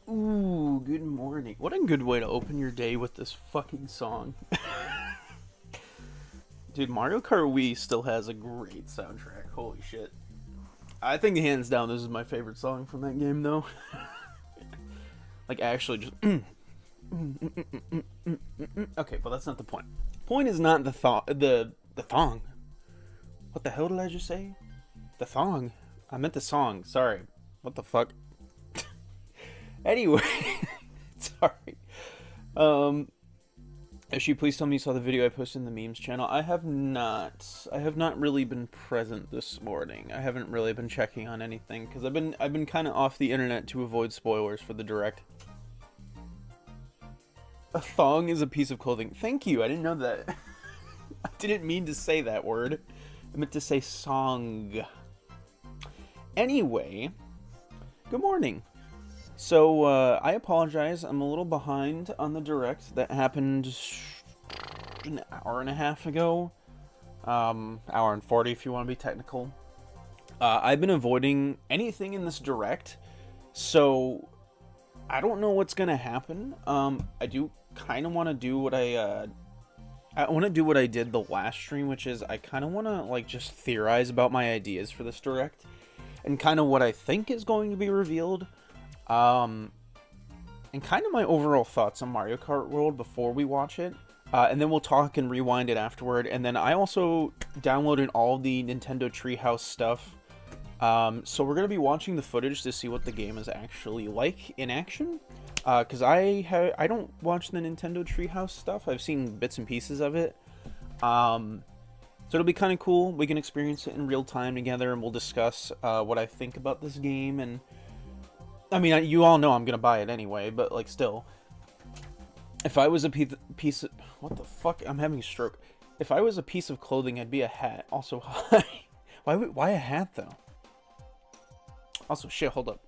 Ooh, good morning. What a good way to open your day with this fucking song. Dude, Mario Kart Wii still has a great soundtrack. Holy shit. I think hands down this is my favorite song from that game though. Like actually just okay, but that's not the point. Point is not the thong. What the hell did I just say? The thong. I meant the song. Sorry. What the fuck? Anyway, sorry. Yoshi, please tell me you saw the video I posted in the memes channel. I have not. I have not really been present this morning. I haven't really been checking on anything because I've been kind of off the internet to avoid spoilers for the direct. A thong is a piece of clothing. Thank you. I didn't know that. I didn't mean to say that word. I meant to say song. Anyway, good morning. So, I apologize. I'm a little behind on the direct that happened an hour and a half ago. Hour and 40 if you want to be technical. I've been avoiding anything in this direct, so I don't know what's gonna happen. I do kind of want to do what I want to do what I did the last stream, which is I kind of want to, like, just theorize about my ideas for this direct, and kind of what I think is going to be revealed. And kind of my overall thoughts on Mario Kart World before we watch it, and then we'll talk and rewind it afterward. And then I also downloaded all the Nintendo Treehouse stuff, so we're gonna be watching the footage to see what the game is actually like in action. Because I don't watch the Nintendo Treehouse stuff. I've seen bits and pieces of it. So it'll be kind of cool. We can experience it in real time together, and we'll discuss what I think about this game. And I mean, you all know I'm gonna buy it anyway, but, like, still. If I was a piece of... What the fuck? I'm having a stroke. If I was a piece of clothing, I'd be a hat. Also, hi. Why a hat, though? Also, shit, hold up.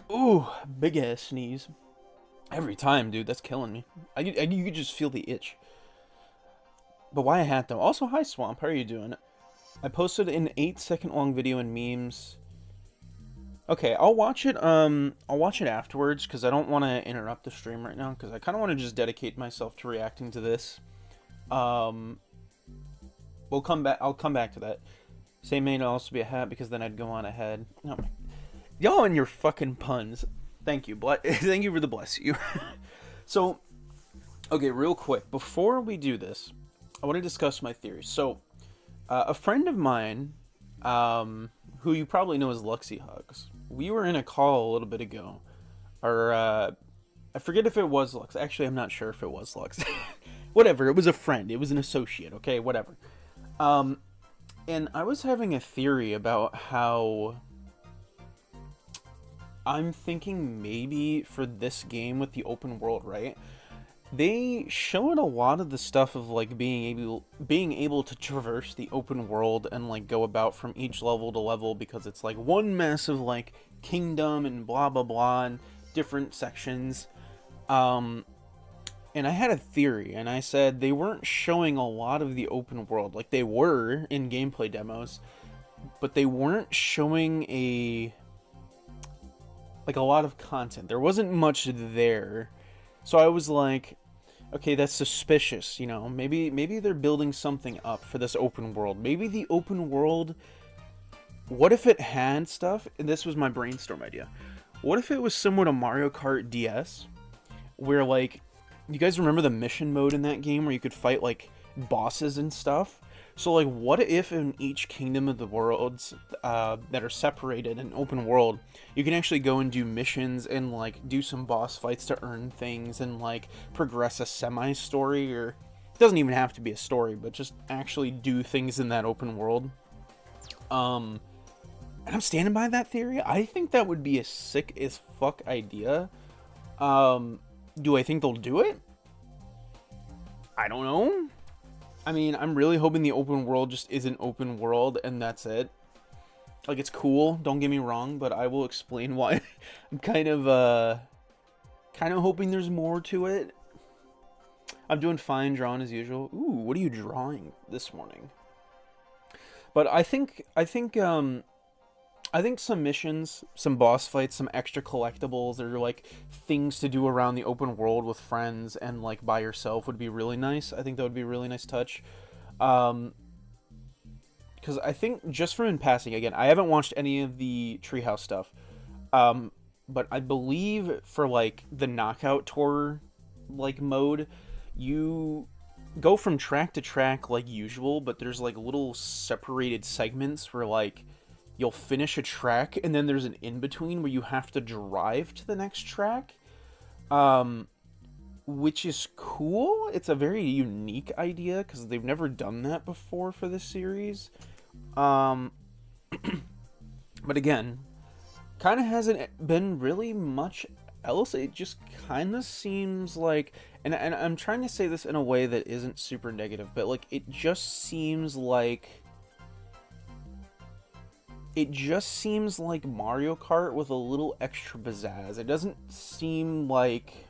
Ooh, big-ass sneeze. Every time, dude. That's killing me. You could just feel the itch. But why a hat, though? Also, hi, Swamp. How are you doing? I posted an 8-second long video in memes. Okay, I'll watch it afterwards because I don't want to interrupt the stream right now because I kind of want to just dedicate myself to reacting to this. We'll come back. I'll come back to that. Same may also be a hat because then I'd go on ahead. No, y'all and your fucking puns. Thank you, thank you for the bless you. So, okay, real quick before we do this, I want to discuss my theories. So, a friend of mine, who you probably know as Luxy Hugs, we were in a call a little bit ago, or I forget if it was Lux. Actually, I'm not sure if it was Lux. Whatever, it was a friend. It was an associate. Okay, whatever. And I was having a theory about how I'm thinking maybe for this game with the open world, right? They showed a lot of the stuff of, like, being able to traverse the open world and, like, go about from each level to level because it's like one massive, like, kingdom and blah blah blah and different sections. And I had a theory, and I said they weren't showing a lot of the open world. Like, they were in gameplay demos, but they weren't showing a lot of content. There wasn't much there. So I was like, okay, that's suspicious, you know. Maybe they're building something up for this open world. Maybe the open world... What if it had stuff? And this was my brainstorm idea. What if it was similar to Mario Kart DS? Where, like... You guys remember the mission mode in that game where you could fight, like, bosses and stuff? So, like, what if in each kingdom of the worlds that are separated in open world, you can actually go and do missions and, like, do some boss fights to earn things and, like, progress a semi-story, or it doesn't even have to be a story, but just actually do things in that open world. And I'm standing by that theory. I think that would be a sick as fuck idea. Do I think they'll do it? I don't know. I mean, I'm really hoping the open world just isn't open world and that's it. Like, it's cool, don't get me wrong, but I will explain why. I'm kind of hoping there's more to it. I'm doing fine drawing as usual. Ooh, what are you drawing this morning? But I think I think some missions, some boss fights, some extra collectibles, or like things to do around the open world with friends and like by yourself would be really nice. I think that would be a really nice touch. Um, because I think just from in passing, again, I haven't watched any of the Treehouse stuff. Um, but I believe for like the knockout tour like mode, you go from track to track like usual, but there's like little separated segments where like you'll finish a track and then there's an in between where you have to drive to the next track. Um, which is cool. It's a very unique idea because they've never done that before for this series. Um, but again, kind of hasn't been really much else. It just kind of seems like, and I'm trying to say this in a way that isn't super negative, but like it just seems like Mario Kart with a little extra pizzazz. It doesn't seem like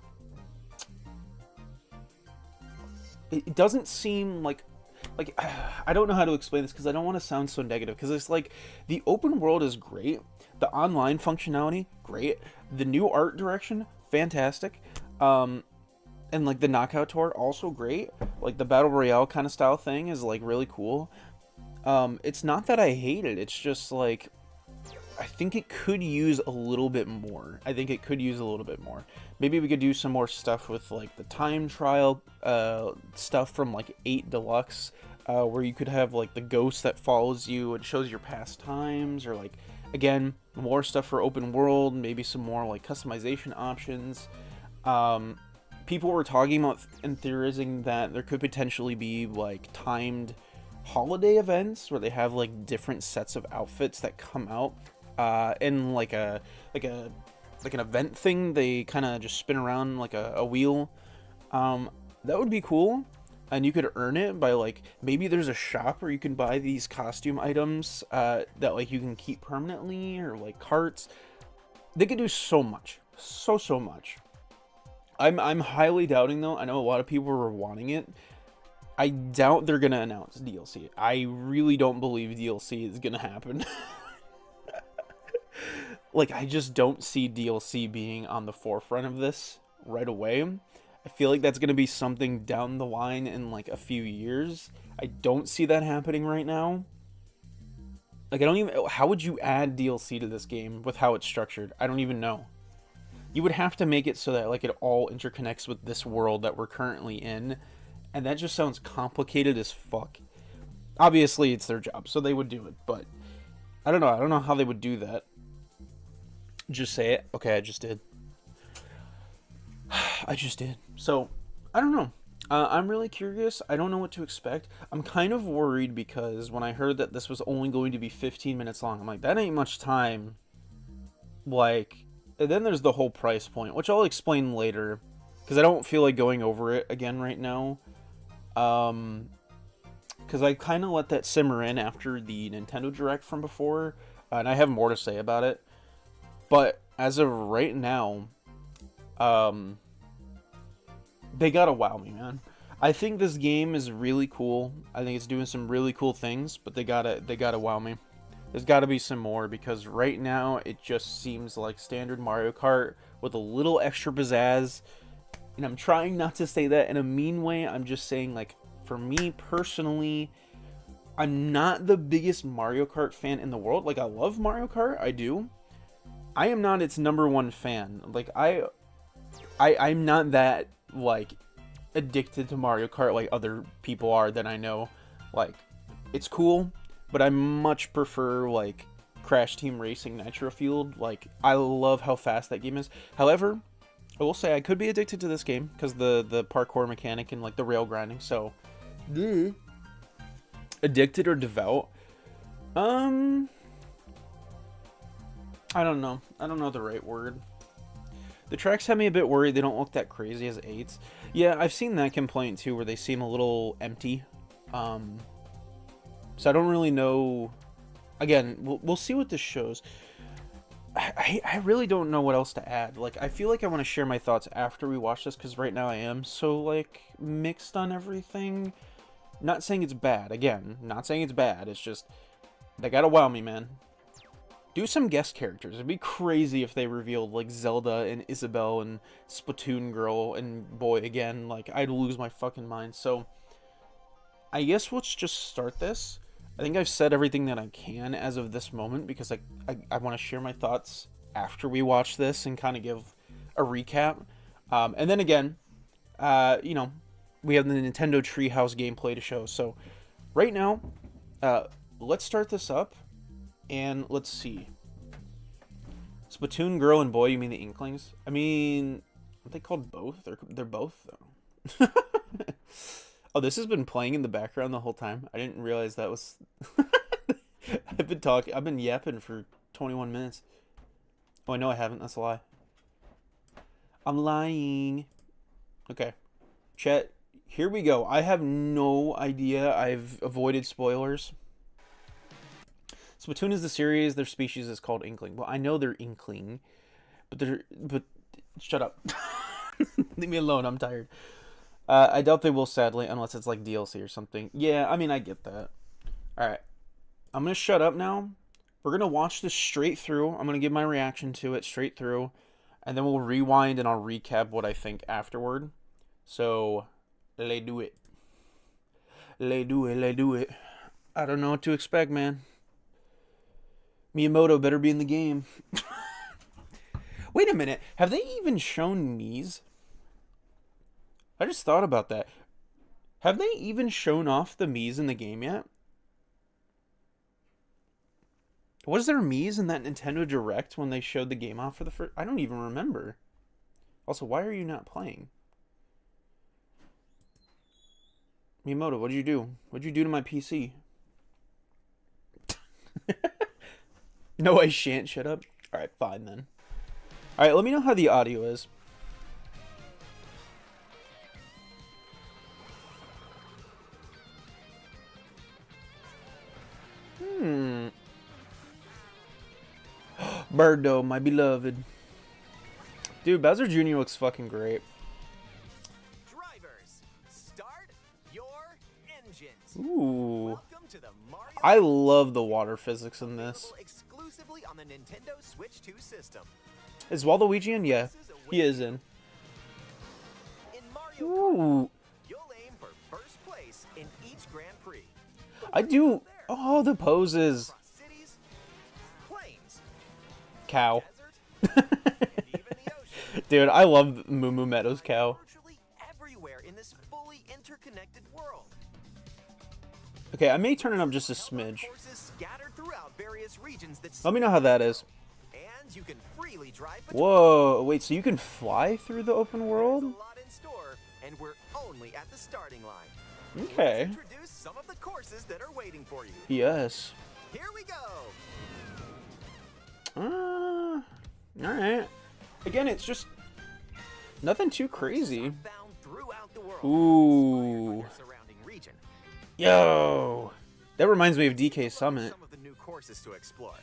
it doesn't seem like I don't know how to explain this because I don't want to sound so negative, because it's like the open world is great, the online functionality great, the new art direction fantastic, and like the knockout tour also great, like the battle royale kind of style thing is like really cool. It's not that I hate it, it's just like I think it could use a little bit more. I think it could use a little bit more. Maybe we could do some more stuff with like the time trial stuff from like 8 Deluxe, where you could have like the ghost that follows you and shows your past times, or like again more stuff for open world. Maybe some more like customization options. People were talking about and theorizing that there could potentially be like timed holiday events where they have like different sets of outfits that come out in like a like an event thing. They kind of just spin around like a wheel. That would be cool, and you could earn it by like maybe there's a shop where you can buy these costume items that like you can keep permanently, or like carts. They could do so much, so much. I'm highly doubting though. I know a lot of people were wanting it. I doubt they're gonna announce DLC. I really don't believe DLC is gonna happen. Like, I just don't see DLC being on the forefront of this right away. I feel like that's gonna be something down the line in like a few years. I don't see that happening right now. Like, I don't even. How would you add DLC to this game with how it's structured? I don't even know. You would have to make it so that like it all interconnects with this world that we're currently in, and that just sounds complicated as fuck. Obviously, it's their job, so they would do it, but I don't know. I don't know how they would do that. Just say it. Okay, I just did. I just did. So, I don't know. I'm really curious. I don't know what to expect. I'm kind of worried because when I heard that this was only going to be 15 minutes long, I'm like, that ain't much time. Like, and then there's the whole price point, which I'll explain later, because I don't feel like going over it again right now. Because I kind of let that simmer in after the Nintendo Direct from before, and I have more to say about it. But as of right now, they gotta wow me, man. I think this game is really cool. I think it's doing some really cool things, but they gotta wow me. There's gotta be some more, because right now it just seems like standard Mario Kart with a little extra pizzazz. And I'm trying not to say that in a mean way. I'm just saying, like, for me personally, I'm not the biggest Mario Kart fan in the world. Like, I love Mario Kart, I do. I am not its number one fan. Like, I'm not that, like, addicted to Mario Kart like other people are that I know. Like, it's cool, but I much prefer, like, Crash Team Racing Nitro Fueled. Like, I love how fast that game is. However, I will say I could be addicted to this game because the parkour mechanic and, like, the rail grinding. So, addicted or devout? I don't know. I don't know the right word. The tracks have me a bit worried. They don't look that crazy as 8s. Yeah, I've seen that complaint too, where they seem a little empty. So I don't really know. Again, we'll see what this shows. I really don't know what else to add. Like, I feel like I want to share my thoughts after we watch this, because right now I am so, like, mixed on everything. Not saying it's bad. Again, not saying it's bad. It's just, they gotta wow me, man. Do some guest characters. It'd be crazy if they revealed like Zelda and Isabelle and Splatoon girl and boy again. Like, I'd lose my fucking mind. So I guess let's just start this. I think I've said everything that I can as of this moment, because I want to share my thoughts after we watch this and kind of give a recap. And then again, you know, we have the Nintendo Treehouse gameplay to show. So right now, let's start this up, and let's see. Splatoon girl and boy, you mean the Inklings? I mean, aren't they called both? They're both, though. Oh, this has been playing in the background the whole time. I didn't realize that was... I've been yapping for 21 minutes. Oh, I know I haven't. That's a lie. I'm lying. Okay. Chat, here we go. I have no idea. I've avoided spoilers. Splatoon is the series. Their species is called Inkling. Well, I know they're Inkling, but shut up. Leave me alone. I'm tired. I doubt they will, sadly, unless it's like DLC or something. Yeah, I mean, I get that. Alright. I'm going to shut up now. We're going to watch this straight through. I'm going to give my reaction to it straight through. And then we'll rewind and I'll recap what I think afterward. So, let's do it. Let's do it. I don't know what to expect, man. Miyamoto better be in the game. Wait a minute. Have they even shown Mii's? I just thought about that. Have they even shown off the Mii's in the game yet? Was there Mii's in that Nintendo Direct when they showed the game off for the first... I don't even remember. Also, why are you not playing? Miyamoto, what'd you do? What'd you do to my PC? No, I shan't. Shut up. Alright, fine then. Alright, let me know how the audio is. Birdo, my beloved. Dude, Bowser Jr. looks fucking great. Drivers, start your engines. Ooh. Welcome to the Mario I love the water physics in this. exclusively on the Nintendo Switch 2 system. Is Waluigi in? Yeah, he is in. In Mario Ooh. Kart, you'll aim for first place in each Grand Prix. I do. Oh, the poses. Across cities, plains, Cow. desert, and even the ocean. Dude, I love Moo Moo Meadows cow. Virtually everywhere in this fully interconnected world. Okay, I may turn it up just a smidge. Courses scattered throughout various regions that Let me know how that is. and you can freely drive between. Whoa, wait, so you can fly through the open There's world? a lot in store, and we're only at the starting line. Okay. Let's introduce some of the courses that are waiting for you. Yes. Here we go. Alright. Again, it's just nothing too crazy. Found throughout the world. Ooh. Your surrounding region. Yo! That reminds me of DK Summit. Some of the new courses to explore.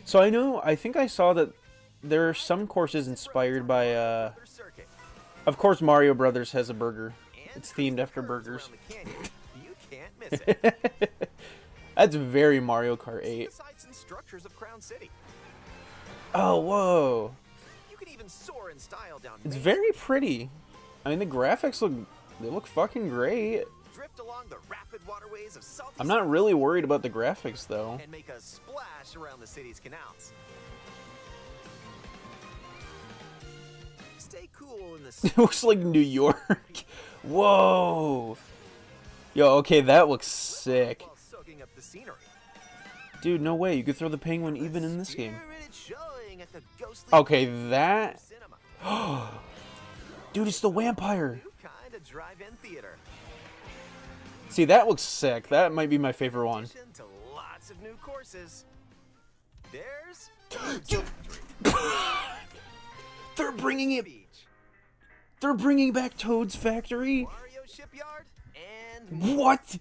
So I think I saw that there are some courses inspired by, Another circuit. of course Mario Brothers has a burger. And It's themed after curves burgers. around the canyon. You can't miss it. That's very Mario Kart 8. The sights and structures of Crown City. Oh, whoa. You can even soar in style down It's Main very pretty. I mean, the graphics look fucking great. drift along the rapid waterways of salty I'm not really worried about the graphics, though. and make a splash around the city's canals. Stay cool in the It looks like New York. Whoa. Yo, okay, that looks sick. while soaking up the scenery. Dude, no way. You could throw the penguin even in this game. Spirited showing at the ghostly Okay, that... cinema. Dude, it's the vampire. New kind of drive-in theater. See, that looks sick. That might be my favorite one. Addition to lots of new courses. There's They're bringing it... Beach, They're bringing back Toad's Factory? Mario Shipyard, and What?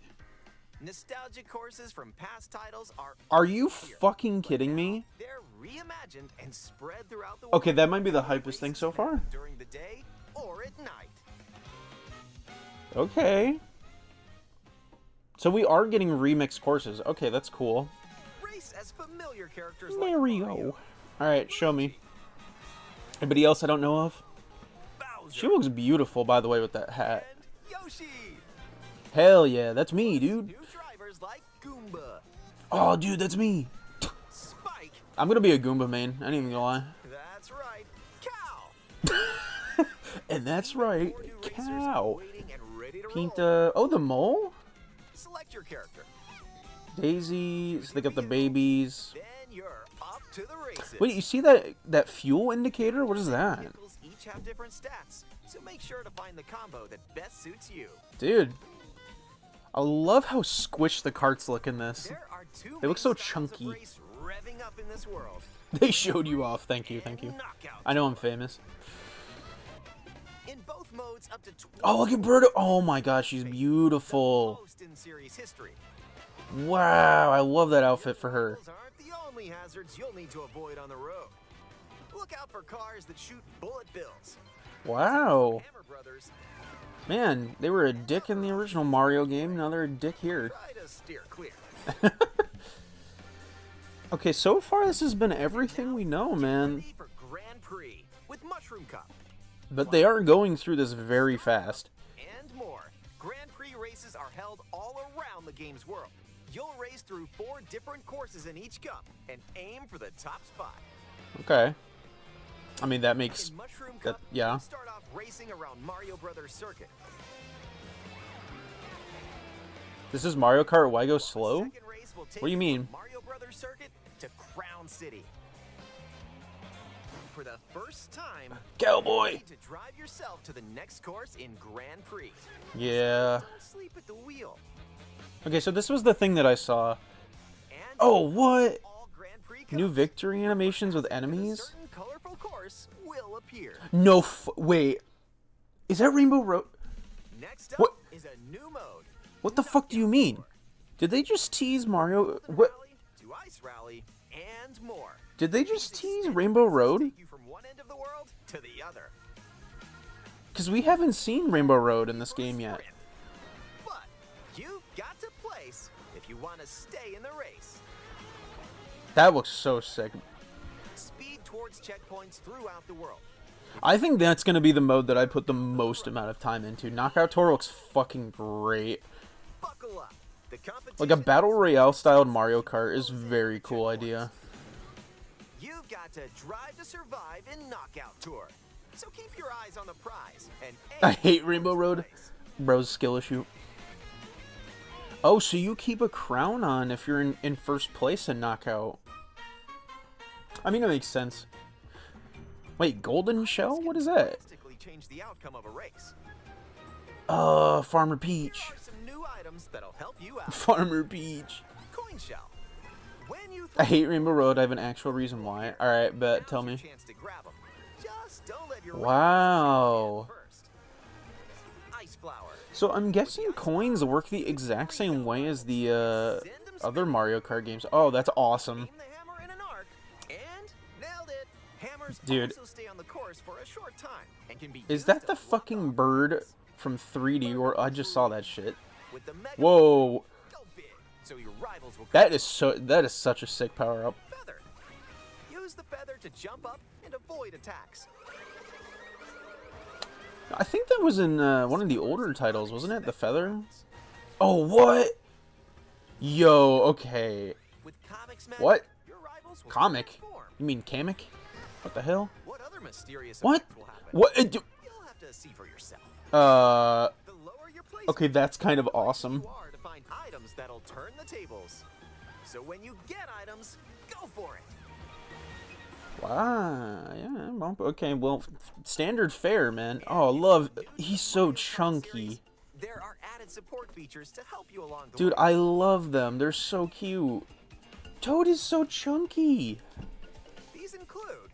nostalgic courses from past titles are Are you all here. fucking kidding me? They're reimagined and spread throughout the Okay, world. that might be the hypest thing so far. During the day or at night. Okay. So we are getting remixed courses. Okay, that's cool. Race as familiar characters like Mario. Alright, show me. Anybody else I don't know of? Bowser, She looks beautiful, by the way, with that hat. and Yoshi. Hell yeah, that's me, dude. New drivers like Goomba, Oh, dude, that's me. Spike. I'm gonna be a Goomba main. I ain't even gonna lie. That's right, Cow. And that's right, Four new racers cow. waiting and ready to roll. Pinta. Oh, the mole? Select your character. Daisy. So they got the babies. Then you're off to the races. Wait, you see that fuel indicator? What is that? Vehicles each have different stats, so make sure to find the combo that best suits you. Dude. I love how squished the carts look in this. There are two They look so main styles of chunky. race revving up in this world. They showed you off. Thank you, thank you. Knockout. I know I'm famous. In both modes, up to 12 Oh, look at Berta. Oh my gosh, she's the beautiful. most in series history. Wow, I love that outfit for her. Vehicles aren't the only hazards you'll need to avoid on the road. Look out for cars that shoot bullet bills. Wow. Hammer Brothers, Man, they were a dick in the original Mario game. Now they're a dick here. try to steer clear. Okay, so far this has been everything we know, man. Ready for Grand Prix with Mushroom Cup But they are going through this very fast. and more. Grand Prix races are held all around the game's world. You'll race through 4 different courses in each cup and aim for the top spot. Okay. I mean, that makes... In Mushroom that- Cup, yeah. you'll start off racing around Mario Brothers Circuit. This is Mario Kart. Why go slow? Second race will take What do you mean? from Mario Brothers Circuit to Crown City. For the first time, you Cowboy! need to drive yourself to the next course in Grand Prix. Yeah. Don't sleep at the wheel. Okay, so this was the thing that I saw. And Oh, what? all Grand Prix New cups, victory animations with a enemies? certain colorful course will appear. No, wait. Is that Rainbow Road? Next up What? is a new mode. What the fuck do you mean? Did they just tease Mario? Golden What? Rally to Ice Rally and more. Did they just tease Rainbow Road? Take you from one end of the world to the other. Because we haven't seen Rainbow Road in this game yet. But you've got to place if you want to stay in the race. That looks so sick. Speed towards checkpoints throughout the world. I think that's going to be the mode that I put the most amount of time into. Knockout Tour looks fucking great. Buckle up. The competition Like a Battle Royale styled Mario Kart is a very cool idea. You've got to drive to survive in Knockout Tour. So keep your eyes on the prize and I aim hate for Rainbow first Road. place. Bro's skill issue. Oh, so you keep a crown on if you're in first place in Knockout. I mean, it makes sense. Wait, Golden Shell? What is that? Drastically change the outcome of a race. Farmer Peach. Here are some new items that'll help you out. Farmer Peach. Coin shell. When you I hate Rainbow Road. I have an actual reason why. Alright, but tell now's me. your chance to grab 'em. Just don't let your Wow. rivals first. Ice flower. So I'm guessing coins work the exact same way as the other Mario Kart games. Oh, that's awesome. Aim the hammer in an arc and nailed it. Hammers Dude. also stay on the course for a short time and can be Is used that to the block fucking off bird from 3D? Or I just saw that shit. with the mega Whoa, go big, so your rivals will that is such a sick power up. feather. Use the feather to jump up and avoid attacks. I think that was in one of the older titles, wasn't it? The feather. Oh, what? Yo, okay. With comics magic, What? your rivals will Comic? transform. You mean Kamek? What the hell? What other mysterious What? effects will happen? What? You'll have to see for yourself. Uh, The lower your place, okay, that's kind of awesome. you are to find items that'll turn the tables. So when you get items, go for it. Wow, yeah, well, okay, well, standard fare, man. Oh, I love, he's so chunky. There are added support features to help you along the Dude, way. I love them. They're so cute. Toad is so chunky. These include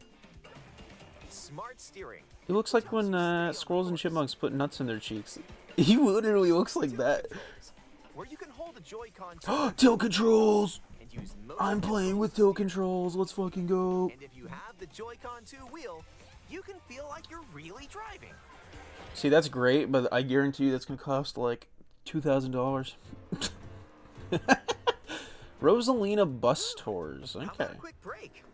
smart steering, He looks like when squirrels and chipmunks put nuts in their cheeks. He literally looks like that. where you can hold a Joy-Con to Tilt controls! and use motion I'm playing with tilt controls. Let's fucking go. And if you have the Joy-Con 2 wheel, you can feel like you're really driving. See, that's great, but I guarantee you that's gonna cost like $2,000. Rosalina bus tours. How Okay. about a quick break?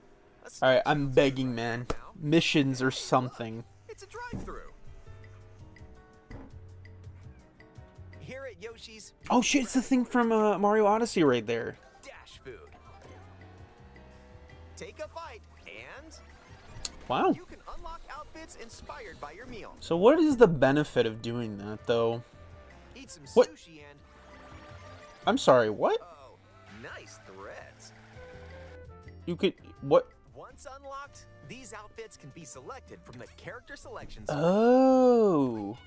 Alright, I'm begging, man. Missions or something. It's a drive-through. Here at Yoshi's. Oh shit, it's the thing from Mario Odyssey right there. Dash food. Take a bite and Wow. you can unlock outfits inspired by your meal. So what is the benefit of doing that, though? Eat some What? sushi and I'm sorry, what? oh, nice threads. You could... What? Once unlocked, these outfits can be selected from the character selection screen. Oh.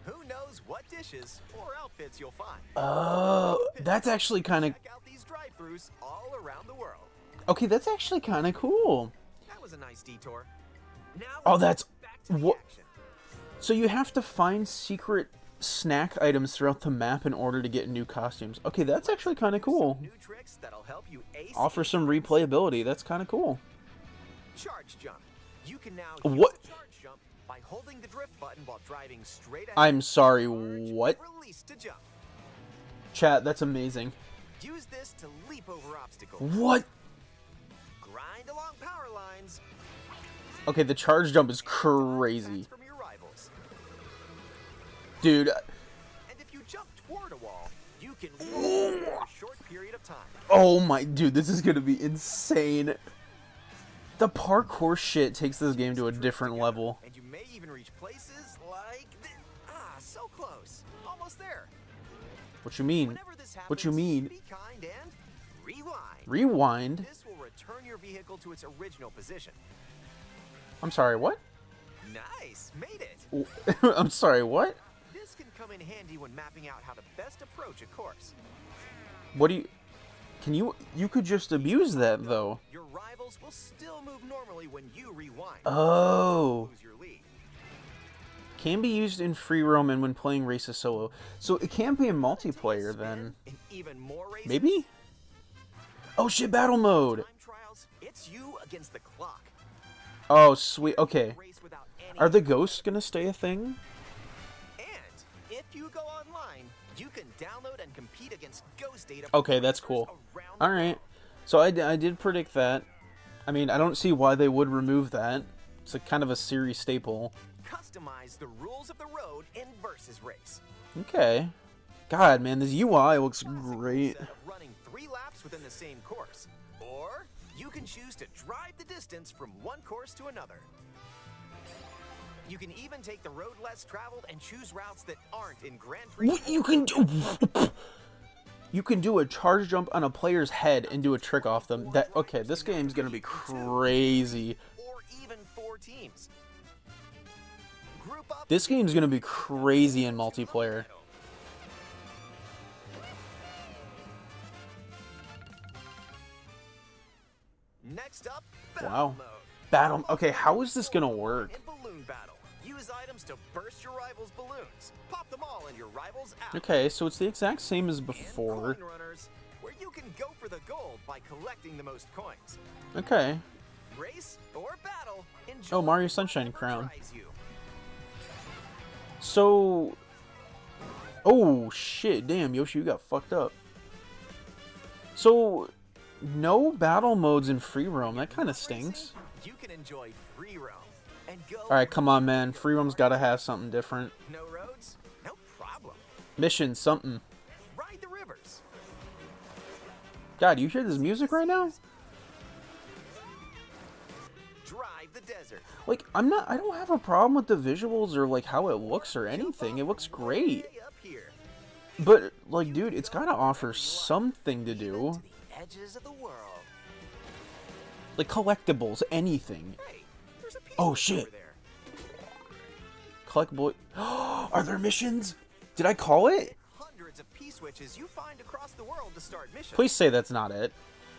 Who knows what dishes or outfits you'll find? Oh. That's actually kind of... Check out these drive-thrus all around the world. Okay, that's actually kind of cool. That was a nice detour. Now Oh, that's... back to the What? action. So you have to find secret snack items throughout the map in order to get new costumes. Okay, that's actually kind of cool. New tricks that'll help you ace Offer some replayability. That's kind of cool. charge jump. You can now What? use the charge jump by holding the drift button while driving straight ahead. I'm sorry, Charge, what? Release to jump. Chat, that's amazing. Use this to leap over obstacles. What? Grind along power lines. Okay, the charge jump is Attacks crazy. from your rivals. Dude, And if you jump toward a wall, you can roll for a short period of time. oh my... Dude, this is gonna be insane. The parkour shit takes this game to a different level. And you may even reach places like so close. Almost there. What you mean? Whenever this happens, What you mean? be kind and rewind. Rewind? This will return your vehicle to its original position. I'm sorry, what? Nice, made it. I'm sorry, what? This can come in handy when mapping out how to best approach a course. What do you... Can you... You could just abuse that, though. Your rivals will still move normally when you rewind. Oh. Lose your lead. Can be used in free roam and when playing races solo. So it can't be in multiplayer, then. In even more races, Maybe? Oh shit, battle mode! time trials, it's you against the clock. Oh, sweet. Okay. Race without any Are the ghosts gonna stay a thing? And if you go online, you can download and compete against ghost data. Okay, that's cool. around the Alright. world. So I did predict that. I mean, I don't see why they would remove that. It's a kind of a series staple. Customize the rules of the road in versus race. Okay. God, man, this UI looks great. Instead of running 3 laps within the same course. Or you can choose to drive the distance from one course to another. You can even take the road less traveled and choose routes that aren't in Grand Prix. What you can do? You can do a charge jump on a player's head and do a trick off them. That okay? This game's gonna be crazy. Or even 4 teams. Group up. This game's gonna be crazy in multiplayer. Next up, battle Wow. mode. Battle. Okay, how is this gonna work? In balloon battle, use items to burst your rivals' balloons. Pop them all and your rivals out. Okay, so it's the exact same as And before. coin runners, where you can go for the gold by collecting the most coins. Okay. Race or battle, enjoy Oh, Mario Sunshine whatever Crown. drives you. So. Oh shit! Damn, Yoshi, you got fucked up. So, no battle modes in free roam. That kind of stinks. You can enjoy free roam and go. All right, come on, man. Free roam's gotta have something different. No roads, no problem. Mission, something. Ride the rivers. God, you hear this music right now? Drive the desert. Like, I don't have a problem with the visuals or like how it looks or anything. It looks great. Way up here But like, dude, it's gotta offer something to do. to the edges of the world. Like collectibles, anything. Hey, there's a piece Oh, over shit. there. Collectible. Are there missions? Did I call it? Hundreds of P-switches you find across the world to start missions. Please say that's not it.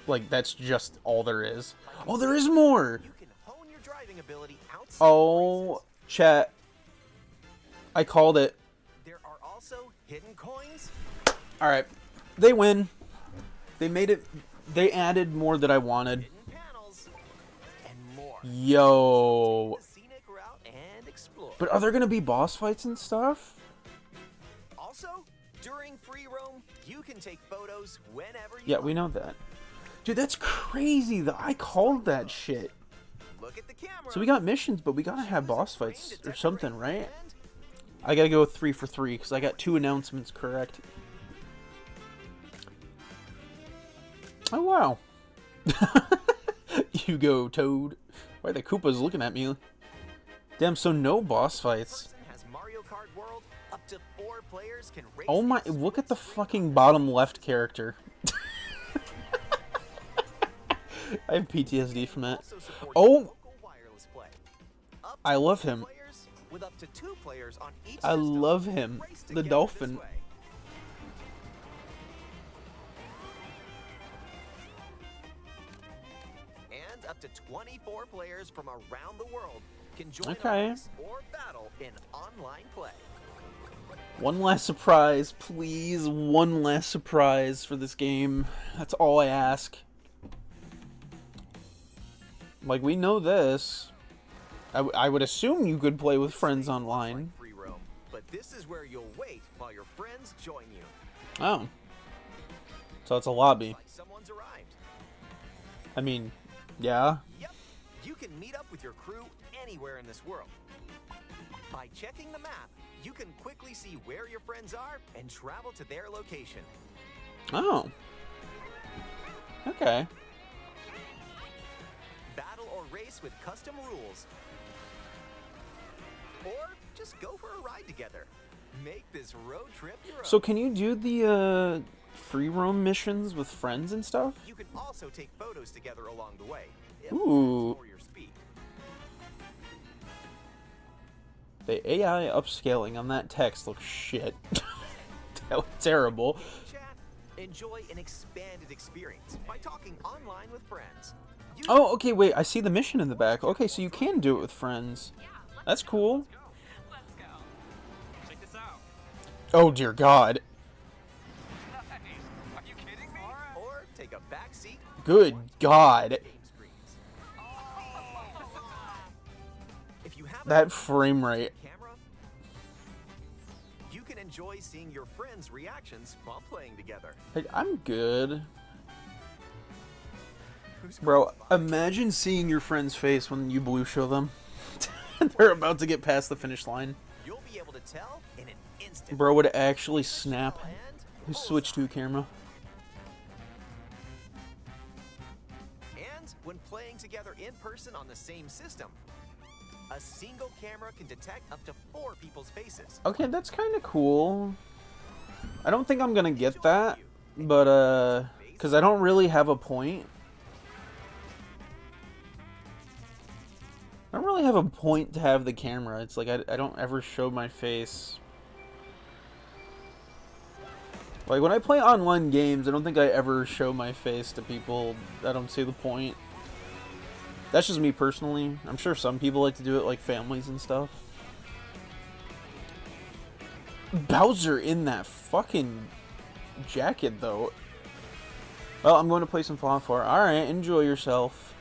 Like, that's just all there is. Oh, there is more! You can hone your driving ability outside Oh, races. chat. I called it. There are also hidden coins. Alright. They win. They made it. They added more that I wanted. Hidden panels, and more. Yo. The scenic route and explore. But are there gonna be boss fights and stuff? Also, During free roam, you can take photos whenever you Yeah, want. we know that. Dude, that's crazy, though. I called that shit. Look at the camera. So we got missions, but we gotta have boss fights or something, right? I gotta go 3 for 3, because I got 2 announcements correct. Oh, wow. You go, Toad. Why the Koopas looking at me? Damn, so no boss fights. Has Mario Kart World. Up to 4 players can race. Oh my, look at the fucking bottom left character. I have PTSD from that. Oh! I love him. With up to 2 players on each I system, love him. race The together dolphin. this way. And up to 24 players from around the world can join Okay. a race or battle in online play. One last surprise, please. One last surprise for this game. That's all I ask. Like, we know this. I would assume you could play with friends online. Free roam, but this is where you'll wait while your friends join you. Oh. So it's a lobby. Like someone's arrived. I mean, yeah. Yep, you can meet up with your crew anywhere in this world. By checking the map, you can quickly see where your friends are and travel to their location. Oh. Okay. Battle or race with custom rules. Or just go for a ride together. Make this road trip your own. So can you do the free roam missions with friends and stuff? You can also take photos together along the way. If Ooh. that's for your speed. The AI upscaling on that text looks shit. That was terrible. GameChat, enjoy an expanded experience by talking online with friends. Use Oh, okay, wait, I see the mission in the back. Okay, so you can do it with friends. That's cool. Let's go. Check this out. Oh, dear God. Nice. Are you kidding me? or take a back seat. Good God. Game screens. If you have That frame rate. camera, you can enjoy seeing your friends' reactions while playing together. Like, I'm good. Who's Bro, close by? imagine seeing your friend's face when you blue show them. They're about to get past the finish line. You'll be able to tell in an instant. Bro would actually snap And his Switch 2 camera. And when playing together in person on the same system, a single camera can detect up to 4 people's faces. Okay, that's kind of cool. I don't think I'm gonna get that, but, because I don't really have a point. I don't really have a point to have the camera. It's like I don't ever show my face. Like, when I play online games, I don't think I ever show my face to people. I don't see the point. That's just me personally. I'm sure some people like to do it, like families and stuff. Bowser in that fucking jacket, though. Well, I'm going to play some Fallout 4. Alright, enjoy yourself.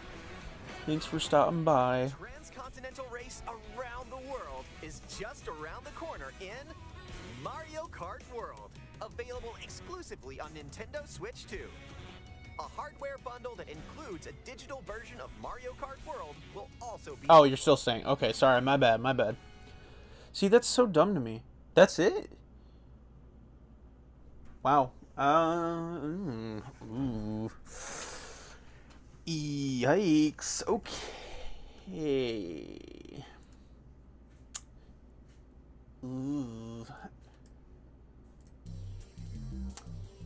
Thanks for stopping by. Transcontinental race around the world is just around the corner in Mario Kart World, available exclusively on Nintendo Switch 2. A hardware bundle that includes a digital version of Mario Kart World will also be... Oh, you're still saying. Okay, sorry, my bad, my bad. See, that's so dumb to me. That's it? Wow. Ooh. Yikes. Okay. Ooh.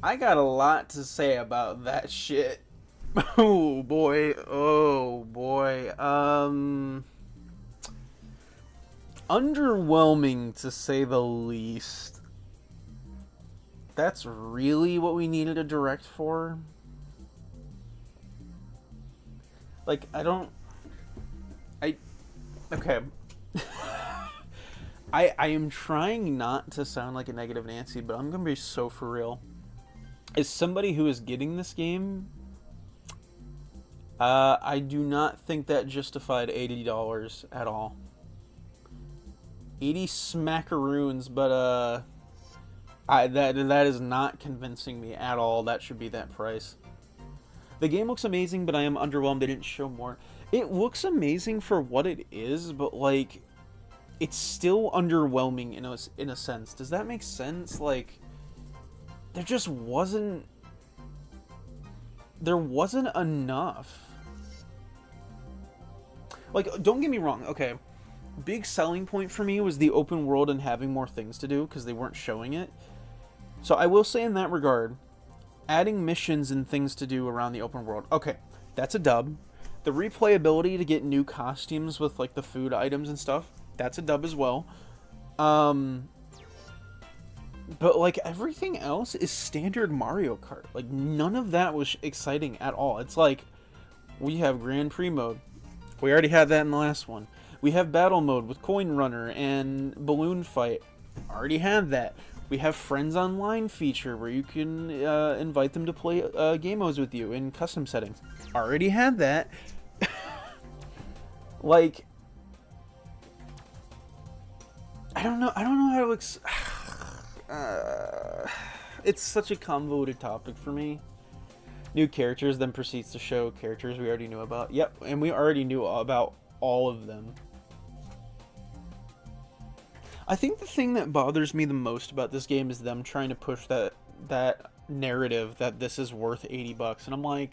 I got a lot to say about that shit. Oh boy. Oh boy. Underwhelming to say the least. That's really what we needed a direct for? Like, okay. I am trying not to sound like a negative Nancy, but I'm gonna be so for real. As somebody who is getting this game, I do not think that justified $80 at all. 80 smackaroons, but That is not convincing me at all. That should be that price. The game looks amazing, but I am underwhelmed they didn't show more. It looks amazing for what it is, but like, it's still underwhelming in a sense. Does that make sense? Like, there just wasn't enough. Like, don't get me wrong, okay. Big selling point for me was the open world and having more things to do because they weren't showing it. So I will say in that regard, adding missions and things to do around the open world. Okay, that's a dub. The replayability to get new costumes with like the food items and stuff, that's a dub as well. But like everything else is standard Mario Kart. Like none of that was exciting at all. It's like we have Grand Prix mode. We already had that in the last one. We have battle mode with Coin Runner and Balloon Fight. Already had that. We have Friends Online feature where you can invite them to play game modes with you in custom settings. Already had that. Like, I don't know how to it's such a convoluted topic for me. New characters then proceeds to show characters we already knew about. Yep, and we already knew about all of them. I think the thing that bothers me the most about this game is them trying to push that narrative that this is worth $80, and I'm like,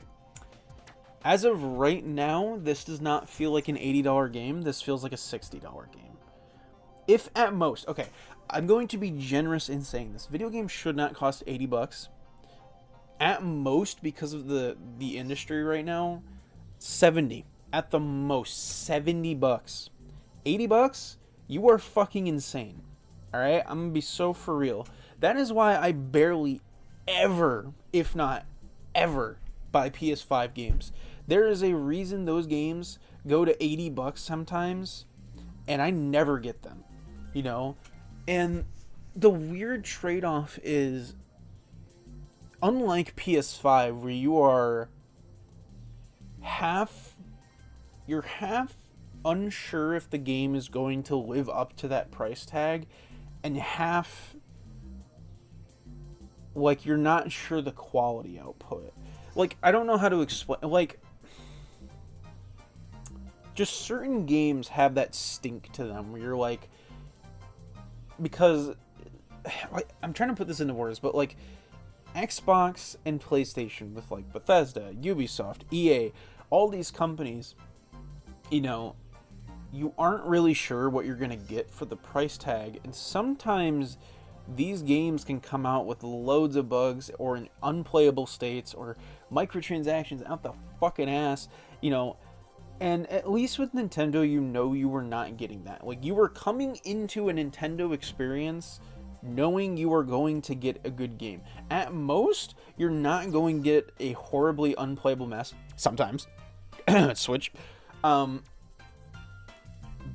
as of right now, this does not feel like an $80 game. This feels like a $60 game. If at most, okay, I'm going to be generous in saying this. Video games should not cost $80. At most, because of the industry right now, 70. At the most, $70. $80? You are fucking insane. Alright? I'm gonna be so for real. That is why I barely ever, if not ever, buy PS5 games. There is a reason those games go to $80 sometimes, and I never get them. You know? And the weird trade-off is, unlike PS5, where you're half unsure if the game is going to live up to that price tag, and half like you're not sure the quality output. Like, I don't know how to explain, like, just certain games have that stink to them where you're like, because like, I'm trying to put this into words, but like Xbox and PlayStation with like Bethesda, Ubisoft, EA, all these companies, you know, you aren't really sure what you're going to get for the price tag, and sometimes these games can come out with loads of bugs or in unplayable states or microtransactions out the fucking ass, you know. And at least with Nintendo, you know you were not getting that. Like, you were coming into a Nintendo experience knowing you are going to get a good game. At most, you're not going to get a horribly unplayable mess. Sometimes. Switch.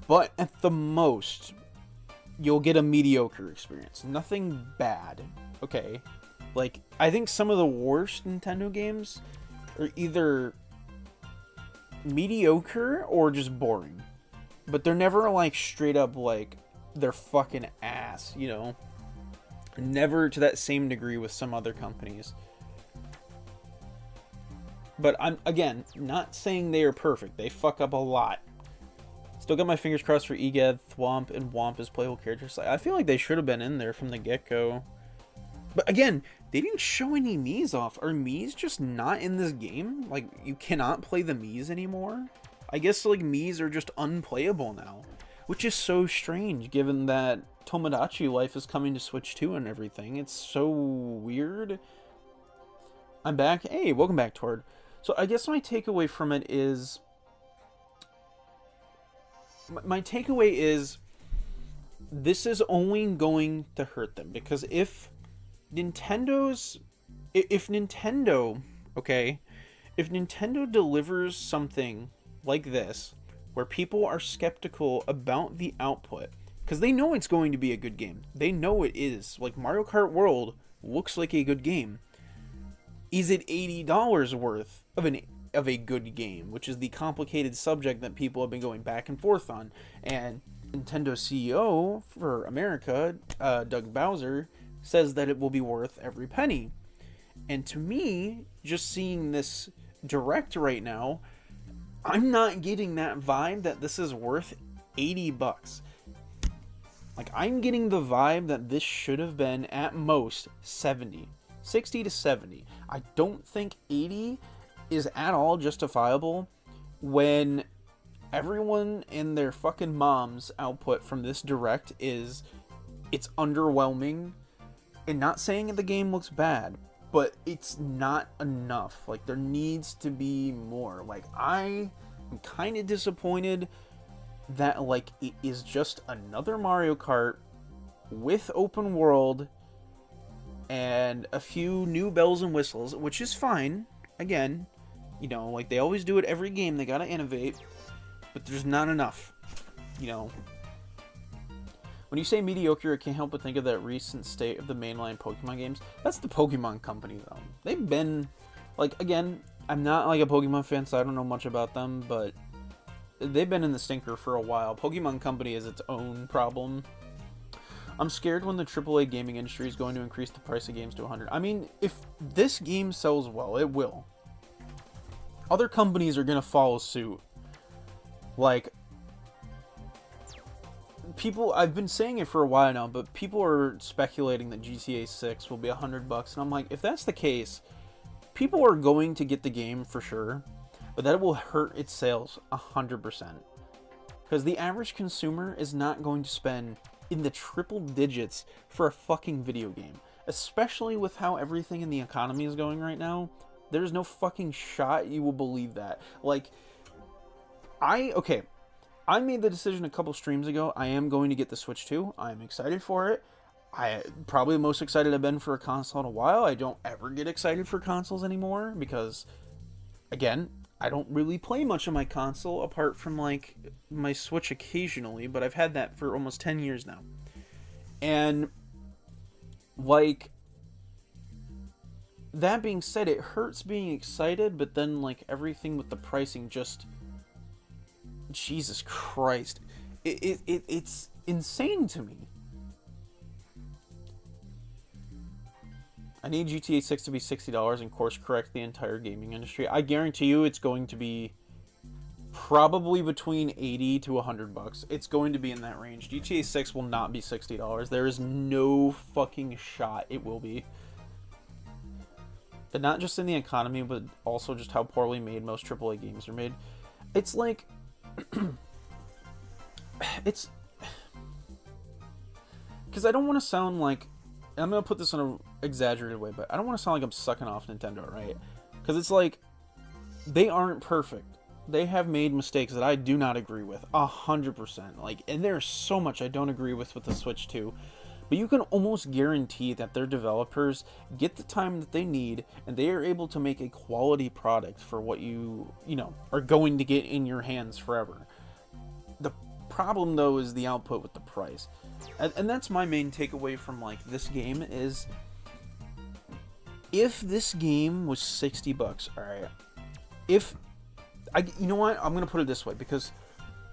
But at the most, you'll get a mediocre experience. Nothing bad. Okay? Like, I think some of the worst Nintendo games are either mediocre or just boring. But they're never, like, straight up, like, they're fucking ass, you know? Never to that same degree with some other companies. But I'm, again, not saying they are perfect. They fuck up a lot. Still got my fingers crossed for Egad, Thwomp, and Womp as playable characters. I feel like they should have been in there from the get-go. But again, they didn't show any Miis off. Are Miis just not in this game? Like, you cannot play the Miis anymore? I guess, like, Miis are just unplayable now. Which is so strange, given that Tomodachi Life is coming to Switch 2 and everything. It's so weird. I'm back. Hey, welcome back, Tord. So I guess my takeaway from it is... My takeaway is... This is only going to hurt them. Because if Nintendo, okay, if Nintendo delivers something like this, where people are skeptical about the output, because they know it's going to be a good game. They know it is. Like, Mario Kart World looks like a good game. Is it $80 worth of a good game? Which is the complicated subject that people have been going back and forth on. And Nintendo CEO for America, Doug Bowser, says that it will be worth every penny. And to me, just seeing this direct right now, I'm not getting that vibe that this is worth $80. Like, I'm getting the vibe that this should have been at most 70, 60 to 70. I don't think 80 is at all justifiable when everyone and their fucking mom's output from this direct is, it's underwhelming. And not saying the game looks bad, but it's not enough. Like, there needs to be more. Like, I am kind of disappointed that, like, it is just another Mario Kart with open world and a few new bells and whistles, which is fine. Again, you know, like they always do it every game, they gotta innovate, but there's not enough, you know. When you say mediocre, I can't help but think of that recent state of the mainline Pokemon games. That's the Pokemon Company, though. They've been, like, again, I'm not, like, a Pokemon fan, so I don't know much about them, but they've been in the stinker for a while. Pokemon Company is its own problem. I'm scared when the AAA gaming industry is going to increase the price of games to 100. I mean, if this game sells well, it will. Other companies are going to follow suit. Like, people, I've been saying it for a while now, but people are speculating that GTA 6 will be $100, and I'm like, if that's the case, people are going to get the game for sure, but that will hurt its sales 100%. Because the average consumer is not going to spend in the triple digits for a fucking video game. Especially with how everything in the economy is going right now. There's no fucking shot you will believe that. Like, I made the decision a couple streams ago. I am going to get the Switch 2. I'm excited for it. I probably the most excited I've been for a console in a while. I don't ever get excited for consoles anymore because, again, I don't really play much on my console apart from, like, my Switch occasionally, but I've had that for almost 10 years now. And, like, that being said, it hurts being excited, but then, like, everything with the pricing just, Jesus Christ. It's insane to me. I need GTA 6 to be $60 and course correct the entire gaming industry. I guarantee you it's going to be probably between 80 to $100. It's going to be in that range. GTA 6 will not be $60. There is no fucking shot it will be. And not just in the economy, but also just how poorly made most AAA games are made. It's like... it's... Because I don't want to sound like... I'm going to put this in an exaggerated way, but I don't want to sound like I'm sucking off Nintendo, right? Because it's like, they aren't perfect. They have made mistakes that I do not agree with, 100%. Like, and there's so much I don't agree with the Switch 2. But you can almost guarantee that their developers get the time that they need, and they are able to make a quality product for what you know, are going to get in your hands forever. The problem, though, is the output with the price. And that's my main takeaway from, like, this game is, if this game was $60, alright, you know what, I'm going to put it this way, because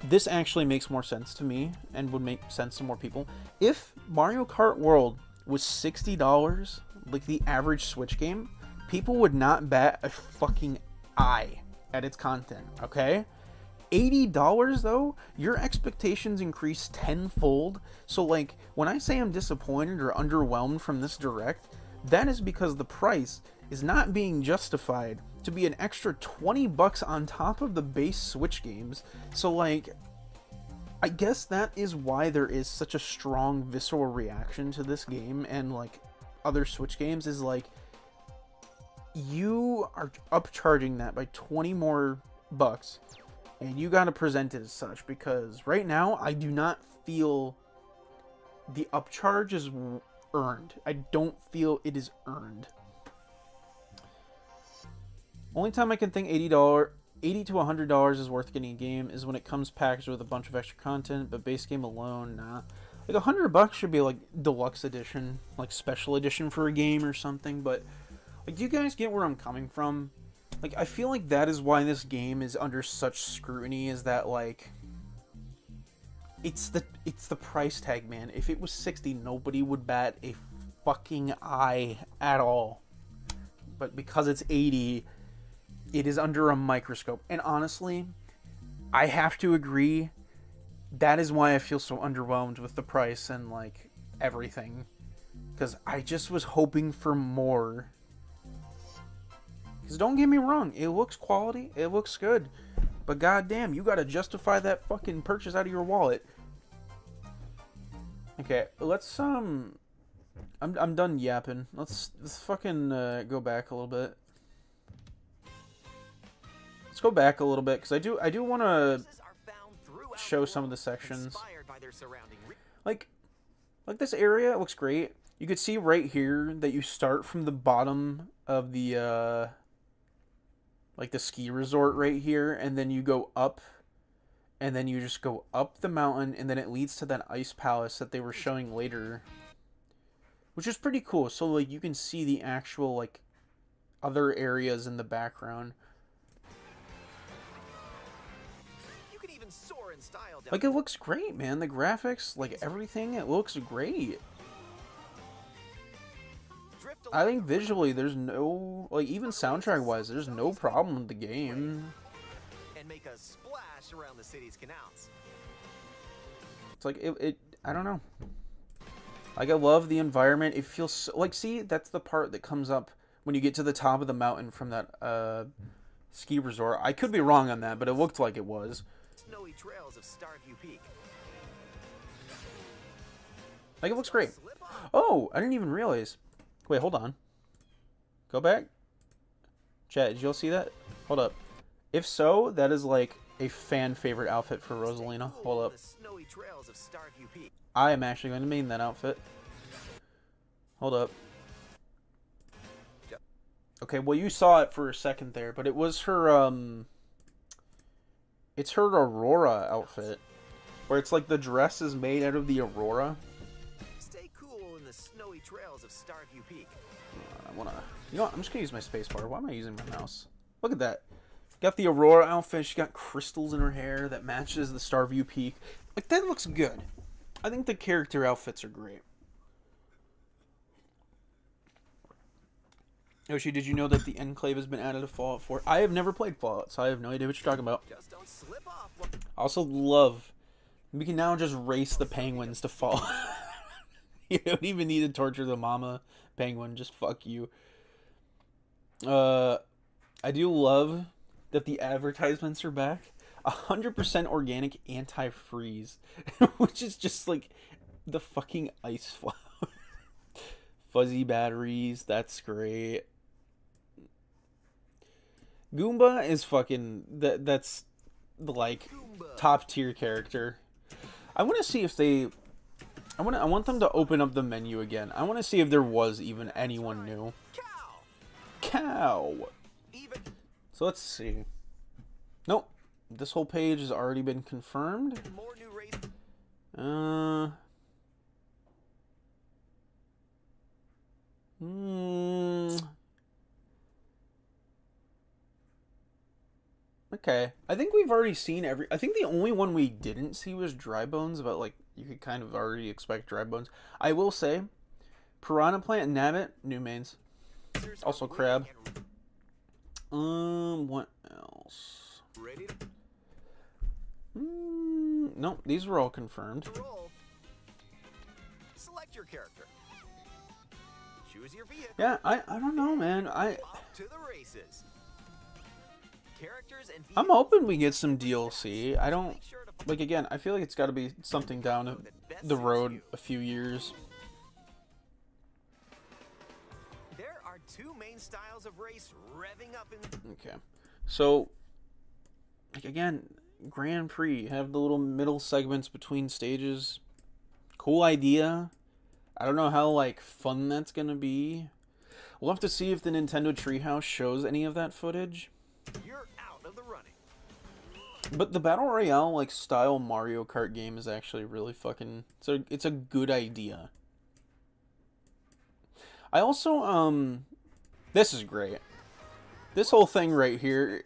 this actually makes more sense to me, and would make sense to more people. If Mario Kart World was $60, like the average Switch game, people would not bat a fucking eye at its content, okay? $80 though, your expectations increase tenfold. So, like, when I say I'm disappointed or underwhelmed from this direct, that is because the price is not being justified to be an extra $20 on top of the base Switch games. So, like, I guess that is why there is such a strong visceral reaction to this game and, like, other Switch games, is like, you are upcharging that by 20 more bucks. And you gotta present it as such, because right now, I do not feel the upcharge is earned. I don't feel it is earned. Only time I can think $80 to $100 is worth getting a game is when it comes packaged with a bunch of extra content, but base game alone, nah. Like, $100 should be, like, deluxe edition, like, special edition for a game or something, but, like, do you guys get where I'm coming from? Like, I feel like that is why this game is under such scrutiny, is that, like, it's the price tag, man. If it was $60, nobody would bat a fucking eye at all. But because it's 80, it is under a microscope. And honestly, I have to agree, that is why I feel so underwhelmed with the price and, like, everything. Because I just was hoping for more. Because don't get me wrong, it looks quality, it looks good. But goddamn, you gotta justify that fucking purchase out of your wallet. Okay, let's, I'm done yapping. Let's fucking, go back a little bit. Let's go back a little bit, because I do want to show some of the sections. Like this area looks great. You could see right here that you start from the bottom of the, like the ski resort right here, and then you go up, and then you just go up the mountain, and then it leads to that ice palace that they were showing later, which is pretty cool. So, like, you can see the actual, like, other areas in the background. You can even soar in style down Like, it looks great, man. The graphics, like, everything, it looks great. I think visually, there's no, like, even soundtrack-wise, there's no problem with the game. and make a splash around the city's canals. It's like, I don't know. Like, I love the environment. It feels so, like, see, that's the part that comes up when you get to the top of the mountain from that, ski resort. I could be wrong on that, but it looked like it was. Snowy trails of Starview Peak. Like, it looks great. Oh, I didn't even realize. Wait, hold on. Go back. Chat, did you all see that? Hold up. If so, that is like a fan favorite outfit for Rosalina. Hold up. I am actually going to main that outfit. Hold up. Okay, well, you saw it for a second there, but it was her, it's her Aurora outfit, where it's like the dress is made out of the Aurora. Stay cool in the snowy trails of Starview Peak. I wanna, you know what, I'm just gonna use my spacebar. Why am I using my mouse? Look at that. Got the Aurora outfit. She got crystals in her hair that matches the Starview Peak. Like, that looks good. I think the character outfits are great. Yoshi, did you know that the Enclave has been added to Fallout 4? I have never played Fallout, so I have no idea what you're talking about. Just don't slip off. I also love, we can now just race the penguins to fall. You don't even need to torture the mama penguin, just fuck you. I do love that the advertisements are back. 100% organic anti-freeze, which is just like the fucking ice flower. Fuzzy batteries, that's great. Goomba is fucking, that's the, like, top tier character. I want to see if they, I want them to open up the menu again. I want to see if there was even anyone new. Cow. So let's see. Nope. This whole page has already been confirmed. Okay. I think we've already seen I think the only one we didn't see was Dry Bones, but, like, you could kind of already expect Dry Bones. I will say, Piranha Plant and Nabbit, new mains. Also Crab. What else? Nope, these were all confirmed. Select your character. Choose your vehicle. Yeah, I don't know, man. Off to the races. Characters and I'm hoping we get some DLC. I don't, like, again, I feel like it's got to be something down the road a few years. There are two main styles of race revving up in. Okay, so, like, again, Grand Prix, have the little middle segments between stages. Cool idea. I don't know how, like, fun that's gonna be. We'll have to see if the Nintendo Treehouse shows any of that footage. You're out of the running. But the Battle Royale, like, style Mario Kart game is actually really fucking, it's a good idea. I also, this is great. This whole thing right here,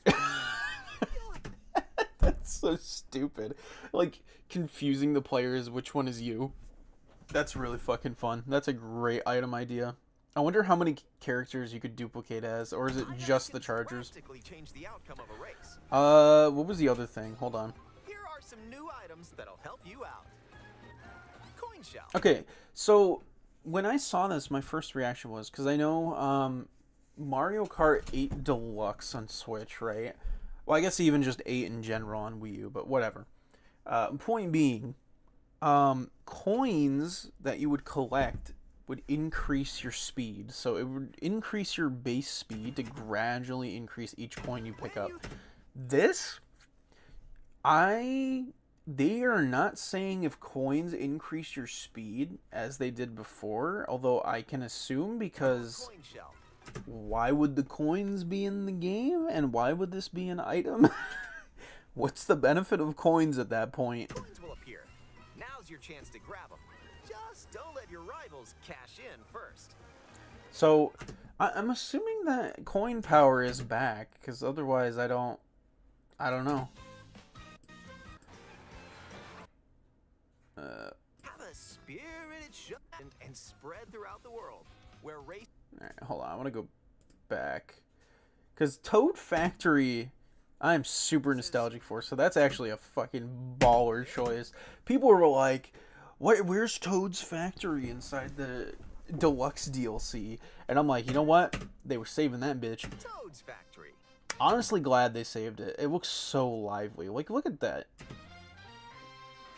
that's so stupid. Like, confusing the players which one is you. That's really fucking fun. That's a great item idea. I wonder how many characters you could duplicate as, or is it just the Chargers? Drastically change the outcome of a race. What was the other thing? Hold on. Here are some new items that'll help you out. Coin shell. Okay, so when I saw this, my first reaction was, because I know Mario Kart 8 Deluxe on Switch, right? Well, I guess even just 8 in general on Wii U, but whatever. Point being, coins that you would collect would increase your speed. So it would increase your base speed to gradually increase each coin you pick up. This, they are not saying if coins increase your speed as they did before, although I can assume, because Coin shell. why would the coins be in the game and why would this be an item? What's the benefit of coins at that point? Coins will appear. Now's your chance to grab them. Just don't let your rivals cash in first. So I'm assuming that coin power is back, because otherwise I don't know. Have a spirited show and spread throughout the world, where race. All right, hold on. I want to go back, because Toad Factory, I'm super nostalgic for. So that's actually a fucking baller choice. People were like, "What? Where's Toad's Factory inside the Deluxe DLC?" And I'm like, you know what? They were saving that bitch. Toad's Factory. Honestly, glad they saved it. It looks so lively. Like, look at that.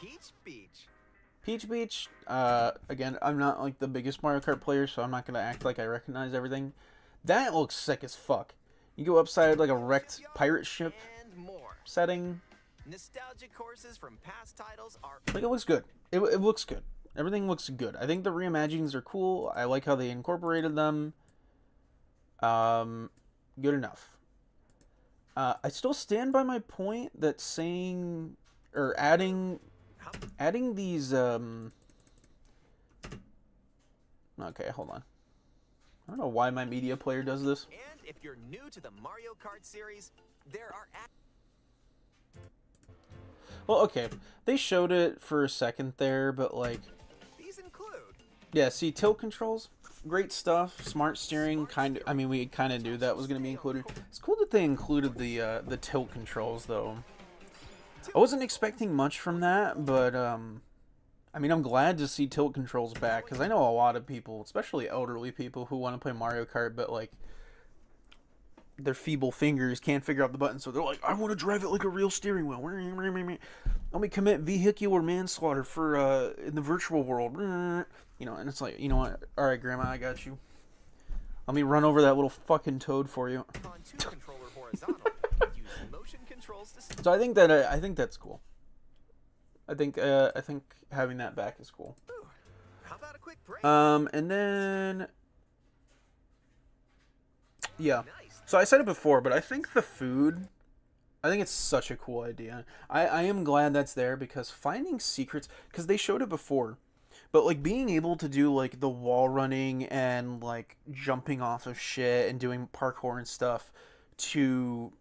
Peach Beach. Peach Beach, again, I'm not like the biggest Mario Kart player, so I'm not gonna act like I recognize everything. That looks sick as fuck. You go upside like a wrecked pirate ship And more. setting. Nostalgic courses from past titles are. Like, it looks good. It looks good. Everything looks good. I think the reimaginings are cool. I like how they incorporated them. Good enough. I still stand by my point that saying, or adding these, okay, hold on. I don't know why my media player does this. And if you're new to the Mario Kart series, there are. Well, okay, they showed it for a second there, but like, These include. yeah, see, tilt controls, great stuff. Smart steering, kind of. I mean, we kind of knew that was going to be included. It's cool that they included the tilt controls, though. I wasn't expecting much from that, but I mean, I'm glad to see tilt controls back, because I know a lot of people, especially elderly people, who want to play Mario Kart, but like, their feeble fingers can't figure out the button, so they're like, I want to drive it like a real steering wheel. Let me commit vehicular manslaughter for in the virtual world. You know, and it's like, you know what? All right, Grandma, I got you. Let me run over that little fucking toad for you. On two controller horizontal. Use motion controls to. So I think that's cool. I think having that back is cool. Ooh, how about a quick break? And then, yeah. So I said it before, but I think the food, I think it's such a cool idea. I am glad that's there, because finding secrets, because they showed it before, but like being able to do like the wall running and like jumping off of shit and doing parkour and stuff to,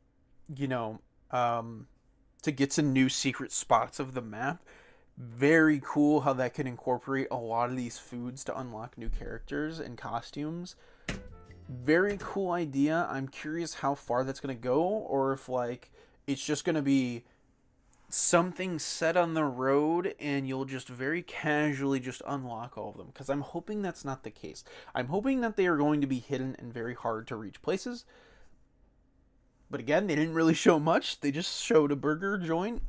you know, to get to new secret spots of the map. Very cool how that can incorporate a lot of these foods to unlock new characters and costumes. Very cool idea. I'm curious how far that's going to go, or if like it's just going to be something set on the road and you'll just very casually just unlock all of them, because I'm hoping that's not the case. I'm hoping that they are going to be hidden in very hard to reach places. But again, they didn't really show much. They just showed a burger joint,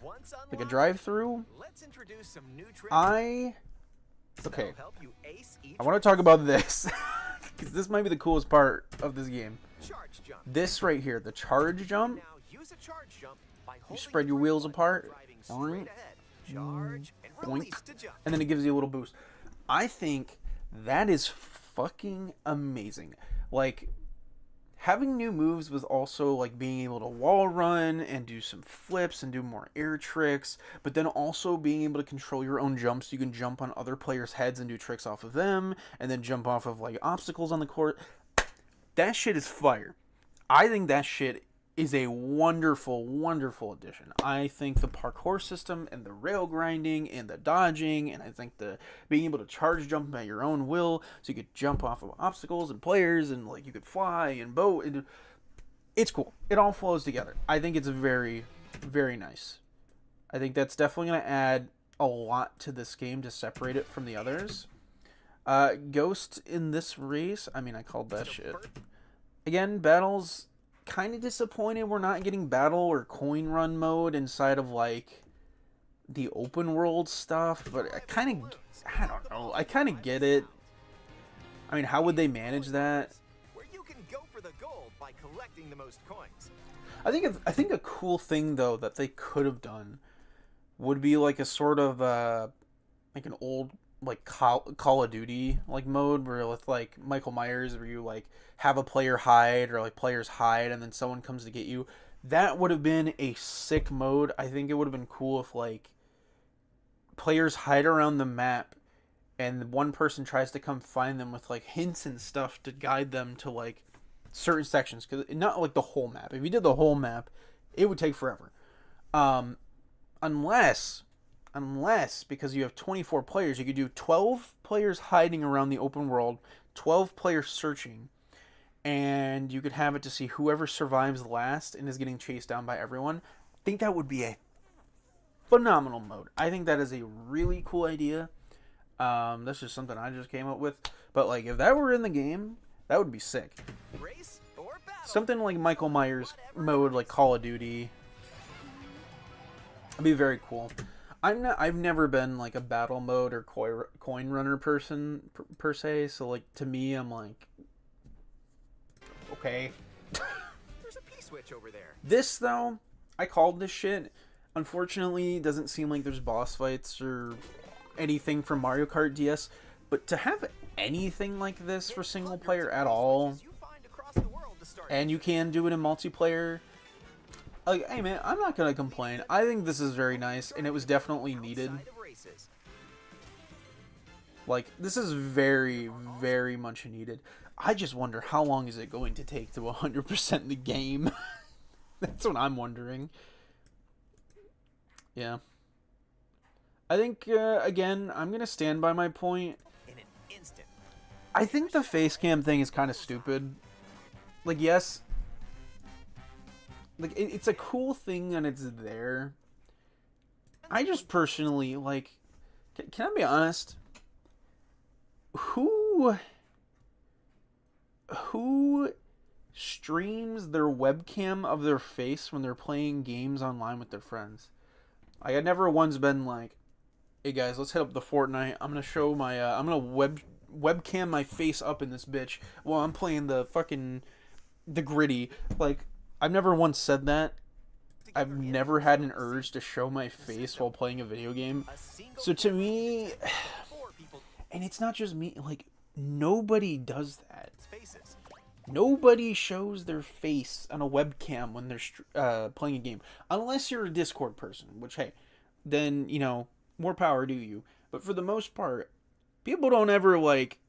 Once like a unlocked, drive-through. let's introduce some new tricks Okay, that'll help you ace each I want to talk about this, because this might be the coolest part of this game. charge jump. This right here, the charge jump. Now use a charge jump by holding spread your the wheels button, apart, driving boing, straight ahead. Charge and boink, release to jump. and then it gives you a little boost. I think that is fucking amazing. Like, having new moves with also like being able to wall run and do some flips and do more air tricks, but then also being able to control your own jumps. You can jump on other players' heads and do tricks off of them, and then jump off of like obstacles on the court. That shit is fire. I think that shit is a wonderful, wonderful addition. I think the parkour system and the rail grinding and the dodging, and I think the being able to charge jump at your own will, so you could jump off of obstacles and players, and like you could fly and boat. It's cool. It all flows together. I think it's very, very nice. I think that's definitely going to add a lot to this game to separate it from the others. Ghost in this race, I mean, I called that shit. Again, battles, kind of disappointed we're not getting battle or coin run mode inside of, like, the open world stuff, but I don't know, I kind of get it. I mean, how would they manage that? Where you can go for the gold by collecting the most coins. I think a cool thing, though, that they could have done would be like a sort of like an old like Call of Duty like mode where with like Michael Myers, where you like have a player hide or like players hide and then someone comes to get you. That would have been a sick mode. I think it would have been cool if like players hide around the map and one person tries to come find them with like hints and stuff to guide them to like certain sections, because not like the whole map. If you did the whole map, it would take forever. Unless because you have 24 players, you could do 12 players hiding around the open world, 12 players searching, and you could have it to see whoever survives last and is getting chased down by everyone. I think that would be a phenomenal mode. I think that is a really cool idea. That's just something I just came up with. But like, if that were in the game, that would be sick. Race or battle, Something like Michael Myers mode, like Call of Duty. It'd be very cool. I've never been like a battle mode or coin runner person per se. So like to me, I'm like, okay. there's a P-switch over there. This though, I called this shit. Unfortunately, it doesn't seem like there's boss fights or anything from Mario Kart DS. But to have anything like this for single player at all, and you can do it in multiplayer, like, hey man, I'm not gonna complain. I think this is very nice, and it was definitely needed. Like, this is very, very much needed. I just wonder how long is it going to take to 100% the game? That's what I'm wondering. Yeah. I think, again, I'm gonna stand by my point. In an instant. I think the face cam thing is kind of stupid. Like, yes, like it's a cool thing and it's there. I just personally like. Can I be honest? Who streams their webcam of their face when they're playing games online with their friends? Like, I never once been like, "Hey guys, let's hit up the Fortnite. I'm gonna show my I'm gonna webcam my face up in this bitch while I'm playing the gritty." Like, I've never once said that. I've never had an urge to show my face while playing a video game. So to me, and it's not just me, like, nobody does that. Nobody shows their face on a webcam when they're playing a game. Unless you're a Discord person, which, hey, then, you know, more power to you. But for the most part, people don't ever, like,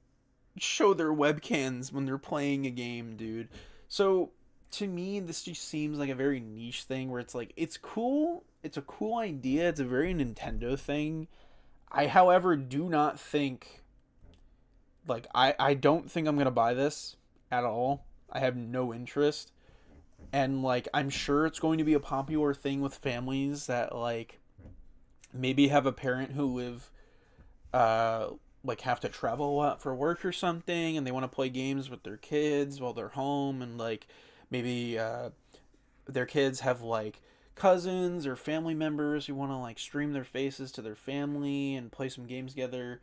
show their webcams when they're playing a game, dude. So to me, this just seems like a very niche thing where it's like, it's cool. It's a cool idea. It's a very Nintendo thing. I, however, do not think, like, I don't think I'm going to buy this at all. I have no interest. And, like, I'm sure it's going to be a popular thing with families that, like, maybe have a parent who live, like, have to travel a lot for work or something, and they want to play games with their kids while they're home, and, like, maybe their kids have, like, cousins or family members who want to, like, stream their faces to their family and play some games together.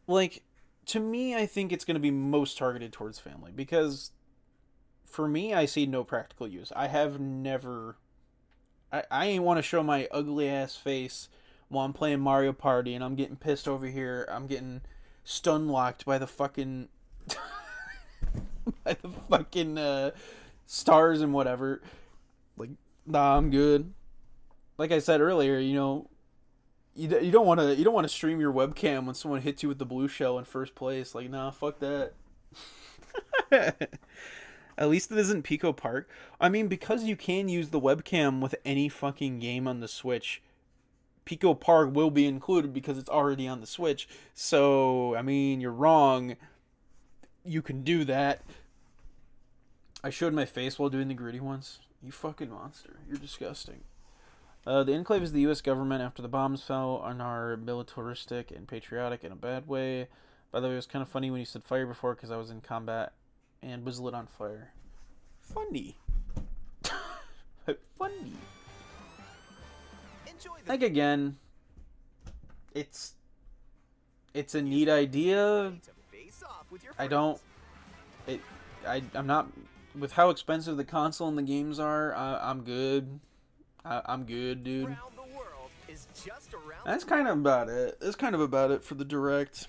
Like, to me, I think it's going to be most targeted towards family, because for me, I see no practical use. I have never... I ain't want to show my ugly-ass face while I'm playing Mario Party and I'm getting pissed over here. I'm getting stun-locked by the fucking... by the fucking stars and whatever. Like, nah, I'm good. Like I said earlier, you know, you don't want to stream your webcam when someone hits you with the blue shell in first place. Like, nah, fuck that. At least it isn't Pico Park. I mean, because you can use the webcam with any fucking game on the Switch, Pico Park will be included because it's already on the Switch. So, I mean, you're wrong. You can do that. I showed my face while doing the gritty once. You fucking monster. You're disgusting. The Enclave is the U.S. government after the bombs fell and are militaristic and patriotic in a bad way. By the way, it was kind of funny when you said fire before because I was in combat and was lit on fire. Funny. Funny. Like, again, it's a neat idea. I'm not, with how expensive the console and the games are, I'm good. I'm good, dude. That's kind of about it. That's kind of about it for the Direct.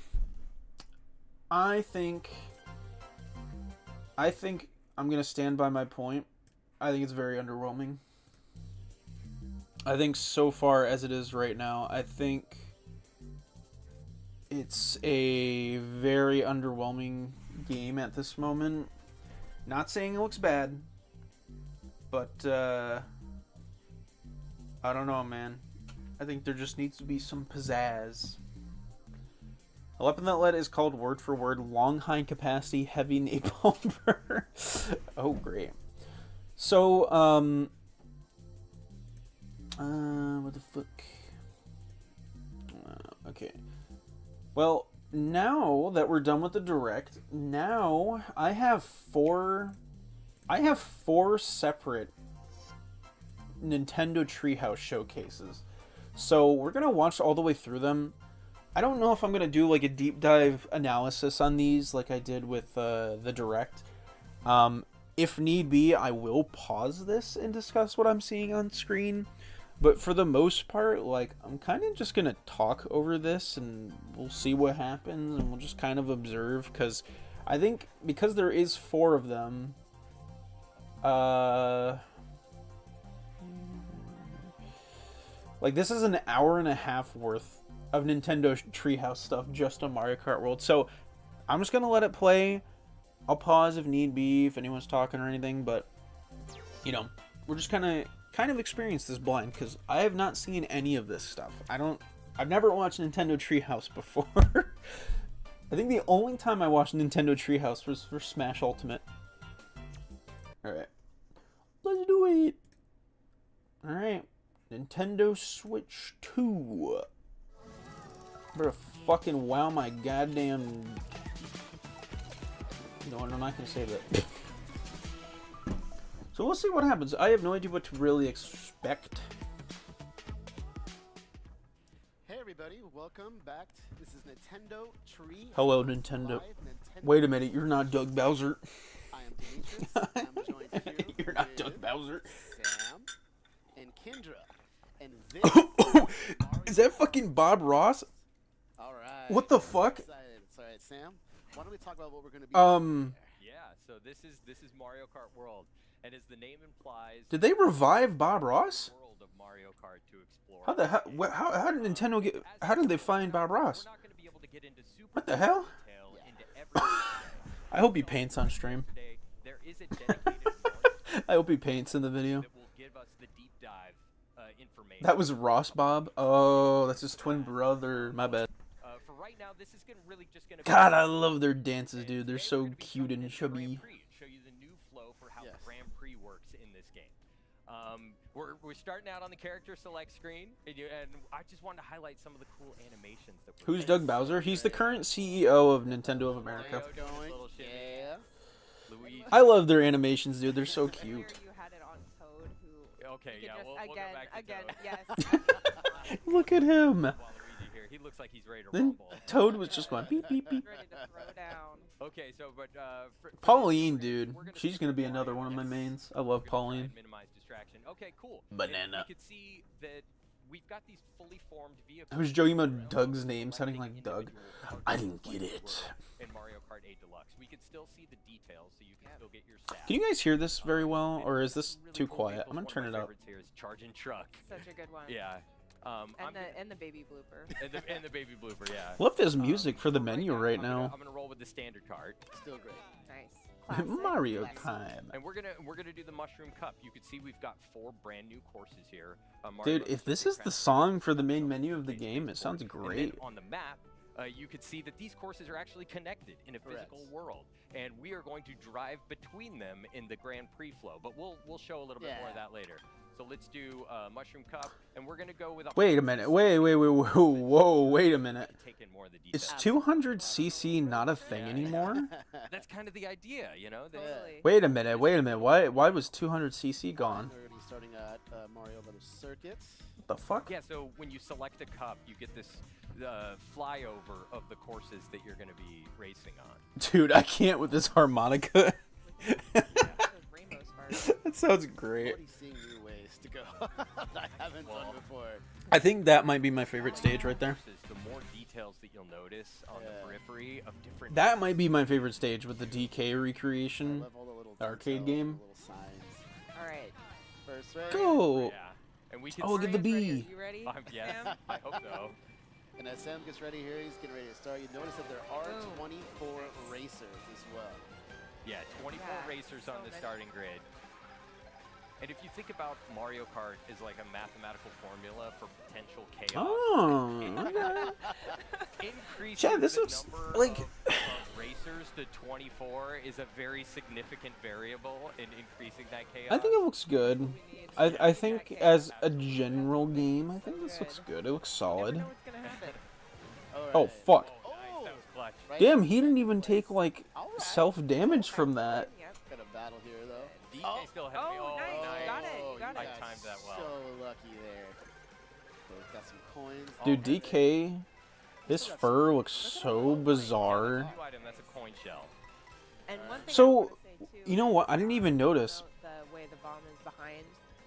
I think I'm gonna stand by my point. I think it's very underwhelming. I think so far as it is right now, I think it's a very underwhelming game at this moment. Not saying it looks bad, but I don't know, man. I think there just needs to be some pizzazz. A weapon that led is called word for word long high capacity heavy napalm burner. Oh, great. So, what the fuck? Okay. Well, now that we're done with the Direct, now I have four separate Nintendo Treehouse showcases. So we're gonna watch all the way through them. I don't know if I'm gonna do like a deep dive analysis on these like I did with the Direct. If need be, I will pause this and discuss what I'm seeing on screen. But for the most part, like, I'm kind of just gonna talk over this and we'll see what happens and we'll just kind of observe, because I think because there is 4 of them, like, this is an hour and a half worth of Nintendo Treehouse stuff just on Mario Kart World. So I'm just gonna let it play. I'll pause if need be, if anyone's talking or anything, but you know, we're just kind of experience this blind, because I have not seen any of this stuff. I've never watched Nintendo Treehouse before. I think the only time I watched Nintendo Treehouse was for Smash Ultimate. Alright. Let's do it! Alright. Nintendo Switch 2. Better fucking wow my goddamn... You know what, I'm not gonna say that. So we'll see what happens. I have no idea what to really expect. Hey everybody, welcome back. This is Nintendo Tree. Hello, Nintendo. Wait a minute, you're not Doug Bowser. I am Demetrius. I'm joined here. You're not Doug Bowser. Sam and Kendra. And this is that fucking Bob Ross? Alright. What the fuck? Alright, Sam. Why don't we talk about what we're gonna be Yeah, so this is Mario Kart World. And as the name implies, did they revive Bob Ross? World of Mario Kart to explore. How the hell? How did Nintendo get? How did they find Bob Ross? We're not going to be able to get into super What the hell? detail into every I hope he paints on stream. today. There is a dedicated I hope he paints in the video. that will give us the deep dive information. That was Ross Bob. Oh, that's his twin brother. My bad. For right now, this is really just going to. God, I love their dances, dude. They're so cute and chubby. Show you the new flow for how Yes. Grand Prix works in this game. We're starting out on the character select screen, and I just wanted to highlight some of the cool animations that. Who's Doug Bowser? He's the current CEO of Nintendo of America. going. Yeah. Luigi. I love their animations, dude. They're so cute. You had it on Toad, who Okay, you yeah, could we'll just go back to again, Toad. yes. Look at him. Waluigi here. He looks like he's ready to Then rumble. Toad was just going beep beep beep. Ready to throw down. Okay, so for Pauline, this, dude. we're She's gonna be another one of my mains. I love We're gonna try Pauline. and minimize distraction. Okay, cool. Banana. You can see that we've got these fully formed vehicles. Who's Joey Mo Doug's name sounding like Doug? I didn't get it. In Mario Kart 8 Deluxe, we can still see the details, so you can still get your stats. Can you guys hear this very well, or is this Really too cool quiet? vehicles. I'm gonna One turn of it my up. favorites here is Charging Truck. Such a good one. Yeah. And the baby blooper. and the baby blooper, yeah. Love this music for the menu right I'm now. gonna roll with the standard card. Still great. Nice. Classic. Mario Classic. time. And we're gonna do the Mushroom Cup. You can see we've got 4 brand new courses here. Dude, if this is the song for the main menu of the game, it sounds great. On the map, you could see that these courses are actually connected in a physical world, and we are going to drive between them in the Grand Prix flow. But we'll show a little bit more of that later. So let's do Mushroom Cup, and we're gonna go with. Wait a minute. Whoa, wait a minute. Take in more of the details. Is 200cc not a thing anymore? That's kind of the idea, you know. Totally. Wait a minute. Why was 200cc gone? We're gonna be starting at Mario Brothers Circuit. What the fuck? Yeah, so when you select a cup, you get this flyover of the courses that you're going to be racing on. Dude, I can't with this harmonica. Those rainbow sparks. That sounds great. Already seeing new ways to go that I haven't done before. I think that might be my favorite stage right there. The more details that you'll notice on the periphery of different... That might be my favorite stage with the DK I recreation love all the little arcade details, game. little signs. All right. First race. Go! Yeah. And we can Oh, look at the bee. You ready? Yeah, Sam? I hope so. And as Sam gets ready here, he's getting ready to start. You notice that there are Boom. 24 racers as well. Yeah, 24 Yeah, racers so on the many. starting grid. And if you think about Mario Kart as like a mathematical formula for potential chaos, Oh, okay. increasing Chad, this the looks number like- of racers to 24 is a very significant variable in increasing that chaos. I think it looks good. I think as a general game, I think this looks good. It looks Never solid. know what's gonna happen. All Oh, right. fuck. Nice, that was clutch. Right? Damn, he didn't even take, like, Alright. self-damage from that. Yep. Got a battle here, though. DK still ahead of me. Oh, nice. nice. Got it. You got you it. I timed that well. So lucky there. Both got some coins. Dude, DK, his fur looks so bizarre. New item, that's a coin shell. And one thing I So, wanna say, too, you know what? I didn't even about notice. the way the bomb is behind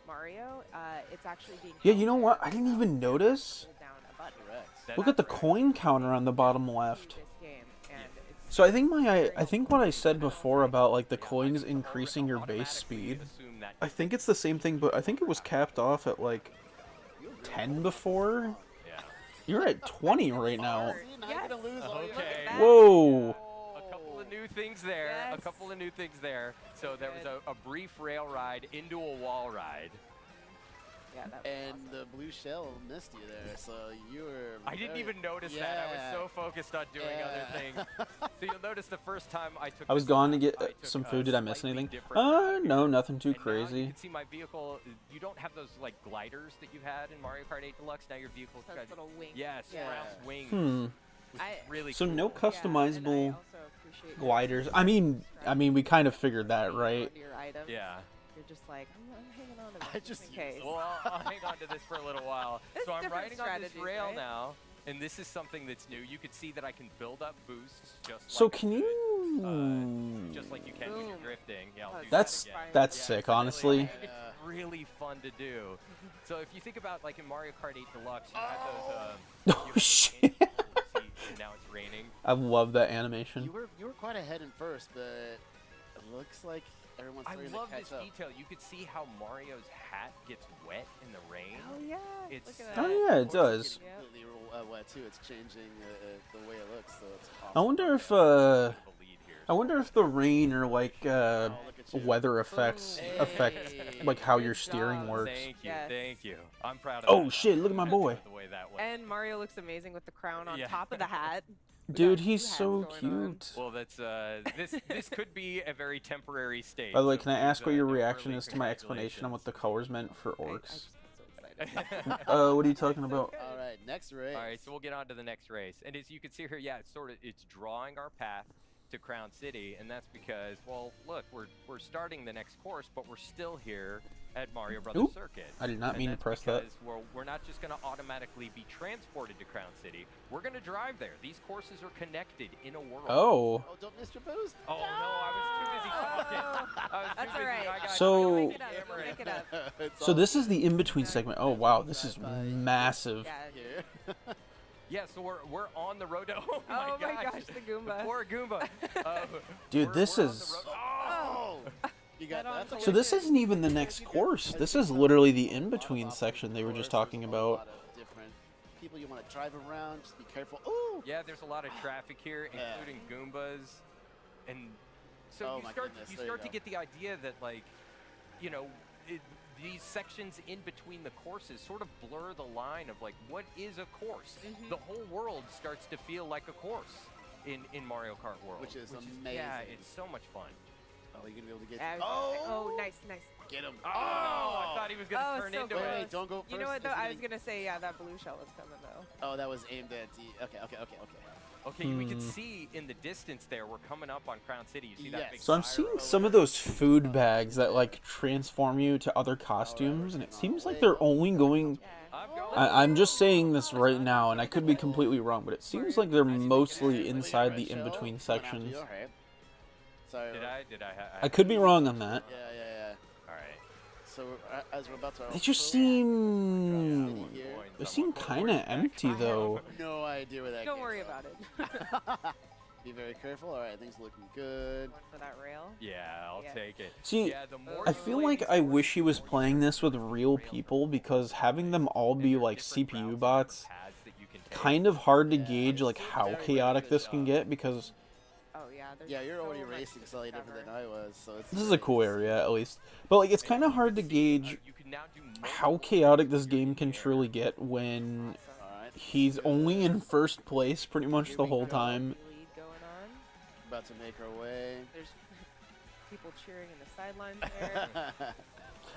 Mario. It's actually being. Yeah, held you know there, what? I so didn't you even have to notice. hold down a button Correct. Look at the That's coin counter on the bottom to left. this game, and it's So I think I think what I said before about like the coins increasing your base Automatically speed, assume that I think it's the same thing, but I think it was capped off at like 10 before. yeah. You're at 20 right now. See, now you're gonna lose all your Okay. that. Whoa. A couple of new things there. A Yes. couple of new things there. So there was Good. a brief rail ride into a wall ride. Yeah, that was And awesome. the blue shell missed you there, so you were. I didn't very- even notice that. I was so focused on doing other things. So you'll notice the first time I took. I was this gone to lap, get I took some a food. Did I miss slightly anything? different route No, here. nothing too And now you crazy. can see my vehicle. You don't have those like gliders that you had in Mario Kart 8 Deluxe. Now your vehicle's Those got little wings. yes, Yeah. Brown's wings. Hmm. Which is really So cool. no Yeah, and I customizable also appreciate your gliders. strides. I mean, we kind of figured that, right? onto your items. Yeah. You're just like, I'm hanging on to this I just just in use case. Well, I'll hang on to this for a little while. It's So I'm different riding on this strategies, rail right? now, and this is something that's new. You can see that I can build up boosts just So like I can could, you? just like you can when you're Boom. drifting. Yeah, I'll do That's that again. that's Yeah, sick, it's really- honestly. It's really fun to do. So if you think about like in Mario Kart 8 Deluxe, you had those. Oh, you had those shit. inputs, see, and now it's raining. I love that animation. You were quite ahead in first, but it looks like everyone's I starting love to this catch up. detail. You could see how Mario's hat gets wet in the rain. Oh yeah. It's Look at so that. Oh, yeah, it It's does. getting completely wet too. It's changing the way it looks, so it's awesome. I wonder if The lead here. I wonder if the rain or like Oh, look at you. weather effects Boom. affect Hey. like how Good your steering job. works. Thank you, Yes. thank you. I'm proud of Oh, that. shit, look at my I'm happy boy. with the way that went. And Mario looks amazing with the crown on Yeah. top of the hat. We Dude, got he's two hats so going on. cute. Well, that's this could be a very temporary stage. By the way, so can I please, ask what your don't reaction worry, is to my explanation on what the colors meant for I orcs? just got so excited. What are you talking about? All right, next race. All right, so we'll get on to the next race, and as you can see here, yeah, it's drawing our path to Crown City, and that's because, well, look, we're starting the next course, but we're still here at Mario Brothers Oop, Circuit. I did not And mean to that's press that. because we're not just going to automatically be transported to Crown City. We're going to drive there. These courses are connected in a world. Oh, Oh, don't miss your boost. Oh no, I was too busy talking. I was That's too busy. alright. I got So- Make it up. camera. Make it up. It's so all this is the in-between segment. Oh wow, this is Bye. massive. Yeah. here. Yeah, so we're on the road. Oh Oh my my gosh, gosh, the Goomba. poor Goomba. Dude, we're this on the is- road- Oh, you got Head on that's to a So this isn't even the next course. This is literally the in-between section they were just talking A about. lot of different people you want to drive around. Just be careful. Ooh. Yeah, there's a lot of traffic here, Yeah. including Goombas, and So Oh you my start goodness, you there you start to go. get the idea that, like, you know, these sections in between the courses sort of blur the line of, like, what is a course? The whole world starts to feel like a course in Mario Kart World, Which is yeah, amazing. it's so much fun. Oh, you're gonna be able to get. Yeah, I was gonna say- Oh, nice, nice. get him! Oh, I thought he was gonna turn so into close. it. Wait, don't go You know first, what though? it's I was getting- gonna say, yeah, that blue shell was coming though. Oh, that was aimed at. Okay. Okay, we can see in the distance there, we're coming up on Crown City. You see that Yes. big So I'm fire seeing over some of there? those food bags that like transform you to other costumes, and it seems like they're only going. Yeah. I'm going. I'm just saying this right now, and I could be completely wrong, but it seems like they're mostly inside the in-between sections. So Did I? I could be wrong on that. Yeah. All right. So as we're about to. They just seem. They seem kind of empty though. No idea where that. Don't came worry from. about it. Be very careful. All right, things looking good. One for that rail. Yeah, I'll Yeah. take it. See, yeah, the more I you feel play like these I courses, wish he was the more playing you this with learn real rails people, and because having them all there be are like different CPU routes, bots, different paths that you can take. kind of hard to Yeah, gauge like it's how very chaotic this can beneficial. get, because Oh yeah. There's Yeah, you're so already much racing to slightly different than discover. I was, so it's. this is a cool area at least. But like it's kind of hard to gauge You can now do how multiple chaotic this things game in can the air. truly get when All right. he's only in first place pretty much Here the we whole go. time. Lead going on. About to make our way. There's people cheering in the sidelines there.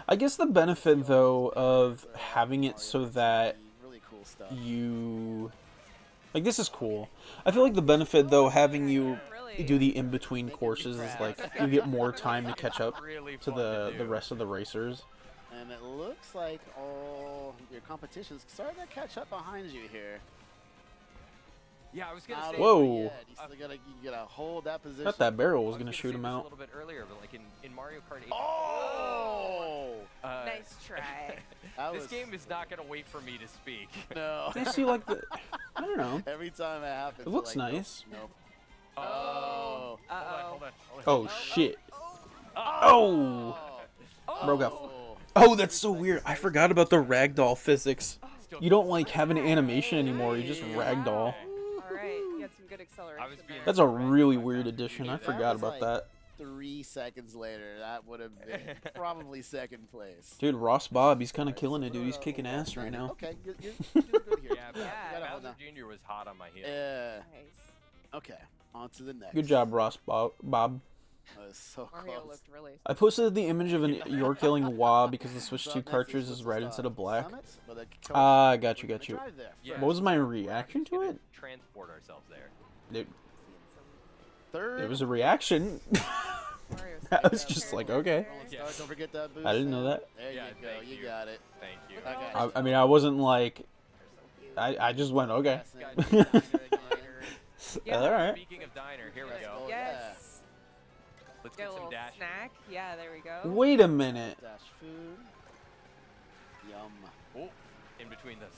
I guess the benefit though of having it so that Really cool stuff. you like this is cool. I feel like the benefit though having you Really? do the in-between courses is like you get more time to catch up Really to fun the do. rest of the racers. And it looks like all your competition's starting to catch up behind you here. Yeah, I was gonna Not say. Whoa. over yet. You still gotta hold that position. Thought that barrel I was gonna say shoot him this a out. little bit earlier, but like in Mario Kart 8. Oh! Nice try. That This was- game is not gonna wait for me to speak. No. I see like the I don't know. Every time it happens. It looks like, nice. Nope. Oh. Oh. Hold on. Oh shit. Oh. Oh. Bro got Oh, that's so weird. I forgot about the ragdoll physics. You don't like have an animation anymore, you just ragdoll. All right. You had some good acceleration. being- there. That's a really weird addition. I That forgot was about like that. 3 seconds later, that would have been probably second place. Dude, Ross Bob, he's kind of killing it, dude. He's kicking ass right now. Okay, you're doing good here. Yeah, but Yeah. You gotta hold Bowser on. Jr. was hot on my heels. Yeah. Nice. Okay, on to the next. Good job, Ross Bob. That was so Mario close. looked really. I posted the image of an York yelling "Wah" because the Switch So 2 next cartridge this is was red the instead of black. Summit, but the coach- Ah, got you, we're got you. gonna drive there Yeah. What was my We're reaction just to gonna it? Transport ourselves there. Dude, Third. it was a reaction. Mario I was skated just up like, there. okay. Rolling Yeah. start, don't forget that boost. I didn't know now. that. There Yeah, you go. thank You you. got it. Thank you. Okay. I mean, I wasn't like, I just went, okay. Yeah. All right. Speaking of diner, here we Let's go. go. Yes. Let's Get get a some little dash. snack. Yeah, there we go. Wait a minute. Dash food. Yum. Oh, in between those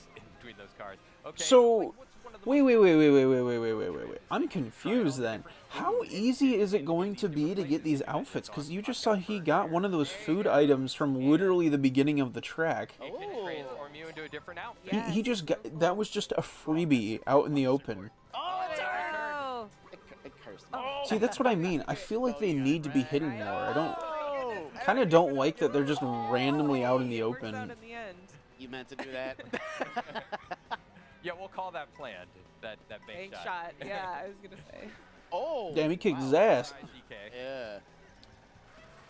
cars. Okay. So, like, what's one of the Wait, most- wait. I'm confused then. How easy is it going to be to get these outfits? Because you just saw he got one of those food items from literally the beginning of the track. It can Oh. transform you into a different outfit. Yeah. He just got, that was just a freebie out in the open. Oh, it's Oh. It cursed me. Oh. See, that's what I mean. I feel like they need to be hitting more. I kind of don't like that they're just randomly out in the It works out open. in the end. You meant to do that? Yeah, we'll call that planned. That bank Bank shot. shot. Yeah, I was gonna say. Oh. Damn, he kicked wow. his ass. Surprise, DK. Yeah.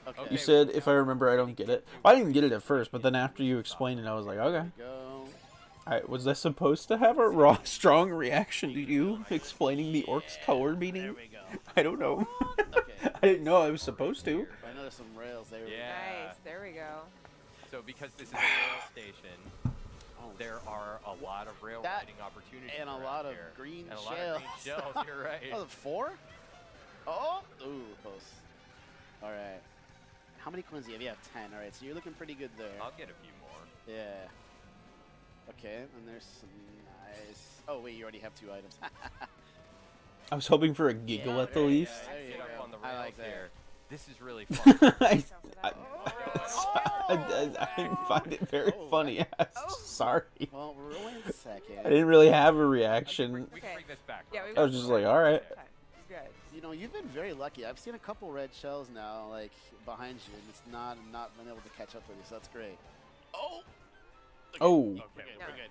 Okay. You Okay. said, if I remember, I don't get it. Well, I didn't get it at first, but then after you explained it, I was like, okay. Go. Was I supposed to have a raw, strong reaction to you explaining the orc's color There meaning? we go. I don't know. Okay. I didn't know I was supposed to. I know there's some rails there. Yeah. Nice. There we go. So because this is a rail station, Oh, there are a lot of rail That- riding opportunities and a around lot of here. green and a lot of shells. green shells. You're right. Oh, 4? Oh. Ooh, close. All right. How many coins do you have? You have 10. All right, so you're looking pretty good there. I'll get a few more. Yeah. Okay, and there's some nice. Oh wait, you already have 2 items. I was hoping for a giggle at the there you least. go. There you Get up go. on the I rails like that. here. This is really fun. I didn't find it very funny. Sorry. Well, we're rolling second. I didn't really have a reaction. We can bring this back. Yeah, Rob. we I was just like, all right. Okay. Good. You know, you've been very lucky. I've seen a couple red shells now, like behind you, and it's not been able to catch up with you. So that's great. Oh. Oh. Okay,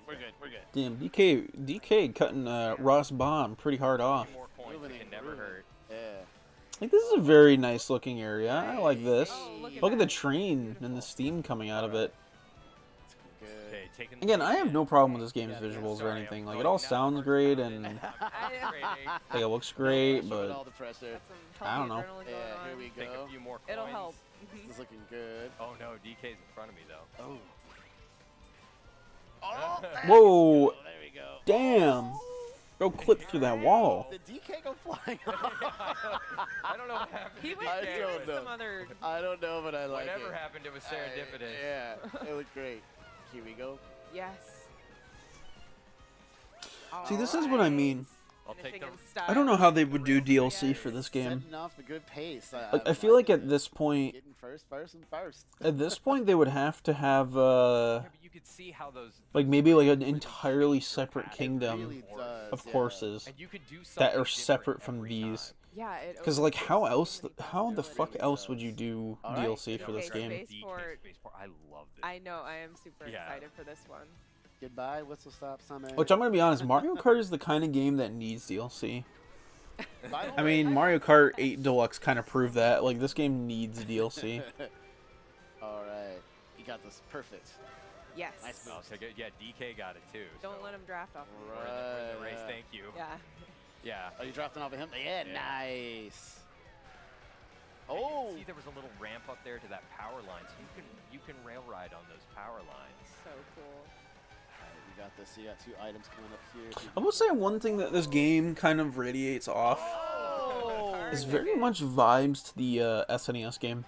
We're good. Damn, DK cutting Ross Bomb pretty hard off. More points Moving can it, never moving it. hurt. Yeah. Like, this is a very nice looking area. I like this. Oh, Look at the that. train and the steam coming out of it. It's good. Okay, taking Again, I have no problem with this game's Yeah, visuals or sorry, anything. I'm Like, it going all now sounds first great round and I'm concentrating. like, it looks No great, pressure with all but the pressure. Got some I don't know. healthy adrenaline going Yeah, here on. we Take go. a few more coins. It'll help. This is looking good. Oh no, DK's in front of me though. Oh. Oh, there Whoa. we go. There we go. damn. Bro clipped through that wall. Did DK go flying? I don't know what happened. He to was I DK. there don't with know. some other. I don't know, but I like Whatever it. happened, it was serendipitous. Yeah, it looked great. Here we go. Yes. See, this is what I mean. I'll take Finishing the. in style. I don't know how they would do DLC Yes. for this game. Setting off a good pace. Like, I feel like at this point, Getting first. at this point, they would have to have Yeah, but you could see how those. like maybe like an entirely separate It kingdom really does, of yeah. courses And you could do that something are different separate from every these. time. Yeah, it. Because like, opens how so else? many How the fuck possibilities. else would you do All right. DLC for this Okay, game? Spaceport. Spaceport. I love this. I know. I am super Yeah. excited for this one. Goodbye, whistle stop summer. Which I'm gonna be honest, Mario Kart is the kind of game that needs DLC. By the I way- mean, Mario Kart 8 Deluxe kind of proved that. Like, this game needs DLC. All right, you got this perfect. Yes. Nice Oh, so good. Yeah, DK got it too. Don't so let him draft off. we're in the race. Right. Thank you. Yeah. Yeah. Oh, you drafting off of him? Yeah, Yeah. nice. Yeah, you can Oh, see there was a little ramp up there to that power line, so you can rail ride on those power lines. So cool. Alright, you got this. You got 2 items coming up here. I will say one thing that this game kind of radiates off Oh, is very much vibes to the SNES game.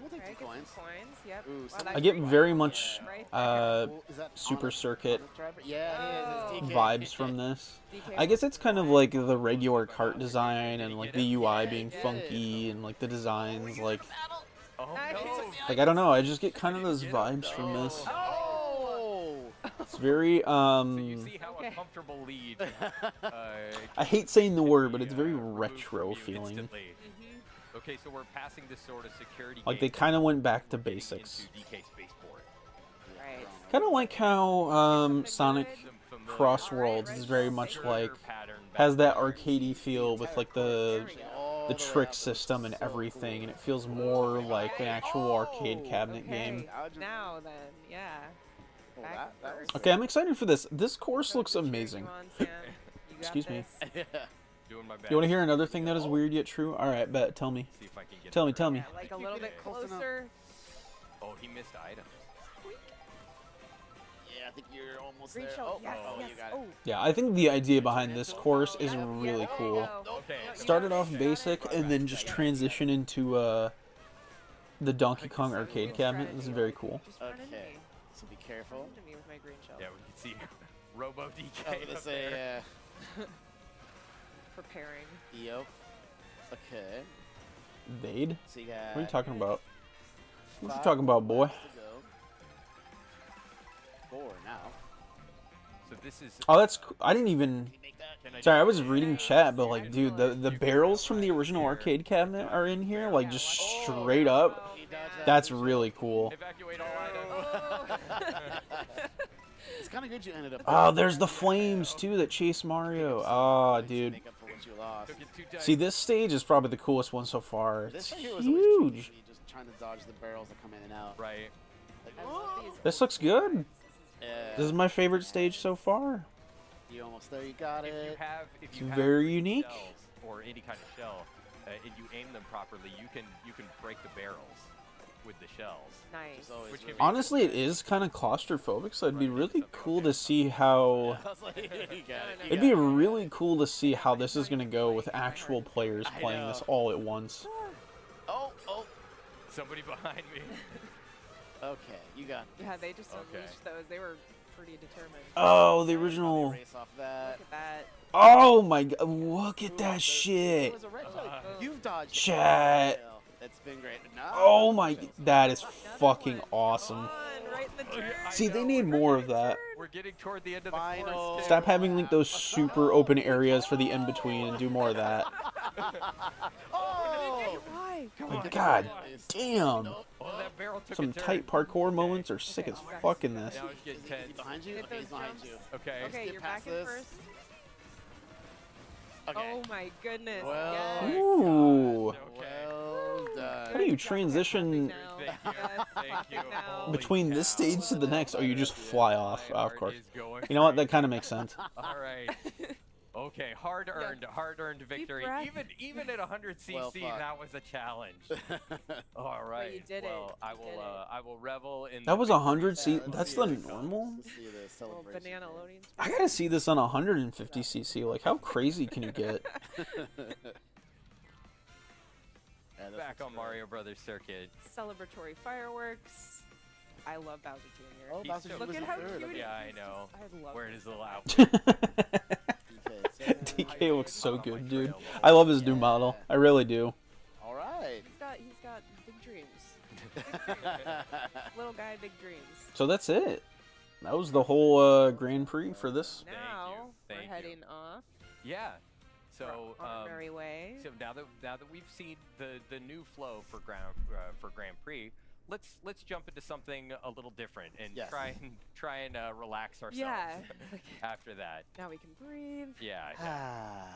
We'll take Alright, 2 get some coins. coins. Yep. Ooh, Wow, some- that's I get great. very much Right Well, is that Super on a- Circuit on a driver? Yeah, it is. It's DK. vibes from this. DK I guess it's kind of fine. like the regular kart design and like the UI being Yeah. funky and like the designs like Oh Nice. no! like I don't know, I just get kind of those vibes from this. Oh! It's very So you see how Okay. a comfortable lead. I hate saying the word, but it's very removed retro from you feeling. instantly. Okay, so we're passing this sort of security. Like they gate kind of went back to getting basics. into DK Spaceport. Right. Kind of like how Sonic Some familiar Cross Alright, Worlds right, is very right. much order like pattern has that back there. arcadey feel with like the All the way trick out, system and so everything, cool. and it feels more like an actual arcade cabinet game. Okay. Now then, yeah. Oh, Back that was first. Okay, I'm excited for this. This course looks Come amazing. on, Sam. You got Excuse me. this. Yeah. Doing my best. You want to hear another thing that is weird yet true? All right, bet. Tell me. See if I can get Tell me. it. Tell me. Yeah, like a little bit Close enough. closer. Oh, he missed items. Yeah, I think you're almost Green there. shell. Oh, Yes, oh, yes. you got it. Oh. Yeah, I think the idea behind this course is Yep, really yep, cool. there you go. Okay. You Started got it, off you got it. basic and then just transition into the Donkey Kong arcade Good cabinet. This is strategy. very cool. Just run into Okay. me. So be careful. Run into me with my green shell. Yeah, we can see Robo DK. I was gonna up say, there. Preparing. Yep. Okay. Vade? So you got. What are you talking about? What you 5 talking about, boy? laps to go. 4 now. So this is. Oh, that's. I didn't even. Can you make that? Can I Sorry, I do- was reading chat, but like, dude, the Excellent. barrels from the original arcade cabinet are in here, like Yeah, just watch- straight up. He dodged that. That's really cool. Evacuate all items. Oh. It's kind of good you ended up. Oh, there's the flames too that chase Mario. Oh, To dude. make up for what you lost. Took it too tight. See, this stage is probably the coolest one so far. It's This right here was always tricky, huge. just trying to dodge the barrels that come in and out. Right. Like, I love these This looks good. yeah. This is my favorite stage so far. You almost there. You got If you it. have, if It's you have very green unique. shells or any kind of shell, and you aim them properly, you can break the barrels with the shells. Nice. Just always Which really- can be- Honestly, it is kind of claustrophobic, so it'd be Right, really something cool like to that. see how. I was like, you got it. you It'd got be it. really cool to see how this is gonna go with actual players I playing know. this all at once. Oh, oh. Somebody behind me. Okay, you got it. Yeah, they just Okay. unleashed those. They were pretty determined. Oh, the Let me original. Erase off that. Look at that. Oh my god, look at Ooh, that there shit. was a red Uh, shell. You've dodged. it. Chat. It's been great. No, Oh my, that is fucking awesome. Right in the turn. See, they need more of that. We're getting toward the end of the Final. course. Stop having like those super open areas for the in between and do more of that. Oh! Why? Like, God damn. Oh, that barrel took Some a turn. tight parkour moments are sick as fuck in this. Now it's getting Is tense. he behind you? Hit Okay, those he's behind jumps. you. Okay. Okay, Skip you're past back in this. first. Okay. Oh my goodness. Well, yes. Ooh. Okay. Well done. How do you transition Now. Thank you. Yes, Thank clapping you. now. Holy between this cow. stage to the next? Oh, you just fly off. My Oh, of heart course. is going You know what? That crazy. kind of makes sense. All right. Okay, hard-earned victory. breath. Even at 100 cc, Well fought. that was a challenge. All right. you did it. Well, I You will. did it. I will revel in. That the was victory. 100 C. Let's That's see the if it comes. normal? Let's see the Little celebration. banana loading I screen. gotta see this on 150 cc. Like, how crazy can you get? Yeah, this Back looks on great. Mario Brothers Circuit. Celebratory fireworks. I love Bowser Jr. Oh, He's Bowser so Jr. Look was at in how third. cute Okay. he Yeah, I is. know. I love Where it. does the loud? DK looks so good, dude. I love his new model. I really do. All right. He's got big dreams. Little guy, big dreams. So that's it. That was the whole Grand Prix for this. Thank you. Now Thank we're you. heading off. Yeah. So on our merry way. So now that we've seen the new flow for Grand Prix, let's jump into something a little different and Yes. try and relax ourselves. Yeah. After that. Now we can breathe. Yeah.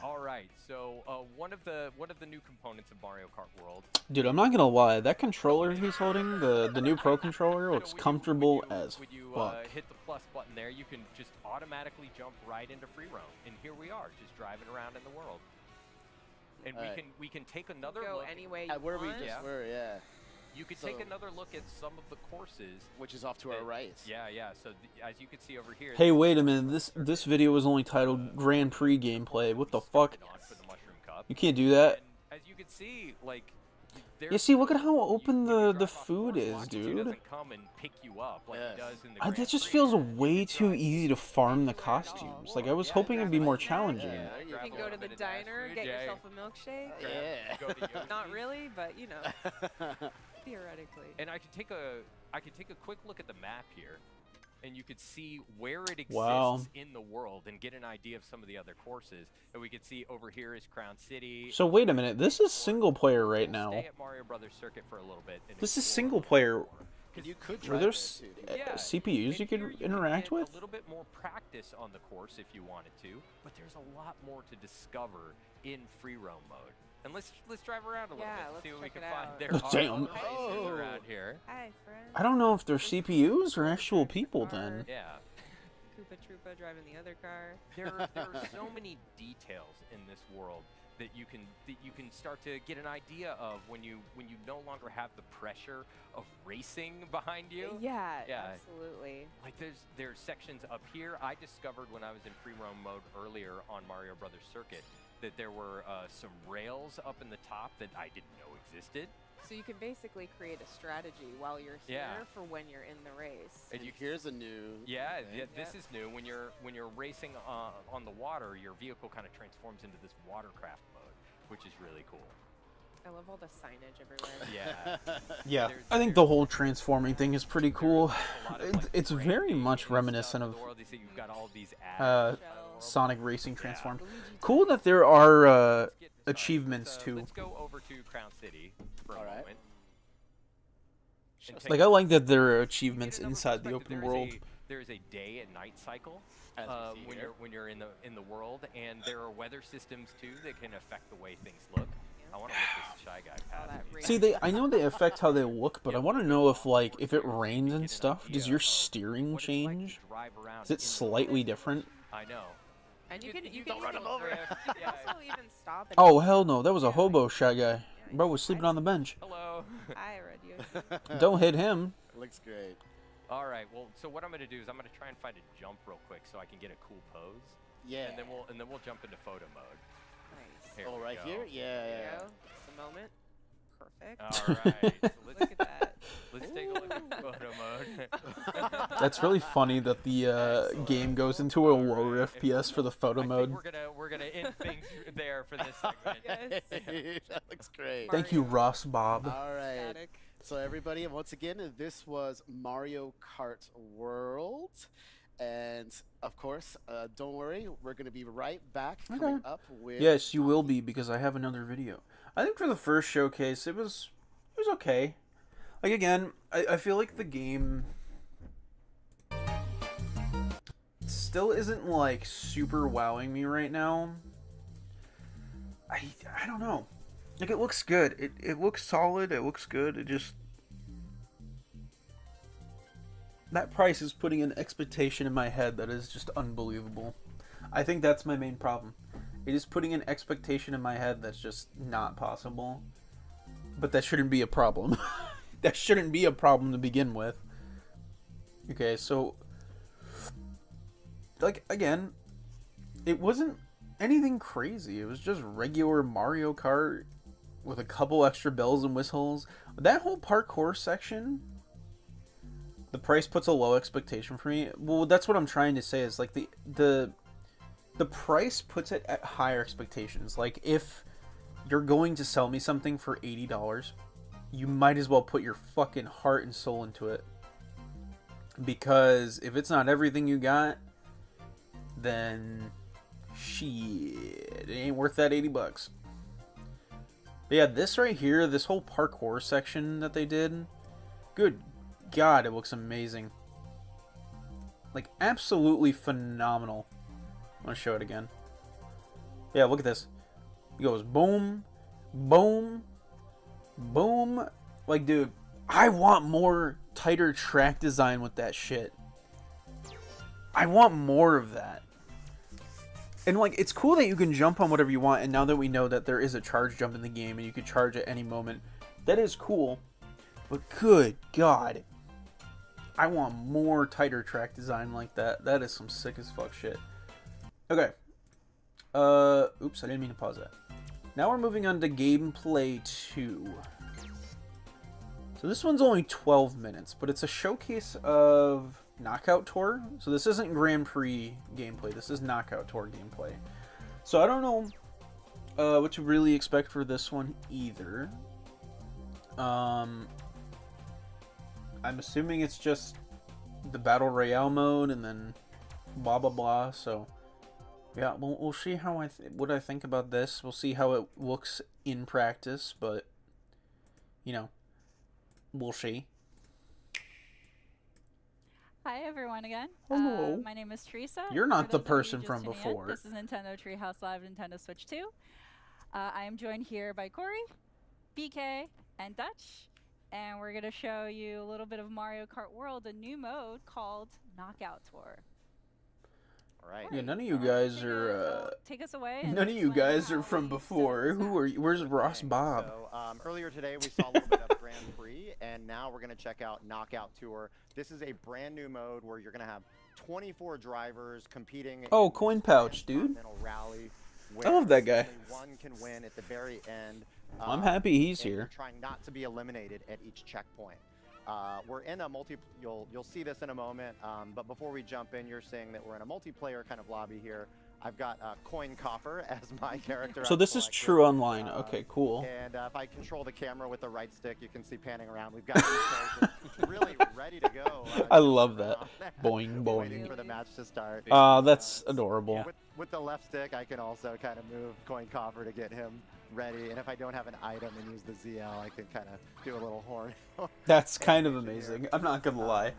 All right. So one of the new components of Mario Kart World. Dude, I'm not gonna lie. That controller he's holding, the new Pro controller, looks when you- comfortable when you, as when you, fuck. hit the plus button there, you can just automatically jump right into free roam, and here we are, just driving around in the world. And Alright. we can take another Go look. any way you Where we want. just Yeah. were, yeah. You could So- take another look at some of the courses. Which is off to our right. Yeah. So as you can see over here. Hey, wait a minute. This video was only titled Grand Prix gameplay. What the fuck? For the Mushroom Cup. You can't do that. And as you can see, like. You see, look at how open when you the drive off food course, is, Longitude dude. doesn't come and pick you up like Yes. it does in the That Grand just Prix. feels way too easy to farm the costumes. Like, I was hoping it'd be more challenging. Yeah. You Grab can a go to little the bit of fast diner, food, get yeah. yourself a milkshake. Yeah. Go to Yoshi's. Not really, but you know, theoretically. And I could take a quick look at the map here, and you could see where it exists Wow. in the world, and get an idea of some of the other courses. And we could see over here is Crown City. So wait a minute. This is single player right We'll now. Stay at Mario Brothers Circuit for a little bit. And This is explore single a little player. more. You could Were try there there, too. CPUs you And here could can interact get with? a little bit more practice on the course if you wanted to, but there's a lot more to discover in free roam mode. And let's drive around a little Yeah, bit, let's see what we check can it find. out. There Oh, are damn. other faces Oh. around here. Hi, friend. I don't know if they're CPUs or actual people then. Yeah. Koopa Troopa driving the other car. There are so many details in this world that you can start to get an idea of when you no longer have the pressure of racing behind you. Yeah, Yeah. absolutely. Like there's sections up here I discovered when I was in free roam mode earlier on Mario Brothers Circuit that there were some rails up in the top that I didn't know existed. So you can basically create a strategy while you're here Yeah. for when you're in the race. And And you here's a new. Yeah, thing. yeah, this is new. When you're racing on the water, your vehicle kind of transforms into this watercraft mode, which is really cool. I love all the signage everywhere. Yeah. Yeah, There's- I think the whole transforming thing is pretty cool. There's a lot of, like, It's very branding much and reminiscent stuff of in the world. You see you've got all these ads uh, inside the world. Sonic Racing Transformed. Luigi Cool that there are Let's get started. achievements too. Let's go over to Crown City for a Alright. moment. and take Like, a I look. like that there are To achievements get another inside the perspective, open world. There is a day and night cycle As we see when here. you're in the world, and there are weather systems too that can affect the way things look. I want to let this shy guy pass that me. race. See, I know they affect how they look, but I want to know if, like, if it rains and stuff, does your steering What it's like to change? drive around Is it in the slightly world. different? I know. And you can don't run even, him over. you can Yeah. also even stop. And Oh, hell no, that was a hobo shy guy. Bro was sleeping on the bench. Hello. Hi, Red Yoshi. Don't hit him. Looks great. All right. Well, so what I'm going to do is I'm going to try and find a jump real quick so I can get a cool pose, Yeah. and then we'll jump into photo mode. Nice. Here Oh, we right go. here? Yeah. There you yeah. go. Just a moment. Perfect. All right. So let's Look at that. let's take a look at photo mode. That's really funny that the game goes into a lower FPS for the photo I think mode. we're gonna end things there for for this segment. Yes. That looks great. Thank you, Ross Bob. All right. Static. So everybody, once again, this was Mario Kart World. And of course, don't worry, we're going to be right back coming up with... Yes, you will be, because I have another video. I think for the first showcase, it was okay. Like, again, I feel like the game still isn't, like, super wowing me right now. I don't know. Like, it looks good. It looks solid. It looks good. It just... That price is putting an expectation in my head that is just unbelievable. I think that's my main problem. It is putting an expectation in my head that's just not possible. But that shouldn't be a problem. That shouldn't be a problem to begin with. Okay, so... Like, again, it wasn't anything crazy. It was just regular Mario Kart with a couple extra bells and whistles. That whole parkour section... The price puts a low expectation for me. Well, that's what I'm trying to say is like the price puts it at higher expectations. Like if you're going to sell me something for $80, you might as well put your fucking heart and soul into it. Because if it's not everything you got, then shit, it ain't worth that $80. But yeah, this right here, this whole parkour section that they did, good God, it looks amazing. Like, absolutely phenomenal. I'm gonna show it again. Yeah, look at this. It goes boom, boom, boom. Like, dude, I want more tighter track design with that shit. I want more of that. And, like, it's cool that you can jump on whatever you want, and now that we know that there is a charge jump in the game, and you can charge at any moment, that is cool. But good God. I want more tighter track design like that. That is some sick as fuck shit. Okay. Oops, I didn't mean to pause that. Now we're moving on to gameplay 2. So this one's only 12 minutes, but it's a showcase of Knockout Tour. So this isn't Grand Prix gameplay. This is Knockout Tour gameplay. So I don't know what to really expect for this one either. I'm assuming it's just the Battle Royale mode and then blah blah blah. So yeah, we'll see how what I think about this. We'll see how it looks in practice, but you know, we'll see. Hi everyone again. Hello. My name is Teresa. You're not For the those of you person just from tuning in, before. This is Nintendo Treehouse Live Nintendo Switch 2. I am joined here by Corey, BK, and Dutch. And we're going to show you a little bit of Mario Kart World, a new mode called Knockout Tour. All right. Yeah, none of you guys are. Take us away. And None of you explain guys are how from we set before. this Who up. are you? Where's Ross Bob? So earlier today we saw a little bit of Grand Prix, and now we're going to check out Knockout Tour. This is a brand new mode where you're going to have 24 drivers competing. Oh, in Coin this Pouch, dude. continental rally I love that where guy. only one can win at the very end. I'm happy he's and here. you're trying not to be eliminated at each checkpoint. We're in a you'll see this in a moment, but before we jump in, you're seeing that we're in a multiplayer kind of lobby here. I've got Coin Coffer as my character. So I've this is selected. tring online. Okay, cool. And if I control the camera with the right stick, you can see panning around. We've got these characters really ready to go. I love that. Boing, Waiting boing. for the match to start. That's adorable. With the left stick, I can also kind of move Coin Coffer to get him ready. And if I don't have an item and use the ZL, I can kind of do a little horn. That's kind of amazing. I'm not gonna lie.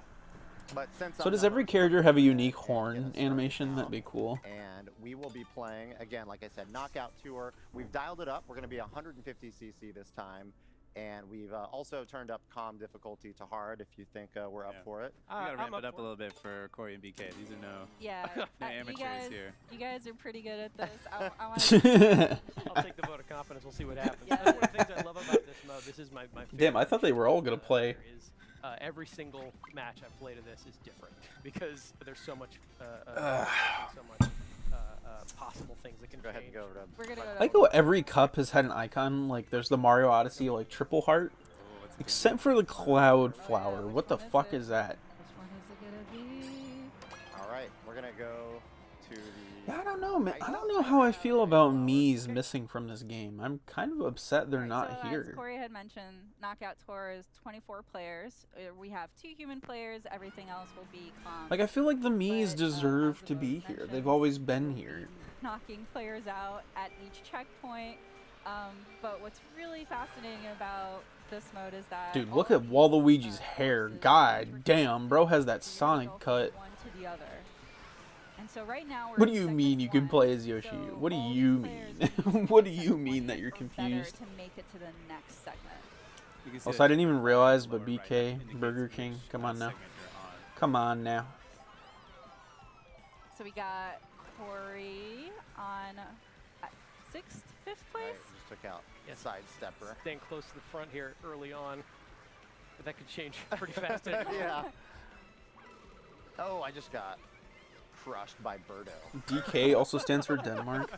But since So I'm does not every on character camera, have a I'm unique gonna horn get us started animation? now. That'd be cool. And we will be playing, again, like I said, Knockout Tour. We've dialed it up. We're going to be 150cc this time. And we've also turned up calm difficulty to hard if you think we're up for it. We gotta ramp it up a little bit for Corey and BK. These are no Yeah, amateurs here. You guys are pretty good at this. I want to I'll take the vote of confidence. We'll see what happens. Yeah. That's one of the things I love about this mode. This is my favorite. Damn, I thought they were all gonna play. Is, every single match I've played of this is different because there's so much, possible things that can Go ahead and change. go over to... We're gonna go I like how every cup has had an icon. Like there's the Mario Odyssey like triple heart, except for the cloud flower. What the fuck is that? Which one is it gonna be? All right, we're going to go to the Yeah, I don't know, man. I don't know how I feel about Mii's missing from this game. I'm kind of upset they're not so here. As Corey had mentioned, Knockout Tour is 24 players. We have 2 human players. Everything else will be comp. Like, I feel like the Mii's But, deserve as the to be vote here. They've mentions, always been here. knocking players out at each checkpoint. But what's really fascinating about this mode is that Dude, all look of at these, Waluigi's hair. courses God are damn, bro has that you really Sonic go from cut. one to the other. And so right now we're What do in you segment mean you can 1, play as Yoshi? so What do all you these mean? players need to What do be you at mean that you're or better confused? to make it to the next segment. You can see Also, that I didn't even realize, lower but right BK, indicates Burger which, King, come on now. segment you're on. Come on now. So we got Corey on 6th, 5th Right, place. just took out Yes. side stepper. Staying close to the front here early on. But that could change pretty fast. Yeah. Oh, I just got crushed by Birdo. DK also stands for Denmark.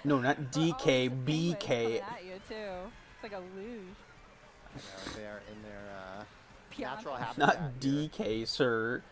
No, not Oh, DK, it's a penguin BK. coming at you too. It's like a luge. I know, they are in their Piano. natural habitat. Not here. DK, sir.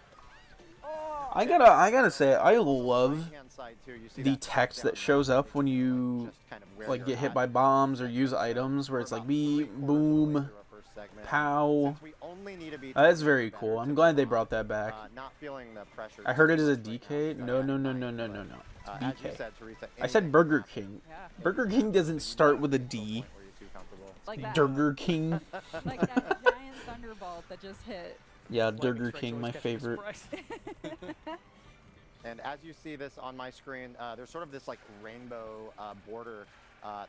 Oh, I gotta say, I love Right-hand side too, you see the that text down that shows there, up when you just kind of where like you're get hit at. by bombs or use items, where We're it's like about beep, three-quarters of the way boom, through our first segment. pow. Since we only need to be That's 20 very better cool. to I'm glad they move brought on. that back. Not feeling the pressure. I heard it as a right now, DK. so No, yeah, no, no, fine, no, no, but, no, no. It's as you BK. said, Teresa, I said anything Burger can happen. King. yeah. Burger King doesn't start with a D. Were you too comfortable? Like that. Durger King. Like that giant thunderbolt that just hit. Yeah, Lightning Durger strikes King, always my catch me favorite. surprise. And as you see this on my screen, there's sort of this like rainbow border.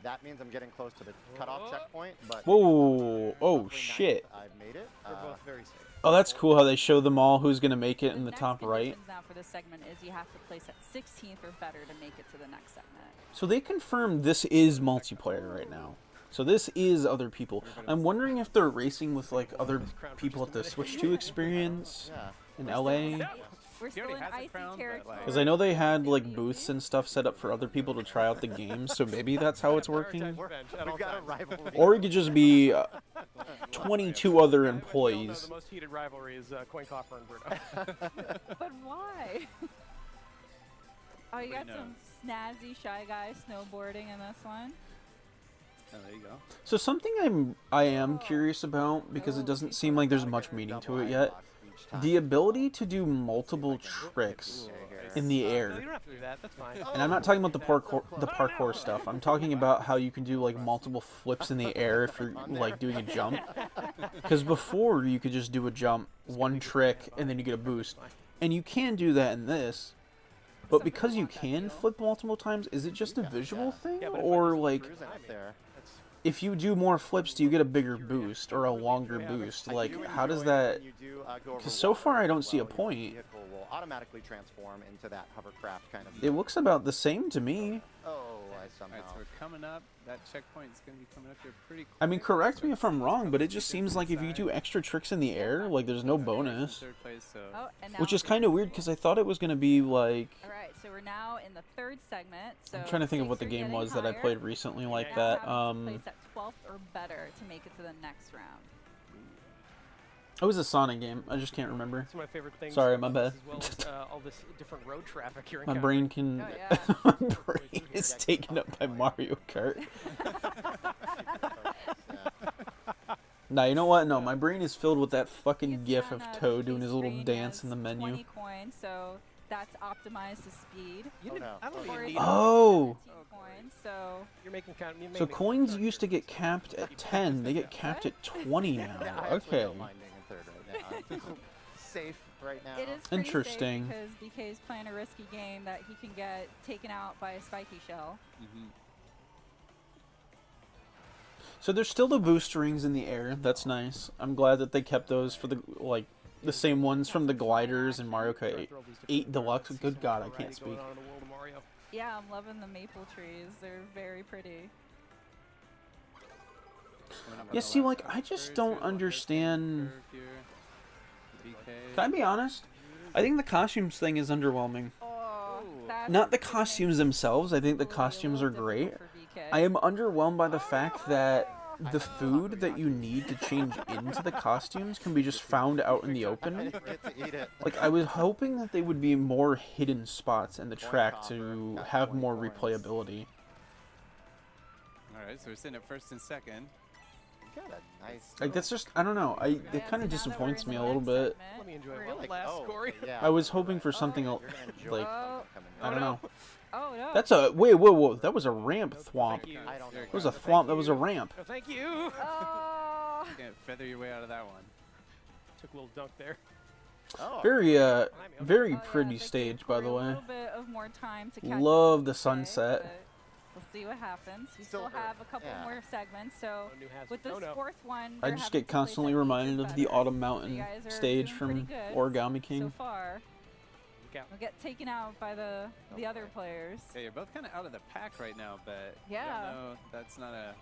That means I'm getting close to the cutoff Whoa. checkpoint, but Whoa, oh roughly shit. 9th, I've made it. We're both very safe. Oh, that's cool how they show them all who's gonna make it in the next top right. conditions now for this segment is you have to place at 16th or better to make it to the next segment. So they confirmed this is multiplayer right now. So this is other people. I'm wondering if they're racing with like other people at the Switch 2 experience yeah. in LA. We're He still already in has a icy crown, but, territory. like- Because I know they had like booths and stuff set up for other people to try out the game, so maybe that's how it's working. Prioritize revenge at all We've got a times. rivalry. Or it could just be 22 other We all know employees. the most heated rivalry is Coin Coffer and Bruno. But why? Oh, you got know. some snazzy Shy Guy snowboarding in this one. Oh, there you go. So something I am curious about, because it doesn't seem like there's much meaning to it yet, the ability to do multiple tricks in the No, air. you don't have to do that. That's fine. And I'm not talking about the parkour stuff. I'm talking about how you can do like multiple flips in the air if you're like doing a jump. Because before you could just do a jump, one trick, and then you get a boost. And you can do that in this. But because you can flip multiple times, is it just a visual thing? Yeah, but if I Or just like, Cruising up there. That's if you do more flips, do you get a bigger boost or a longer boost? I Like, do how does enjoy that... when you do, go over 'cause so far water I don't as see a well, your point. vehicle will automatically transform into that hovercraft kind of. It looks about the same to me. Oh, I somehow. Alright, so we're coming up. That checkpoint's going to be coming up here pretty quick. I mean, correct me if I'm wrong, but it just seems like if you do extra tricks in the air, like there's no bonus. Third place, so Oh, and now Which is kind of weird because I thought it was going to be like... All right, so we're now in the 3rd segment. So I'm trying to think of what the stakes are game getting was that I higher. played recently like Now that. having to place at 12th or better to make it to the next round. It was a Sonic game. I just can't remember. It's one of my favorite things. Sorry, my about bad. this, As well as all this different road traffic here in My California. brain can... Oh, yeah. My brain is taken up by Mario Kart. Nah, you know what? No, my brain is filled with that fucking He's gif on, of the Toad doing his little screen dance has in the menu. 20 coins, so that's optimized to speed. You Oh, didn't, no. I don't Oh, even Corey's need at Oh! 17 coins, so You're making count. You're So making coins count used to here. get capped at 10. They get capped at 20 Yeah, now. I actually Okay. don't mind being in third right now. I'm safe right now. it is pretty Interesting. safe because BK's playing a risky game that he can get taken out by a spiky shell. So there's still the boost rings in the air. That's nice. I'm glad that they kept those for the like the same ones from the gliders in Mario Kart 8 Deluxe. Good God, I can't speak. Yeah, I'm loving the maple trees. They're very pretty. Yeah, see, like, I just don't understand... Can I be honest? I think the costumes thing is underwhelming. Oh, that's Not the gonna costumes themselves. I think the be a costumes are little great. difficult for BK. I am underwhelmed by the fact that the food that you need to change into the costumes can be just found out in the I open. didn't get to eat it. Like, I was hoping that they would be more hidden spots in the track copper, to got have 20 more coins. replayability. All right, so we're sitting at first and second. You got a nice. Like, that's just, I don't know. Yeah, It so kind now of that disappoints we're me in a the little next bit. segment, Let me enjoy we're one like, last, Corey. Yeah, I was hoping for something, You're gonna enjoy like, Oh. something I don't know. Oh no. That's a, wait, whoa, whoa, that was a ramp thwomp. Thank you. I don't know. It was a thwomp, that was a ramp. No, thank you. Oh. You can't feather your way out of that one. Took a little dunk there. Oh. Very, Behind me, okay. very Oh, yeah, pretty thank you, stage, by Corey. the A way. little bit of more time to catch Love up, the okay, sunset. but we'll see what happens. We Still still have a couple yeah. more segments, so No new hazard. with this Oh, no. fourth one, I they're just having get to play constantly techniques reminded and of the better. Autumn You Mountain guys are stage doing from pretty good Origami so King. far. Look out. We'll get taken out by the other players. Yeah, you're both kind of out of the pack right now, but Yeah. no, that's not a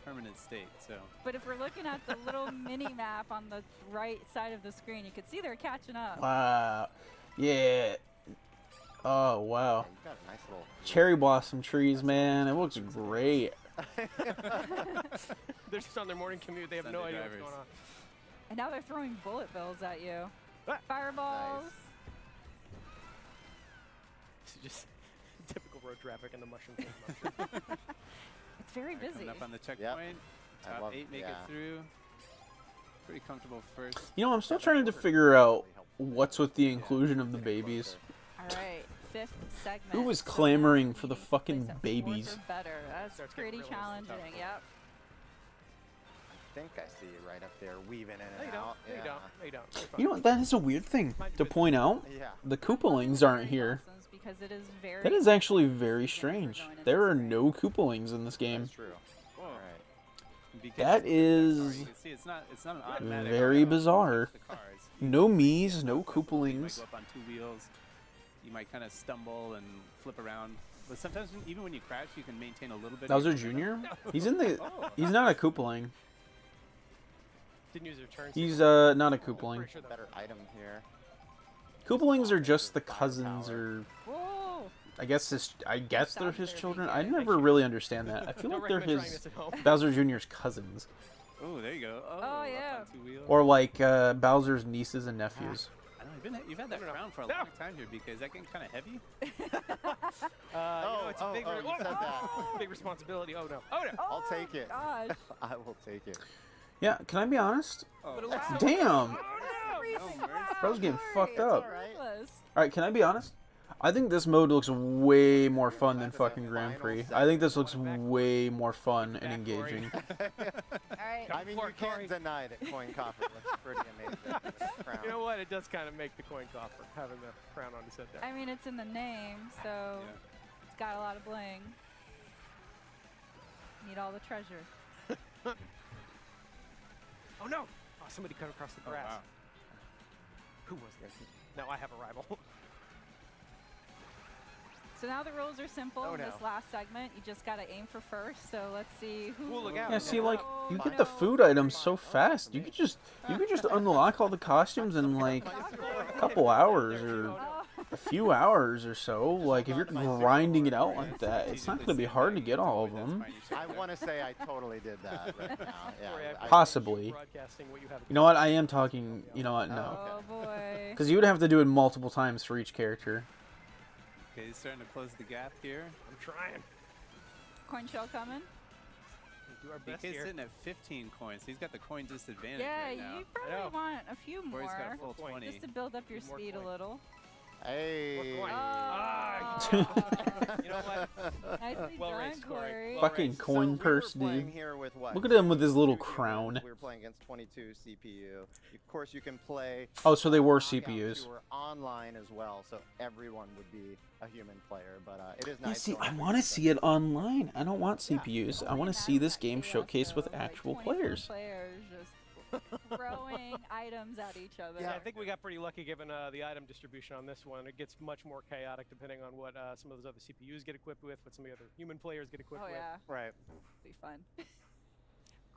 permanent state. So But if we're looking at the little mini map on the right side of the screen, you can see they're catching up. Wow. Yeah. Oh, wow. Yeah, you got a nice little. Cherry blossom trees, man. It looks great. They're just on their morning commute. They have no Sunday idea drivers. what's going on. And now they're throwing bullet bills at you. Ah. Fireballs. This is just typical road traffic in the mushroom Kingdom. It's very All right, busy. coming up on the checkpoint. I Top love- 8 make yeah. it through. Pretty comfortable first. You know, I'm still trying to figure out what's with the inclusion of the babies. All right, fifth segment. Who was So clamoring now for the we fucking place at babies? fourth or better. That's Starts getting pretty really challenging. tough. Yep. I think I see you right up there, weaving in No, and you don't. out. No, you yeah. don't. No, you don't. You're fine. You know what? That is a weird thing to point out. Yeah. The Koopalings aren't here. Because it is very That is actually very strange. There are no Koopalings in this game. That's true. Whoa. All right. Because That is you can see it's not an automatic. very you bizarre. touch the cars. No Miis, no You might Koopalings. go up on 2 wheels. You might kind of stumble and flip around. But sometimes, even when you crash, you can maintain a little bit. of Bowser your momentum. Jr.? He's in the. He's not a Koopaling. Didn't use their turn. He's signal. not a Pretty Koopaling. sure that- Better item here. Koopalings are just the cousins, or Whoa. I guess they're his Sounds children. very I big. never really understand that. I feel Don't like they're recommend trying his this at home. Bowser Jr.'s cousins, Oh, there you go. Oh, up yeah. on 2 wheels. or like Bowser's nieces and nephews. I don't know, you've had that crown for a No. long time here, because that getting kind of heavy. You know, it's a big, you said that. big responsibility. Oh no. Oh no. I'll take it. Gosh. I will take it. Yeah, can I be honest? Oh, But it looks so Damn! Oh no. I was getting fucked Sorry, up. it's ruthless. Alright, can I be honest? I think this mode looks way more fun than fucking Grand Prix. I think this looks way more fun and engaging. All right. I mean, for you it, Corey. can't deny that coin coffer looks pretty amazing. Crown. You know what? It does kind of make the coin coffer having the crown on his head there. I mean, it's in the name, so Yeah. it's got a lot of bling. Need all the treasure. Oh no! Oh, somebody cut across the Oh, grass. wow. Who was this? Now I have a rival. So now the rules are simple. Oh, in this no. last segment, you just gotta aim for first. So let's see who. Ooh, look out. Yeah, see, like, you Oh, get the no. food items so fast. You could just unlock all the costumes in like a couple hours or Oh, a few hours or so. Like, if you're grinding it out like that, it's not gonna be hard to get all of them. I want to say I totally did that right now. Yeah, Corey, I- Possibly. Broadcasting what you have. You know what? I am talking. You know what? No, oh boy. because you would have to do it multiple times for each character. Okay, he's starting to close the gap here. I'm trying. Coin shell coming. We'll do our best BK's here. sitting at 15 coins. So he's got the coin disadvantage Yeah, right now. you probably know. want a few Corey's got a more full Coin. 20. just to build up your Need more speed coin. a little. Hey. coin. Oh, Ah, you know what? nicely Well done, raised, Corey. Corey. Well Fucking raised. coin we purse, were playing dude. here with what? Look at him with his little 22 humans. crown. We were playing against 22 CPU. Of course, you can play. Oh, so they were knockouts. CPUs. You were online as well, so everyone would be a human player. But it is Yeah, nice. see, going I through want to this see it online. I don't want CPUs. I want to see this game showcased with actual players. Players just throwing items at each other. Yeah, I think we got pretty lucky given the item distribution on this one. It gets much more chaotic depending on what some of those other CPUs get equipped with, what some of the other human players get equipped Oh with. yeah, Right. be fun.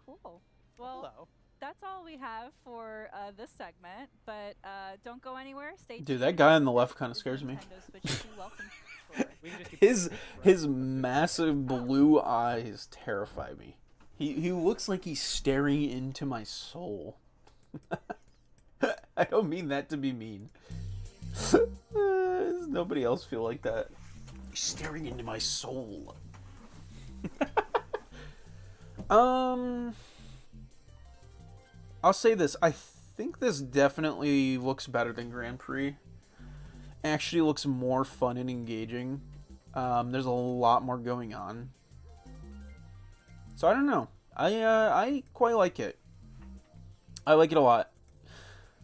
Cool. Well, Hello. that's all we have for this segment. But don't go anywhere. Stay tuned. Dude, that guy on the left kind of This is scares me. Nintendo Switch 2 welcome tour. We can just keep His going. his massive blue eyes terrify me. He looks like he's staring into my soul. I don't mean that to be mean. Does nobody else feel like that? He's staring into my soul. I'll say this. I think this definitely looks better than Grand Prix. Actually looks more fun and engaging. There's a lot more going on. So I don't know. I quite like it. I like it a lot.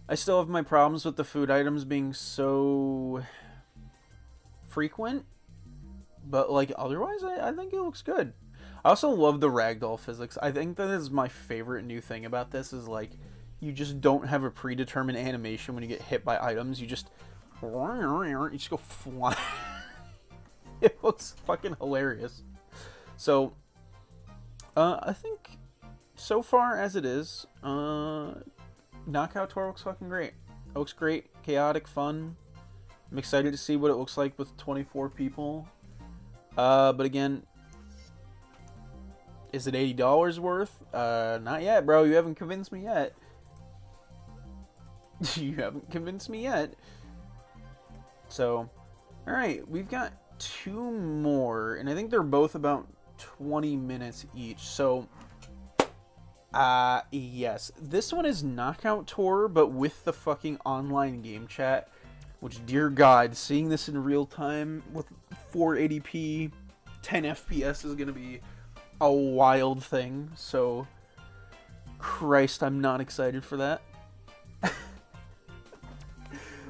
I still have my problems with the food items being so frequent, but like otherwise I think it looks good. I also love the ragdoll physics. I think that is my favorite new thing about this is like you just don't have a predetermined animation when you get hit by items. You just go flying. It looks fucking hilarious. So I think so far as it is, Knockout Tour looks fucking great. It looks great, chaotic, fun. I'm excited to see what it looks like with 24 people. But again, is it $80 worth? Not yet, bro. You haven't convinced me yet. You haven't convinced me yet. So, alright, we've got 2 more, and I think they're both about 20 minutes each. So, yes. This one is Knockout Tour, but with the fucking online game chat. Which, dear God, seeing this in real time with 480p, 10 FPS is gonna be a wild thing. So, Christ, I'm not excited for that.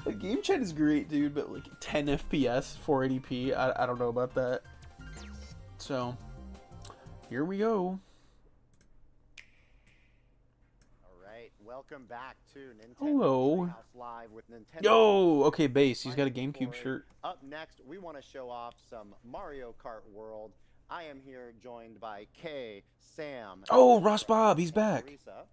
Like, game chat is great, dude, but like 10 FPS, 480p, I don't know about that. So, here we go. Welcome back to Nintendo Hello. Treehouse Live with Nintendo. Yo, okay, Base, he's got a GameCube shirt. Up next, we want to show off some Mario Kart World. I am here joined by Kay, Sam. Oh, Ross Bob, he's back. Teresa,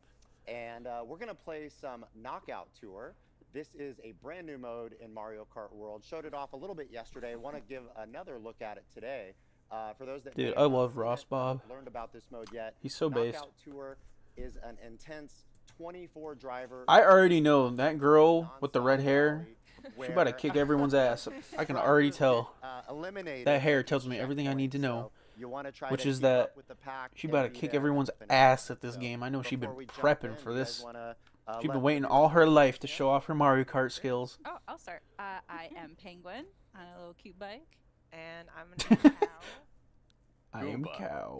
and we're going to play some Knockout Tour. This is a brand new mode in Mario Kart World. Showed it off a little bit yesterday. Want to give another look at it today. For those that Dude, I love Ross Bob. Learned about this mode yet? He's so based. Knockout Tour is an intense 24 driver. I already know that girl with the red hair. She about to kick everyone's ass. I can already tell. That hair tells me everything I need to know. Which is that she about to kick everyone's ass at this game. I know she's been prepping for this. She's been waiting all her life to show off her Mario Kart skills. Oh, I'll start. I am Penguin on a little cute bike. And I'm a cow. I am Cow.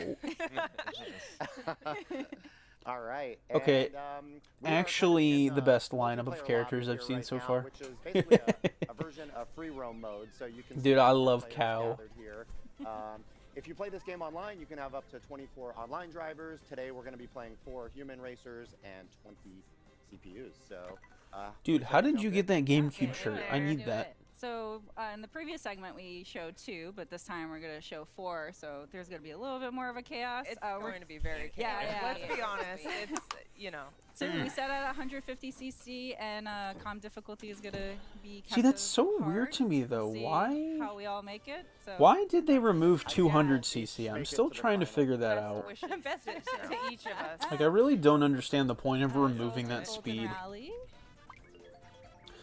All right. Okay. And, actually, the best lineup of characters I've seen so far. Which is basically a version of free roam mode, so you can. Dude, I love Cow. Here. If you play this game online, you can have up to 24 online drivers. Today, we're going to be playing 4 human racers and 20 CPUs. So. Dude, how did you get that GameCube shirt? I need that. It. So in the previous segment we showed 2, but this time we're gonna show 4. So there's gonna be a little bit more of a chaos. It's going to be very chaotic. Yeah. Let's be honest. It's So we set at 150 cc, and com difficulty is gonna be. See, that's so hard weird to me though. see Why? How we all make it? So Why did they remove 200 cc? I'm still trying to figure that out. best to each of us. Like, I really don't understand the point of removing that Golden speed. Alley.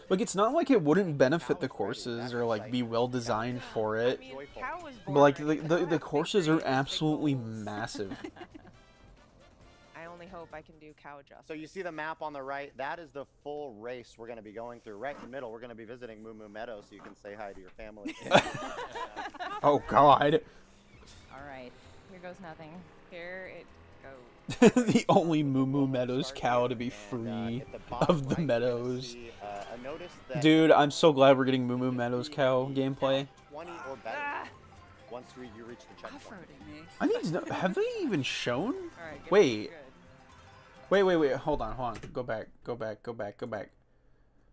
Like, it's not like it wouldn't benefit the courses or like be well designed for it. I mean, Cow was But like born the courses are absolutely massive. I only hope I can do cow justice. So you see the map on the right? That is the full race we're going to be going through. Right in the middle, we're going to be visiting Moo Moo Meadow, so you can say hi to your family. Oh God. All right, here goes nothing. Here it goes. The only Moo Moo Meadows cow to be free of the meadows. Dude, I'm so glad we're getting Moo Moo Meadows cow gameplay. 20 or better. Once you reach the checkpoint. Off-roading me. I need to know, have they even shown? All right, Wait. good. Wait, hold on. Go back.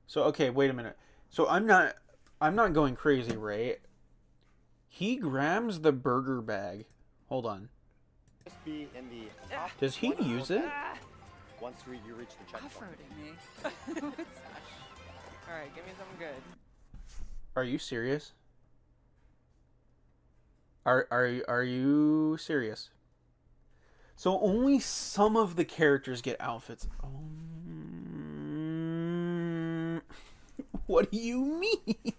So, okay, wait a minute. So I'm not going crazy, right? He grabs the burger bag. Hold on. Just be in the top Does he 20 or use it? better Once you reach the checkpoint. Off-roading me. All right, give me something good. Are you serious? Are you serious? So only some of the characters get outfits. What do you mean?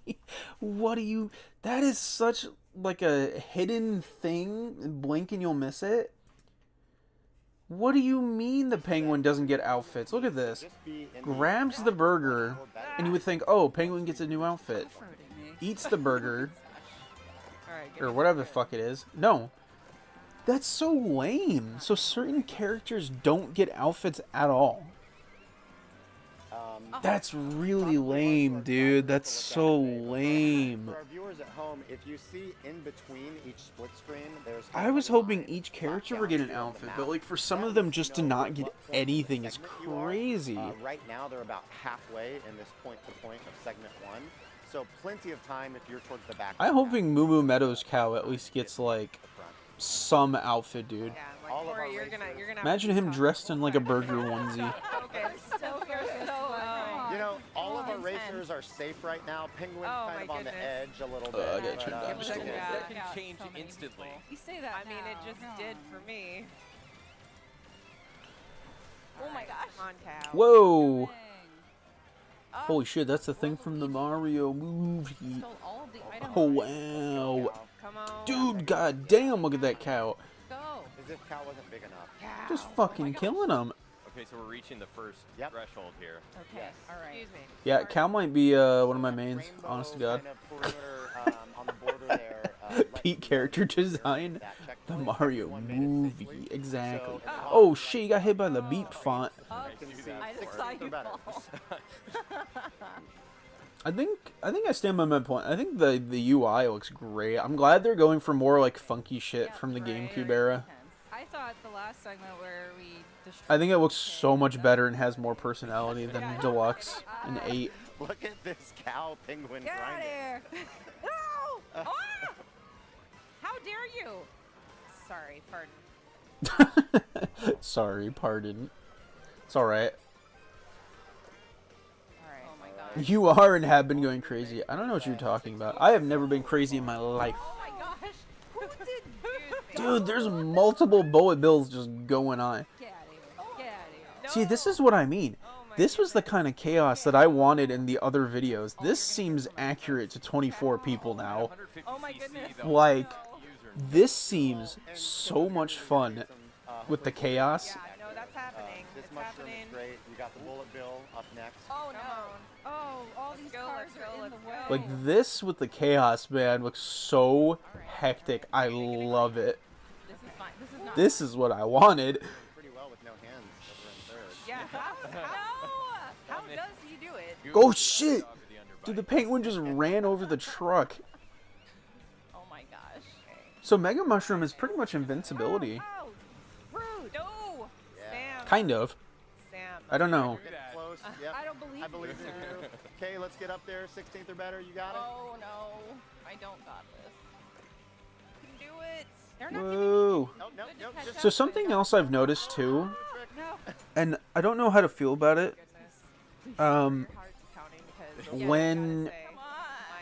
What do you... That is such like a hidden thing. Blink and you'll miss it. What do you mean the penguin doesn't get outfits? Look at this. Grabs the burger, and you would think, oh, penguin gets a new outfit. Eats the burger, or whatever the fuck it is. No. That's so lame. So certain characters don't get outfits at all. That's really lame, dude. That's so lame. For our viewers at home, if you see in between each split screen, there's... I was hoping each character would get an outfit, but like for some of them just to not get anything is crazy. Right now, they're about halfway in this point-to-point of segment 1. So plenty of time if you're towards the back. I'm hoping Moo Moo Meadows cow at least gets like some outfit, dude. Yeah, like, Corey, you're gonna Imagine him dressed in like a burger onesie. Okay, so You know, all of our racers are safe right now. Penguin's kind of on the edge a little bit. I gotta turn down the stool. That can change instantly. You say that I mean, it just did for me. Oh my gosh. Come on, cow. Whoa! Holy shit, that's the thing from the Mario movie. Oh wow. Come on. Dude, goddamn, look at that cow. Go. As if cow wasn't big enough. Just fucking killing him. Okay, so we're reaching the first threshold here. Okay, alright. Excuse me. Yeah, cow might be one of my mains, honest to God. Kind of perimeter, on the border there, Peak character design. The Mario movie, exactly. Oh shit, you got hit by the beep font. I just saw you fall. I think I stand by my point. I think the UI looks great. I'm glad they're going for more like funky shit from the GameCube era. I thought the last segment where we I think it looks so much better and has more personality than Deluxe and 8. Look at this cow penguin Get out of grinding. here! No! Ah! How dare you? Sorry, pardon. Sorry, pardon. It's alright. Alright. Oh my god. You are and have been going crazy. I don't know what you're talking about. I have never been crazy in my life. Oh my gosh! Who did Dude, there's multiple bullet bills just going on. Get out of here! Get out of here! See, this is what I mean. This was the kind of chaos that I wanted in the other videos. This seems accurate to 24 people now. Oh my goodness! Like, this seems so much fun with the chaos. Yeah, no, that's happening. This It's mushroom happening. is great. You got the bullet bill up next. Oh no! Oh, all these cars are in the way. Like, this with the chaos, man, looks so hectic. I love it. This is fine. This is not. This is what I wanted. Pretty well with no hands over in third. Yeah, how does he do it? Oh shit! Dude, the penguin just ran over the truck. Oh my gosh! So Mega Mushroom is pretty much invincibility. Oh, rude! No! Sam. Kind of. Sam. I don't know. You're getting close. Yep. I don't believe I believe in you. Okay, let's get up there. 16th or better. You got it. Oh no! I don't got this. You can do it. They're not Whoa. Nope, nope, nope. Just So something else I've noticed too, No. and I don't know how to feel about it. Goodness. Um, Your heart's pounding because when Come on!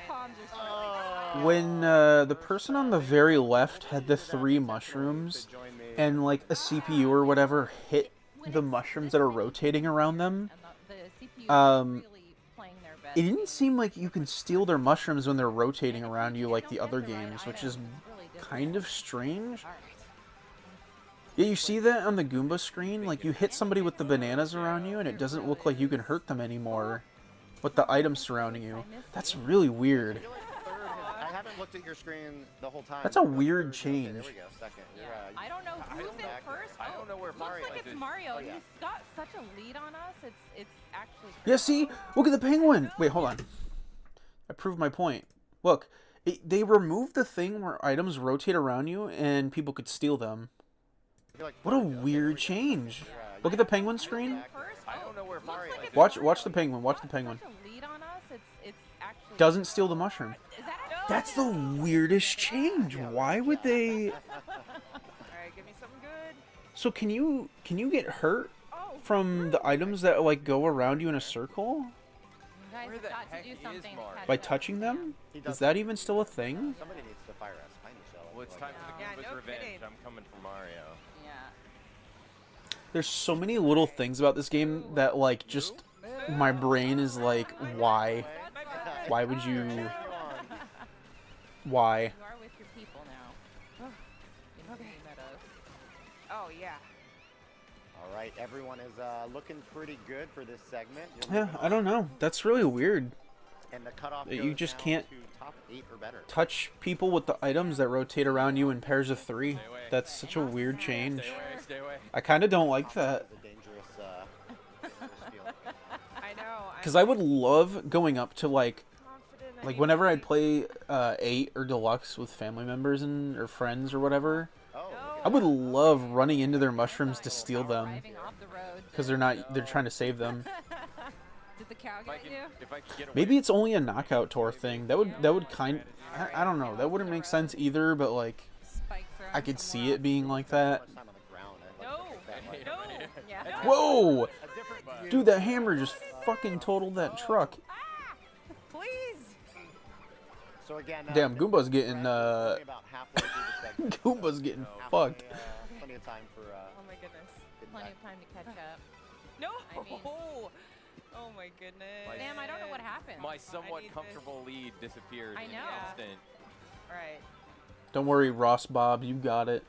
Palms are sweating. when the person on the very left had the 3 mushrooms, and like a CPU or whatever hit the mushrooms that are rotating around them, And the CPU Um, is really playing their best. it didn't seem like you can steal their mushrooms when they're rotating around you like the other games, which is kind of strange. Yeah, you see that on the Goomba screen? Like, you hit somebody with the bananas around you, and it doesn't look like you can hurt them anymore with the items surrounding you. That's really weird. I feel like third has, I haven't looked at your screen the whole time. That's a but weird third- change. Okay, there we go. Second. You're, I don't know who's in first. I don't know where Looks Mario like is. it's Mario. Oh, yeah. He's got such a lead on us. It's actually. Yeah, see? Look at the penguin! Wait, hold on. I proved my point. Look, they removed the thing where items rotate around you and people could steal them. I feel like What a third. Okay, there weird we go. change. You're, Look at the penguin screen. First? I don't know where Mario is. Watch the penguin. Watch the penguin. Such a lead on us. It's actually. Doesn't steal the mushroom. Is that? That's the weirdest change. Why would they? Alright, give me something good. So can you get hurt Oh, from the items that like go around you in a circle you guys Where have the got heck to do is something. Mario? to by catch up. touching them? He Is does that even still a thing? Somebody needs to fire us. Find Michelle. Well, it's time for the Yeah, Goomba's no revenge. kidding. I'm coming for Mario. Yeah. There's so many little things about this game that, like, just my brain is like, why? Why would you? Why? You are with your people now. Okay. Oh yeah. All right, everyone is looking pretty good for this segment. Yeah, I don't know. That's really weird. And the cutoff You goes just down can't to top 8 or better. touch people with the items that rotate around you in pairs of 3. Stay away. That's such a weird change. Stay away, stay away. I kind of don't like that. It's a dangerous feeling. I know. Because I would love going up to, like confident. whenever I'd play 8 or Deluxe with family members or friends or whatever, Oh, I would love running into their mushrooms to steal them. Driving off the road. Because they're trying to save them. Did the cow If I get could, you? if I could get away Maybe it's only a knockout tour thing. That would I don't know. That wouldn't make sense either, but like Spike thrown I could somewhere see it else. being like that. much time on the ground. No. Like, Yeah. Whoa! a different Dude, that hammer just fucking totaled that truck. Please. So again, Damn, Goomba's getting only about halfway through the segment. Goomba's getting Halfway, fucked. Plenty of time for Oh my goodness. getting Plenty back. of time to catch up. No. I mean- Oh my goodness. Damn, I don't know what happened. my I somewhat need this. comfortable lead disappeared I in know. an instant. All right. Don't worry, Ross Bob, you got it.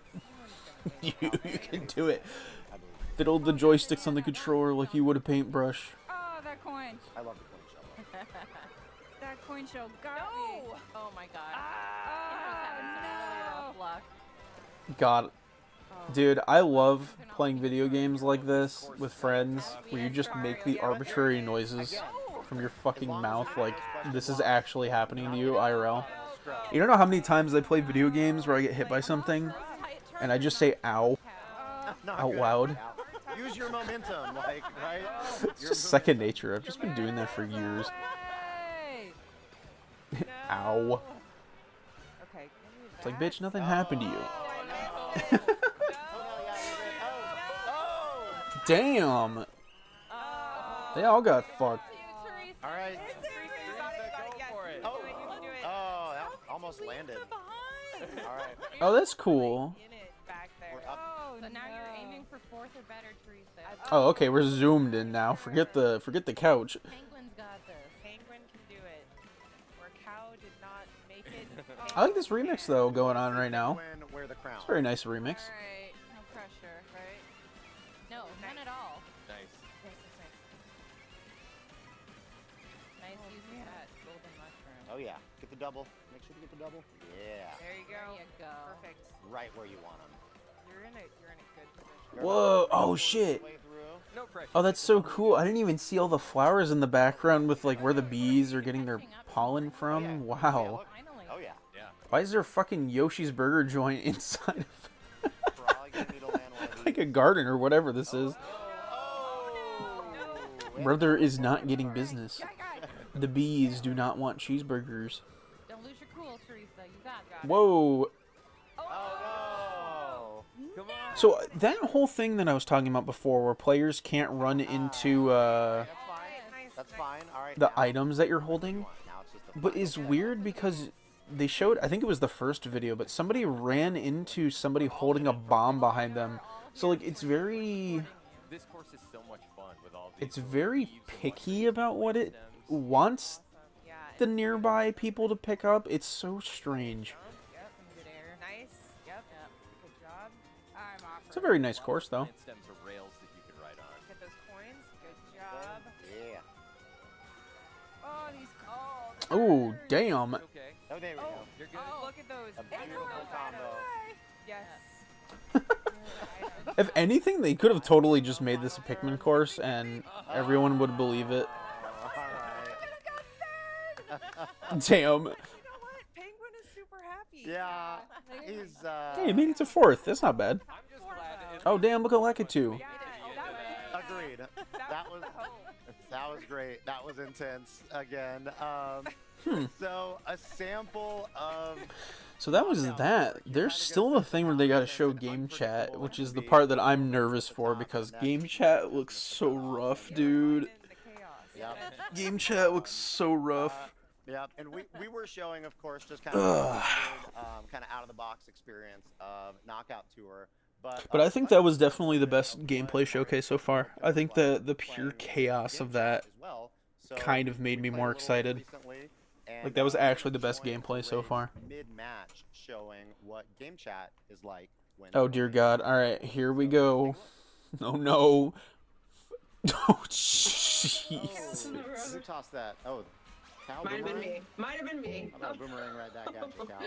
you can do it. I believe. Fiddle the joysticks on the controller like you would a paintbrush. Oh, that coin. I love the coin shovel. That coin shell got me. No. Oh my god. Ah. Rough luck. God, dude, I love playing video games like this with friends, where you just make the arbitrary noises from your fucking mouth like this is actually happening to you IRL. You don't know how many times I play video games where I get hit by something and I just say ow Not out good. loud. Use your momentum, like, right? It's just second nature. I've just been doing that for years. Hey. Ow. Okay. It's like, bitch, nothing happened to you. Damn. They all got fucked. All right. Oh, that almost landed. All right. Oh, that's cool. In it back there. We're up. So now you're aiming for 4th or better, Teresa. Oh, okay, we're zoomed in now. Forget the couch. Penguin's got this. Penguin can do it. Where cow did not make it. I like this remix though going on right now. Win, wear the crown. It's a very nice remix. Alright, no pressure. Right? No, none at all. Nice. Nice using that golden mushroom. Oh yeah, get the double. Make sure to get the double. Yeah, There you There go. you go. Perfect. right where you want them. You're in a good position. Whoa! Oh shit! No pressure. Oh, that's so cool. I didn't even see all the flowers in the background with like where the bees are getting their pollen from. Wow. Finally. Oh yeah. Yeah. Why is there a fucking Yoshi's Burger joint inside of Probably gonna need to land one of like these. a garden or whatever this is? Oh, no. Brother is not getting business. The bees do not want cheeseburgers. Don't lose your cool, Teresa. You got it. Whoa. Oh Come on. So that whole thing that I was talking about before, where players can't run into no. That's fine. All right. the now- items that you're holding, Now it's just the but final is bit. weird because they showed, I think it was the first video, but somebody ran into somebody holding a bomb behind them. So like it's very This course is so much fun with all these. it's very picky about what it wants Yeah. the nearby people to pick up. It's so strange. Yep. Good air. Nice. Yep. Good job. I'm off. It's a very nice course though. Plant stems are rails that you can ride on. Get those coins. Good job. Yeah. Oh, these. Oh, damn. It's okay. Oh, there we go. You're good. Oh, look at those. A beautiful combo. Yes. If anything, they could have totally just made this a Pikmin course and everyone would believe it. All right. Damn. You know what? Penguin is super happy. Yeah. He's Hey, you made it to 4th. That's not bad. I'm just glad. Oh, damn, look at Lakitu. Yeah. agreed. That was great. That was intense again. So a sample of So that was that. There's still the thing where they gotta show game chat, which is the part that I'm nervous for because game chat looks so rough, dude. In the chaos. Yep. Game chat looks so rough. Yep, and we were showing, of course, just kind of kind of out of the box experience of Knockout Tour, But I think that was definitely the best gameplay showcase so far. I think the pure chaos of that kind of made me more excited. Like, that was actually the best gameplay so far. Mid-match showing what GameChat is like when Oh, dear God. All right, here we go. Oh, no. Oh, jeez. Who tossed that? Oh, Cal. Might have been me. Might have been me. I thought a boomerang right back at you, Cal.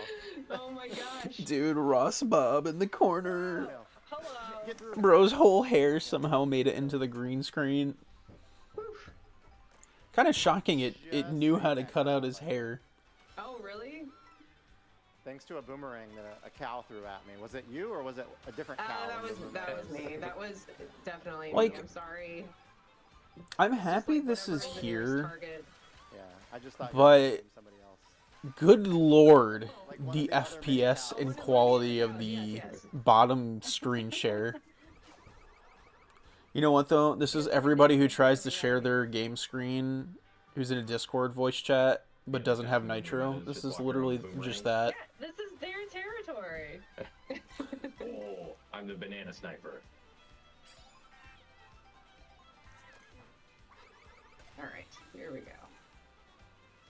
Oh my gosh. Dude, Ross Bob in the corner. Hello. Bro's whole hair somehow made it into the green screen. Kind of shocking it knew how to cut out his hair. Oh, really? Thanks to a boomerang that a cow threw at me. Was it you or was it a different cow? That was me. That was definitely Like, me. I'm sorry. I'm happy this is here, Yeah, I just thought but somebody else. good lord, the FPS and quality of the bottom screen share. You know what though? This is everybody who tries to share their game screen who's in a Discord voice chat but doesn't have Nitro. This is literally just that. Yeah, this is their territory. Oh, I'm the banana sniper. All right, here we go.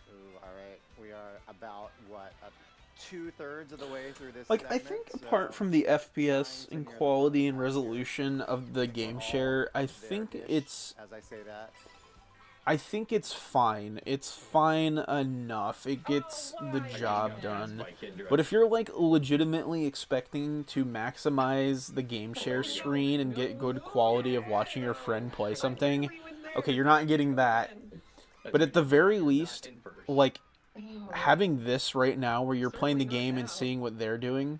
Ooh, all right. We are about, what, 2/3 of the way through this Like, I segment, think so apart from the FPS and quality and resolution of the game share, I think it's... As I say that. I think it's fine. It's fine enough. It gets the job done. But if you're, like, legitimately expecting to maximize the game share screen and get good quality of watching your friend play something, okay, you're not getting that. But at the very least, like, having this right now where you're playing the game and seeing what they're doing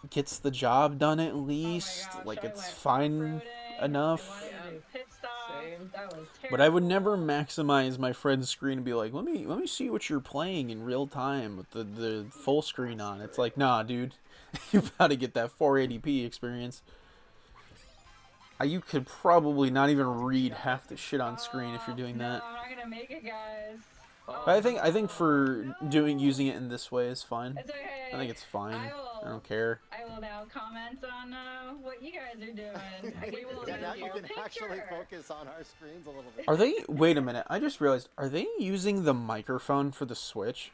gets the job done at least. Like, it's fine enough. But I would never maximize my friend's screen and be like, let me see what you're playing in real time with the full screen on. It's like, nah, dude, you gotta get that 480p experience. You could probably not even read half the shit on screen if you're doing that. I'm not gonna make it, guys. But I think for using it in this way is fine. It's okay. I think it's fine. I don't care. I will now comment on what you guys are doing. We will Yeah, now send you can a actually picture. focus on our screens a little bit. Are they... Wait a minute. I just realized. Are they using the microphone for the Switch?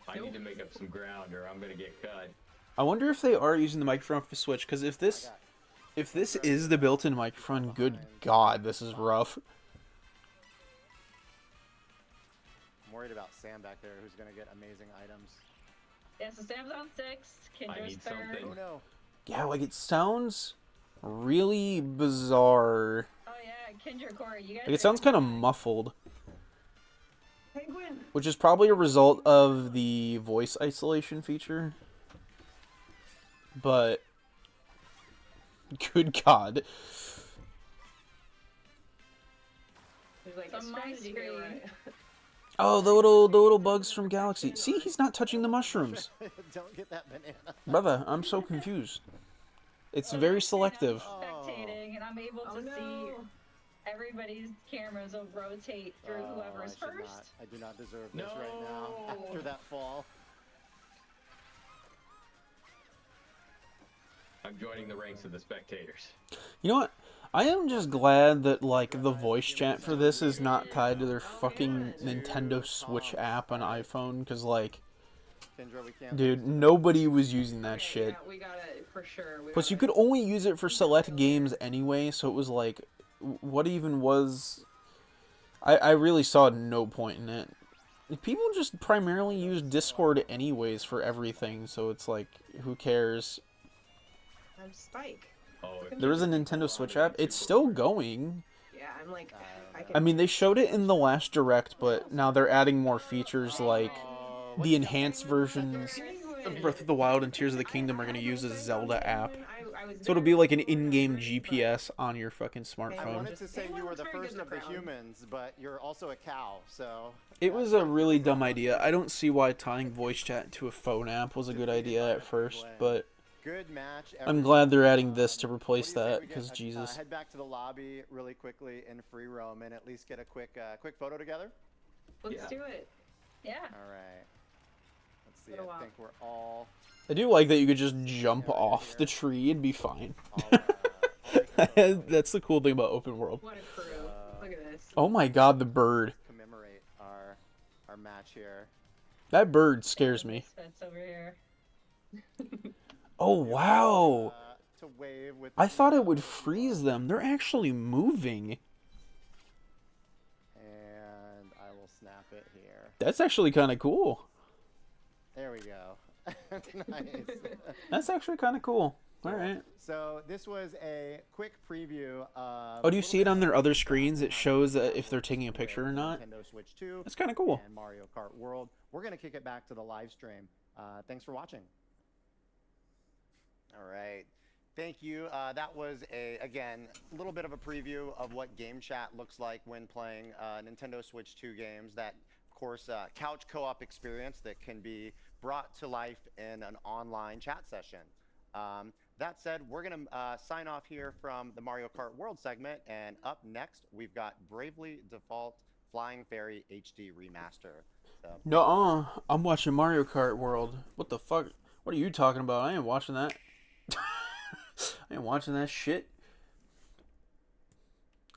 I need to make up some ground or I'm going to get cut. I wonder if they are using the microphone for the Switch, because if this is the built-in microphone, good God, this is rough. I'm worried about Sam back there, who's going to get amazing items. Yeah, so Sam's on 6, Kendra's third. Oh no. Yeah, like, it sounds really bizarre. Oh yeah, Kendra, Corey, you guys. Like, it sounds kind of muffled. Penguin. Which is probably a result of the voice isolation feature. But... good God. There's like Some a strategy here, screen. right? Oh, the little bugs from Galaxy. See, he's not touching the mushrooms. Don't get that banana. Brother, I'm so confused. It's very selective. Spectating, and I'm able to see everybody's cameras will rotate through whoever's first. I do not deserve this right now after that fall. I'm joining the ranks of the spectators. You know what? I am just glad that, like, the voice chat for this is not tied to their fucking Nintendo Switch app on iPhone, because, like, Kendra, we can't dude, nobody was using that shit. Yeah, we got it for sure. Plus, you could only use it for select games anyway, so it was like, what even was... I really saw no point in it. People just primarily use Discord anyways for everything, so it's like, who cares? I'm Spike. There is a Nintendo Switch app. It's still going. Yeah, I'm like, I mean, they showed it in the last Direct, but now they're adding more features like the enhanced versions of Breath of the Wild and Tears of the Kingdom are going to use a Zelda app. So it'll be like an in-game GPS on your fucking I smartphone. wanted to say you were the first of the humans, but you're also a cow, so... It was a really dumb idea. I don't see why tying voice chat to a phone app was a good idea at first, but... Good match. I'm glad they're adding this to replace that, because Jesus. Head back to the lobby really quickly in free roam and at least get a quick photo together. Let's do it. Yeah. All right. Let's see Little it. I walk. think we're all. I do like that you could just jump Yeah, right off here. the tree and be fine. I'll take a photo. That's the cool thing about open world. What a crew. Look at this. Oh my god, the bird. Commemorate our match here. That bird scares me. That's over here. Oh wow. To wave with. I thought it would freeze them. They're actually moving. And I will snap it here. That's actually kind of cool. There we go. Nice. That's actually kind of cool. All right. So this was a quick preview of. Oh, do you see it on their other screens? It shows if they're taking a picture or not. Nintendo Switch 2. That's kind of cool. And Mario Kart World. We're gonna kick it back to the live stream. Thanks for watching. All right. Thank you. That was again a little bit of a preview of what GameChat looks like when playing Nintendo Switch 2 games. That, of course, couch co-op experience that can be brought to life in an online chat session. That said, we're going to sign off here from the Mario Kart World segment, and up next, we've got Bravely Default Flying Fairy HD Remaster. So. No, I'm watching Mario Kart World. What the fuck? What are you talking about? I ain't watching that. I ain't watching that shit.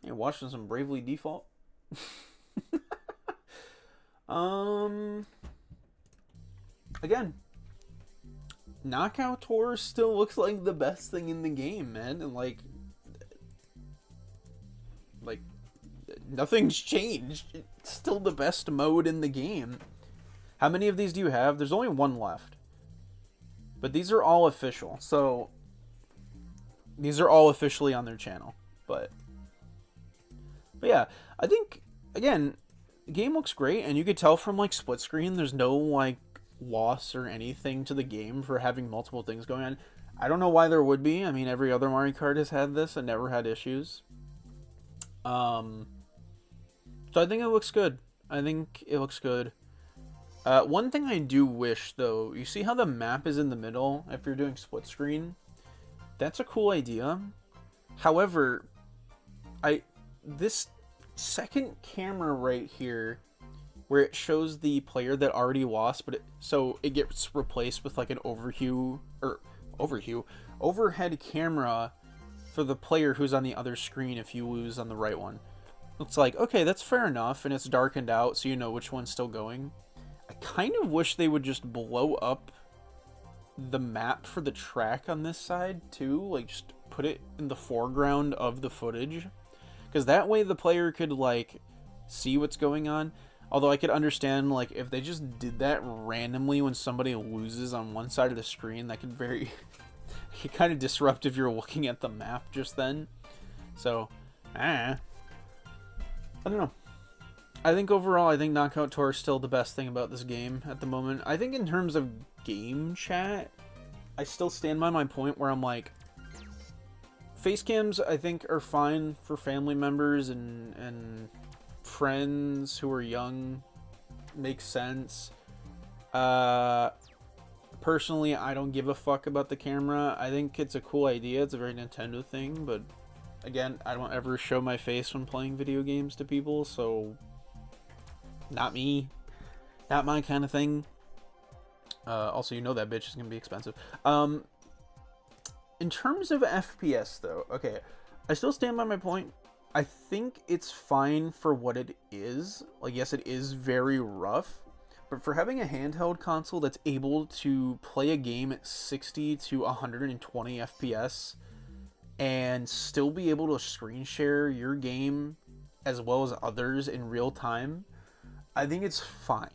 I ain't watching some Bravely Default. Again, Knockout Tour still looks like the best thing in the game, man. And like nothing's changed. It's still the best mode in the game. How many of these do you have? There's only one left. But these are all official. So these are all officially on their channel. But yeah, I think again, the game looks great, and you could tell from like split screen there's no like loss or anything to the game for having multiple things going on. I don't know why there would be. I mean, every other Mario Kart has had this and never had issues. So I think it looks good. I think it looks good. One thing I do wish, though, you see how the map is in the middle if you're doing split screen? That's a cool idea. However, this second camera right here, where it shows the player that already lost, so it gets replaced with like an overhead camera for the player who's on the other screen if you lose on the right one. It's like, okay, that's fair enough, and it's darkened out so you know which one's still going. I kind of wish they would just blow up the map for the track on this side too, like just put it in the foreground of the footage, because that way the player could like see what's going on. Although I could understand like if they just did that randomly when somebody loses on one side of the screen, that could kind of disrupt if you're looking at the map just then. So I don't know. I think overall, I think Knockout Tour is still the best thing about this game at the moment. I think in terms of game chat, I still stand by my point where I'm like, face cams I think are fine for family members and friends who are young. Makes sense. Personally, I don't give a fuck about the camera. I think it's a cool idea. It's a very Nintendo thing, but again, I don't ever show my face when playing video games to people, so not me. Not my kind of thing. Also, you know that bitch is going to be expensive. In terms of FPS, though, okay, I still stand by my point. I think it's fine for what it is. Like, yes, it is very rough, but for having a handheld console that's able to play a game at 60 to 120 FPS and still be able to screen share your game as well as others in real time, I think it's fine.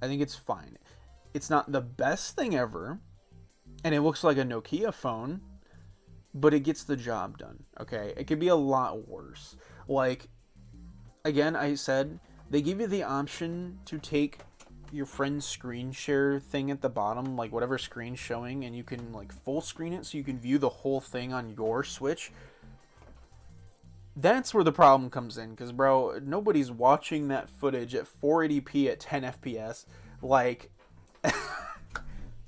I think it's fine. It's not the best thing ever, and it looks like a Nokia phone, but it gets the job done, okay? It could be a lot worse. Like, again, I said, they give you the option to take your friend's screen share thing at the bottom, like whatever screen's showing, and you can like full screen it so you can view the whole thing on your Switch. That's where the problem comes in, because, bro, nobody's watching that footage at 480p at 10 FPS. Like,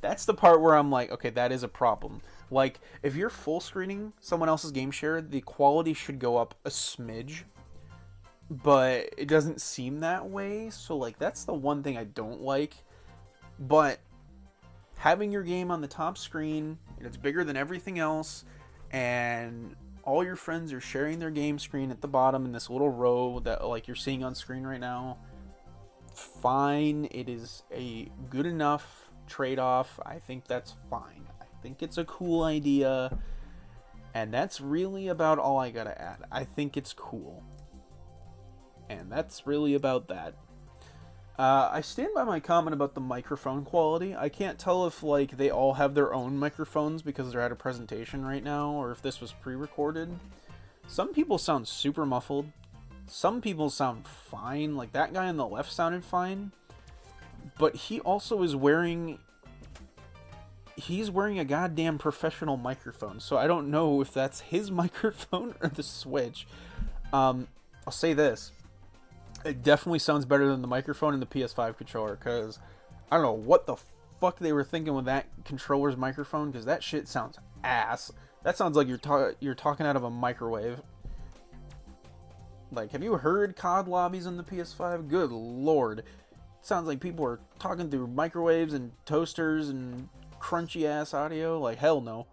that's the part where I'm like, okay, that is a problem. Like, if you're full screening someone else's game share, the quality should go up a smidge, but it doesn't seem that way. So, like, that's the one thing I don't like. But having your game on the top screen, and it's bigger than everything else, and all your friends are sharing their game screen at the bottom in this little row that like you're seeing on screen right now, fine. It is a good enough trade-off. I think that's fine. I think it's a cool idea, and that's really about all I gotta add. I think it's cool, and that's really about that. I stand by my comment about the microphone quality. I can't tell if like they all have their own microphones because they're at a presentation right now, or if this was pre-recorded. Some people sound super muffled. Some people sound fine. Like that guy on the left sounded fine, but he also is wearing a goddamn professional microphone. So I don't know if that's his microphone or the Switch. I'll say this. It definitely sounds better than the microphone in the PS5 controller, because I don't know what the fuck they were thinking with that controller's microphone, because that shit sounds ass. That sounds like you're talking out of a microwave. Like, have you heard COD lobbies on the PS5? Good lord. It sounds like people are talking through microwaves and toasters and crunchy ass audio. Like, hell no.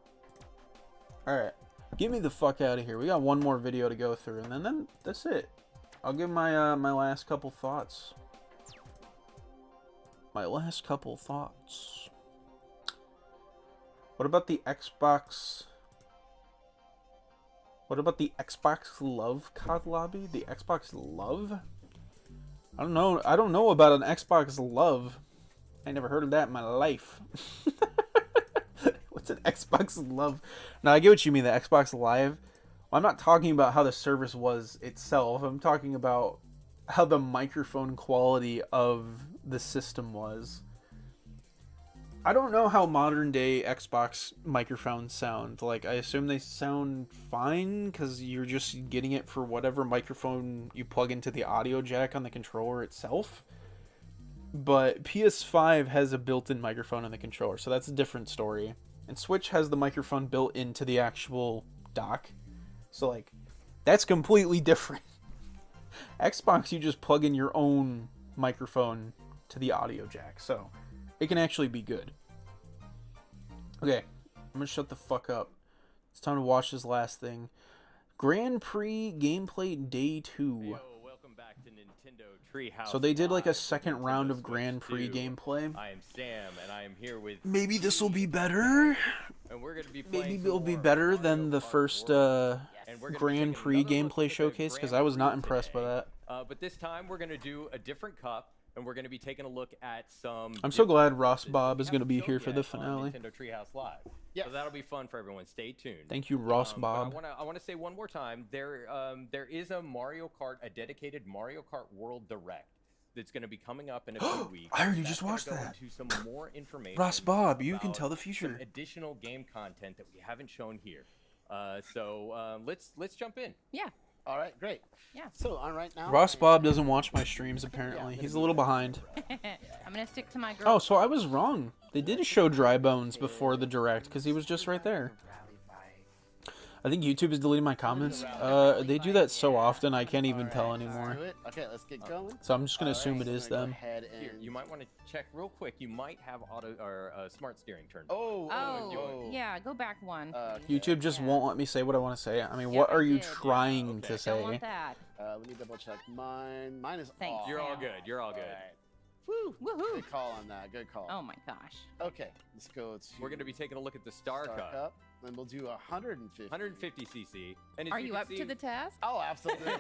Alright, get me the fuck out of here. We got one more video to go through, and then that's it. I'll give my my last couple thoughts. What about the Xbox? What about the Xbox Love COD lobby? The Xbox Love? I don't know about an Xbox Love. I never heard of that in my life. What's an Xbox Love? Now I get what you mean, the Xbox Live. I'm not talking about how the service was itself. I'm talking about how the microphone quality of the system was. I don't know how modern day Xbox microphones sound. Like, I assume they sound fine because you're just getting it for whatever microphone you plug into the audio jack on the controller itself. But PS5 has a built-in microphone in the controller, so that's a different story. And Switch has the microphone built into the actual dock. So, like, that's completely different. Xbox, you just plug in your own microphone to the audio jack. So, it can actually be good. Okay, I'm going to shut the fuck up. It's time to watch this last thing. Grand Prix Gameplay Day 2. Yo, welcome back to Nintendo Treehouse. So they did like a Live second with round Nintendo of Grand Switch Prix 2. gameplay. I am Sam, and I am here with... Maybe this will be better. And we're going to be playing Maybe some it'll be more better Mario than the Kart first World. And we're gonna be Grand taking Prix another look gameplay at the showcase, because Grand I was not Prix impressed by today. that. But this time we're going to do a different cup, and we're going to be taking a look at some... I'm so glad different Ross courses Bob that is we going to be haven't here shown for the yet on finale. Nintendo Treehouse Live. Yes. So that'll be fun for everyone. Stay tuned. Thank you, Ross But Bob. I want to say one more time, there is a Mario Kart, a dedicated Mario Kart World Direct that's going to be coming up in a few weeks. I already That's just gonna watched go that. into some more information. Ross Bob, you can about tell the some future. additional game content that we haven't shown here. So let's jump in. Yeah. All right, great. Yeah. So on right now, Ross Bob doesn't watch my streams, apparently. He's a little behind. I'm gonna stick to my girl. Oh, so I was wrong. They did show Dry Bones before the Direct, because he was just right there. I think YouTube is deleting my comments. They do that so often, I can't even tell anymore. do it. Okay, let's get going. So I'm just going to assume Alright, it is so I'm gonna them. go ahead Here, and- you might want to check real quick. You might have auto or smart steering turned. Oh, Oh, yeah. Go back one. please. YouTube just Yeah. won't let me say what I want to say. I mean, Yeah, what I are you did. trying Okay. to Don't say? want that. let me double check mine. Mine is Thanks. off. You're all Sam. good. You're all good. Alright. Woo! Woohoo. Good call on that. Good call. Oh my gosh. Okay, let's go to. We're going to be taking a look at the Star Cup. Cup, and we'll do 150. 150 cc. And as Are you you can up see, to the task? Oh, absolutely.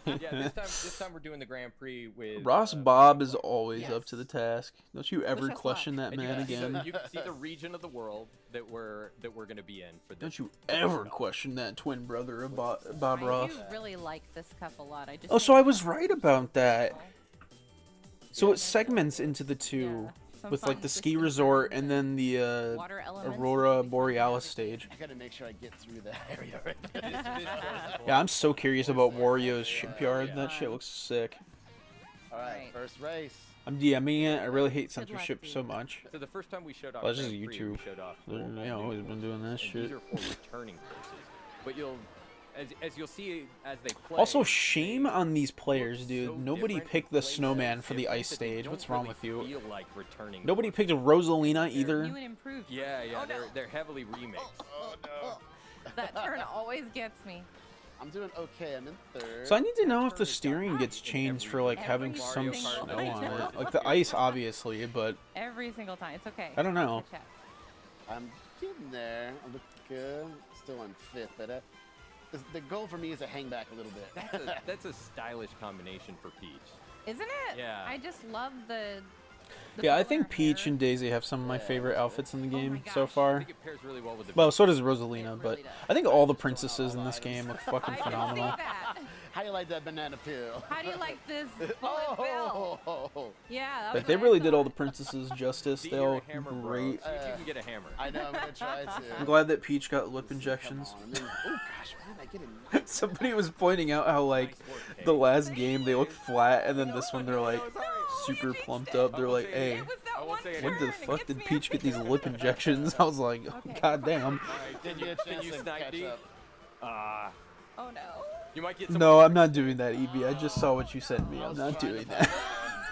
Yeah, this time we're doing the Grand Prix with Ross Bob is always Yes. up to the task. Don't you ever Wish us question luck. that and you man can see the- again. you can see the region of the world that we're going to be in for this. Don't you ever question that twin brother of Bob I Ross. do really like this cup a lot. I just Oh, so think I was right about that. So Yeah. it segments into the two, Yeah, some with like fun the ski systems resort and and then the water elements Aurora would be fun to Borealis navigate. stage. I gotta make sure I get through that area right This- there. this- Yeah, I'm so curious about Wario's shipyard. Yeah. That shit looks sick. All right, Right. first race. I'm DMing it. I really hate Good luck, censorship so dude. much. So the first time we showed off Well, it's just Grand Prix, we YouTube. showed off They've four always new been doing that courses, and shit. These are 4 returning courses. But As you'll see as they play. Also, shame on these players, look dude. so Nobody different, picked the play so snowman for the different ice that they stage. don't What's wrong really with you? feel like returning Nobody to picked Rosalina New either. and improved. Yeah, Oh, no. they're heavily remixed. Oh no. That turn always gets me. I'm doing okay. I'm in third. So I need to know if the steering gets changed for like having Every some single snow time. on it. Like the ice, obviously, but Every single time. It's okay. I don't know. Good chat. I'm getting there. I look good. Still on 5th, but the goal for me is to hang back a little bit. That's a stylish combination for Peach. Isn't it? Yeah. I just love the Yeah, I color think Peach hair. and Daisy have some of my Yeah, favorite outfits in the Oh my game so gosh. I far. think it pairs really well with the Well, so does Rosalina, It but really does. I think all the princesses in this game look fucking I can see phenomenal. that. How you like that banana peel? How do you like this bullet bill? Oh, Yeah, that was Like they what I really did all thought. the princesses justice. See, They you're all a hammer, bro. great. See if you can get a hammer. I know. I'm gonna try to. I'm glad that Peach got lip injections. Oh gosh, why did I get it? Somebody was pointing out how like Nice work, Kay. the last game they look flat, and then this one they're like super plumped up. They're like, hey, It was that I won't one say turn. when the It fuck gets did me Peach every get these time. lip injections? I was like, Okay. god damn. All right, Did you get a can chance you to snipe catch me? up? Oh no. You might get some. No, I'm not doing that, Evie. I just saw what you sent me. I'm not doing that.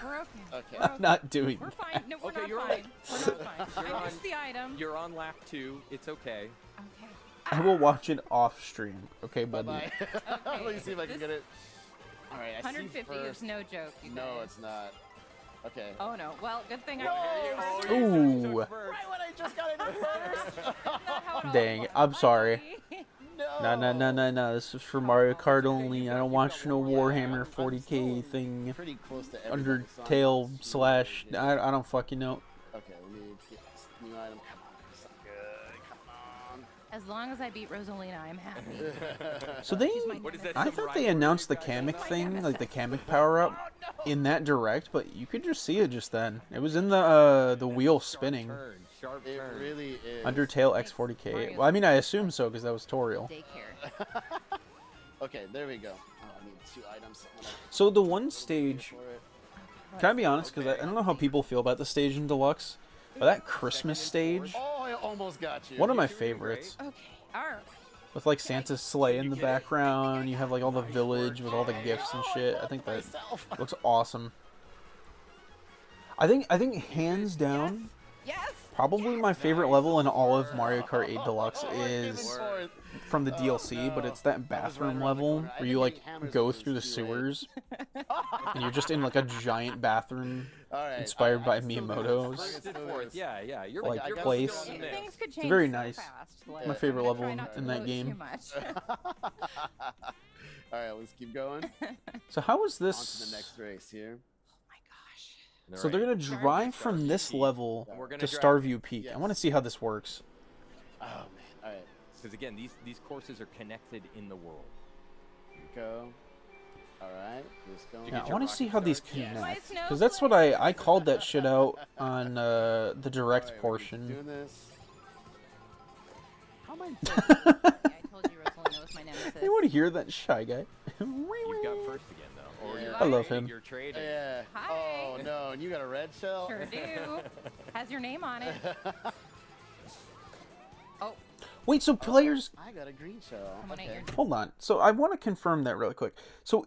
We're okay. Okay. We're I'm not doing We're that. fine. No, we're Okay, not you're fine. right. We're not fine. You're I on- missed the item. You're on lap 2. It's okay. Okay. I will watch it off stream. Okay, buddy. Bye bye. Okay, Let me see if I can this- get it. All right. I see 150 is first. no joke. You No, guys. it's not. Okay. Oh no. Well, good thing Whoa, I. seriously? Ooh. Right when I just got it first. Not how it all Dang, works. I'm sorry. No. No. This is for Mario Kart only. I don't watch no Warhammer 40k thing. Pretty close to everything. Undertale slash. I don't fucking know. Okay, let me get this new item. Come on, this is good. Come on. As long as I beat Rosalina, I'm happy. So they. What is that? I some thought they rivalry announced the you guys Kamek have? thing, like the Kamek power up, in that direct, but you could just see it just then. It was in the wheel spinning. Sharp It turn. really is. Undertale X40K. Well, I mean, I assume so because that was Toriel. Daycare. Okay, there we go. Oh, I need 2 items. I'm gonna So the one stage. for it. Can I be honest? Because I don't know how people feel about the stage in Deluxe, but that Christmas stage, Oh, I almost got you. one of my You're doing favorites. Okay. Alright. With like Santa's sleigh in the background, you have like all the village with all the gifts and shit. I think that Myself. looks awesome. I think hands down, Yes. probably my favorite level in all of Mario Kart 8 Deluxe Oh, is for it. from the DLC, but it's that bathroom level where you like go through the sewers and you're just in like a giant bathroom All right, inspired by I still got Miyamoto. this. First and fourth. Yeah. You're Like, you're place. still in the mix. Things could change very so nice. fast. My Like, favorite I'm level gonna try not to in that gloat game. Too much. All right, let's keep going. So how is On to the this? next race here. My gosh. So they're gonna Starview drive from this Peak. level We're gonna to drive- Starview Peak. I Yes. want to see how this works. Oh man. All right, Because again, these courses are connected in the world. here we go. All right, just going. Yeah, I your want to rocket see how these start? Yes. connect. My Because that's what I called that shit out on the direct All right, we're portion. Doing this. How am I? Yeah, I told you Rosalina was my nemesis. They want to hear that shy guy. You've got first again though. Or Yeah. you're I love trading, him. You're trading. Yeah. Hi. Oh no, and you got a red shell. Sure do. Has your name on it. Oh, Wait, so players? I got a green shell. Come on, Okay. Aiden. Hold on. So I want to confirm that really quick. So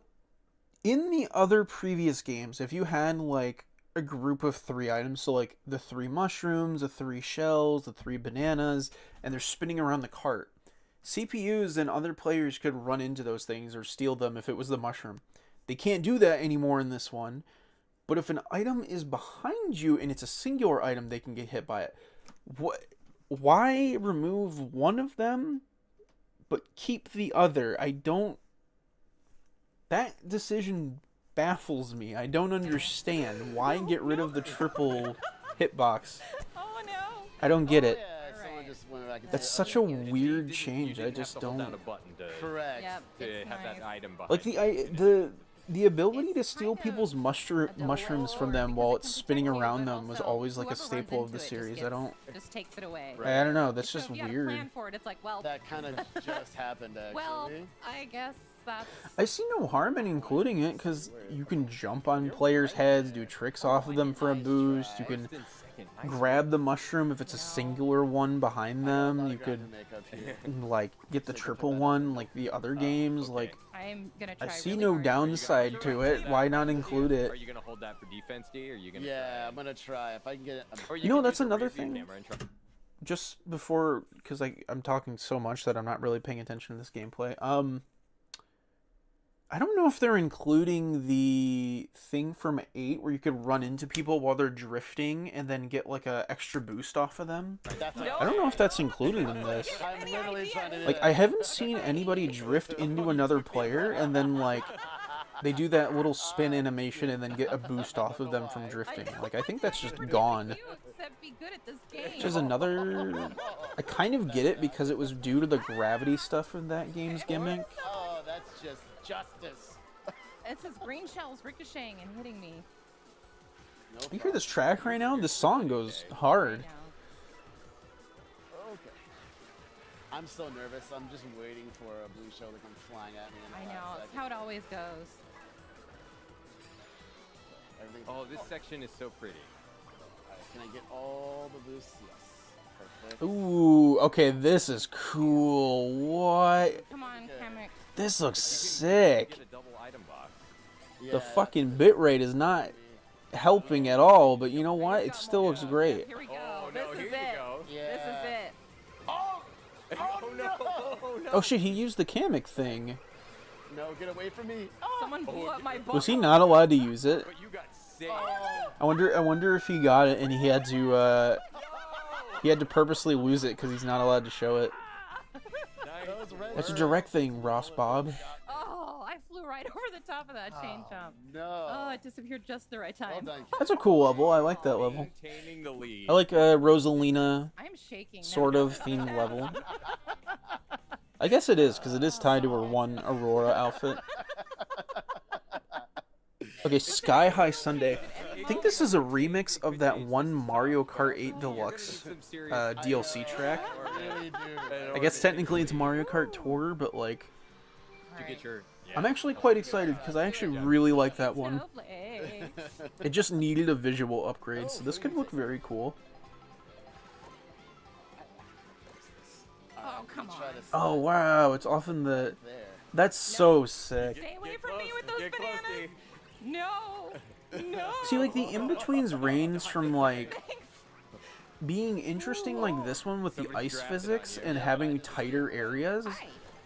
in the other previous games, if you had like a group of 3 items, so like the 3 mushrooms, the 3 shells, the 3 bananas, and they're spinning around the cart, CPUs and other players could run into those things or steal them if it was the mushroom. They can't do that anymore in this one. But if an item is behind you and it's a singular item, they can get hit by it. What? Why remove one of them but keep the other? I don't... That decision baffles me. I don't understand. Why get rid of the triple hitbox? oh no. I don't get it. Yeah, someone Right. just went back and That's said, such a "Oh, weird You change. I didn't just have to hold don't... down a button to, Correct. Yep. to it's have nice. that item behind. Like the ability to It's steal kind of people's a mushrooms double from them edged while sword it's because it can spinning protect you, around but them was also always like a whoever runs staple of the into it series. just I don't... just takes it away. Right. I don't know. That's So just if you had a weird. plan for it, it's like, well, That kind of just happened actually. well, I guess that's. I see no harm in including it because you can jump on players' heads, do tricks off of them for a boost. You can grab the mushroom if it's a singular one behind them. You could like get the triple one like the other games. Like I'm gonna try I see really no hard. downside to it. Why not include it? Are you gonna hold that for defense, D? Or are you gonna? Yeah, I'm gonna try if I can get it. Or You know, could that's use a another review thing. camera and try- Just before, because I'm talking so much that I'm not really paying attention to this gameplay. I don't know if they're including the thing from 8 where you could run into people while they're drifting and then get like a extra boost off of them. I don't know if that's included in this. I'm literally trying to do Like, that. I haven't seen anybody drift into another player and then like they do that little spin animation and then get a boost off of them from drifting. Like, I think that's just gone. Except be good at this game. Which is another... I kind of get it because it was due to the gravity stuff of that game's gimmick. Oh, that's just justice. It says green shells ricocheting and hitting me. You hear this track right now? This song goes hard. Right now. Okay. I'm so nervous. I'm just waiting for a blue shell to come flying at me. In the I last know. It's second. how it always goes. Everything's Oh, this section is so pretty. Alright, can I get all the boosts? Yes. Perfect. Ooh, okay, this is cool. What? Come on, Kamek. This looks You sick. get a double item box. The fucking bitrate is not helping at all, but you know what? It still looks great. Here we go. Oh, this no, is here it. you go. This is it. Oh no! Oh no! Oh shit, he used the Kamek thing. No, get away from me. Someone blew up my boat. Was he not allowed to use it? But you got saved. I wonder if he got it and he had to purposely lose it because he's not allowed to show it. That's a direct thing, Ross Bob. Oh, I flew right over the top of that chain jump. No. Oh, it disappeared just the right Well time. done. That's a cool level. I like that level. Maintaining the lead. I like Rosalina I'm shaking. now. sort of themed level. I guess it is because it is tied to her one Aurora outfit. Okay, Sky High Sunday. I think this is a remix of that one Mario Kart 8 Deluxe DLC track. Really do. I guess technically it's Mario Kart Tour, but like, To get your, I'm actually quite excited because I actually really like that one. Snowflakes. It just needed a visual upgrade, so this could look very cool. Oh, come on. Try to sit Oh wow, it's off in the... there. That's so sick. Stay away from me with those bananas. No. No. See, like, the in-betweens range from, like, being interesting like this one with the ice physics and having tighter areas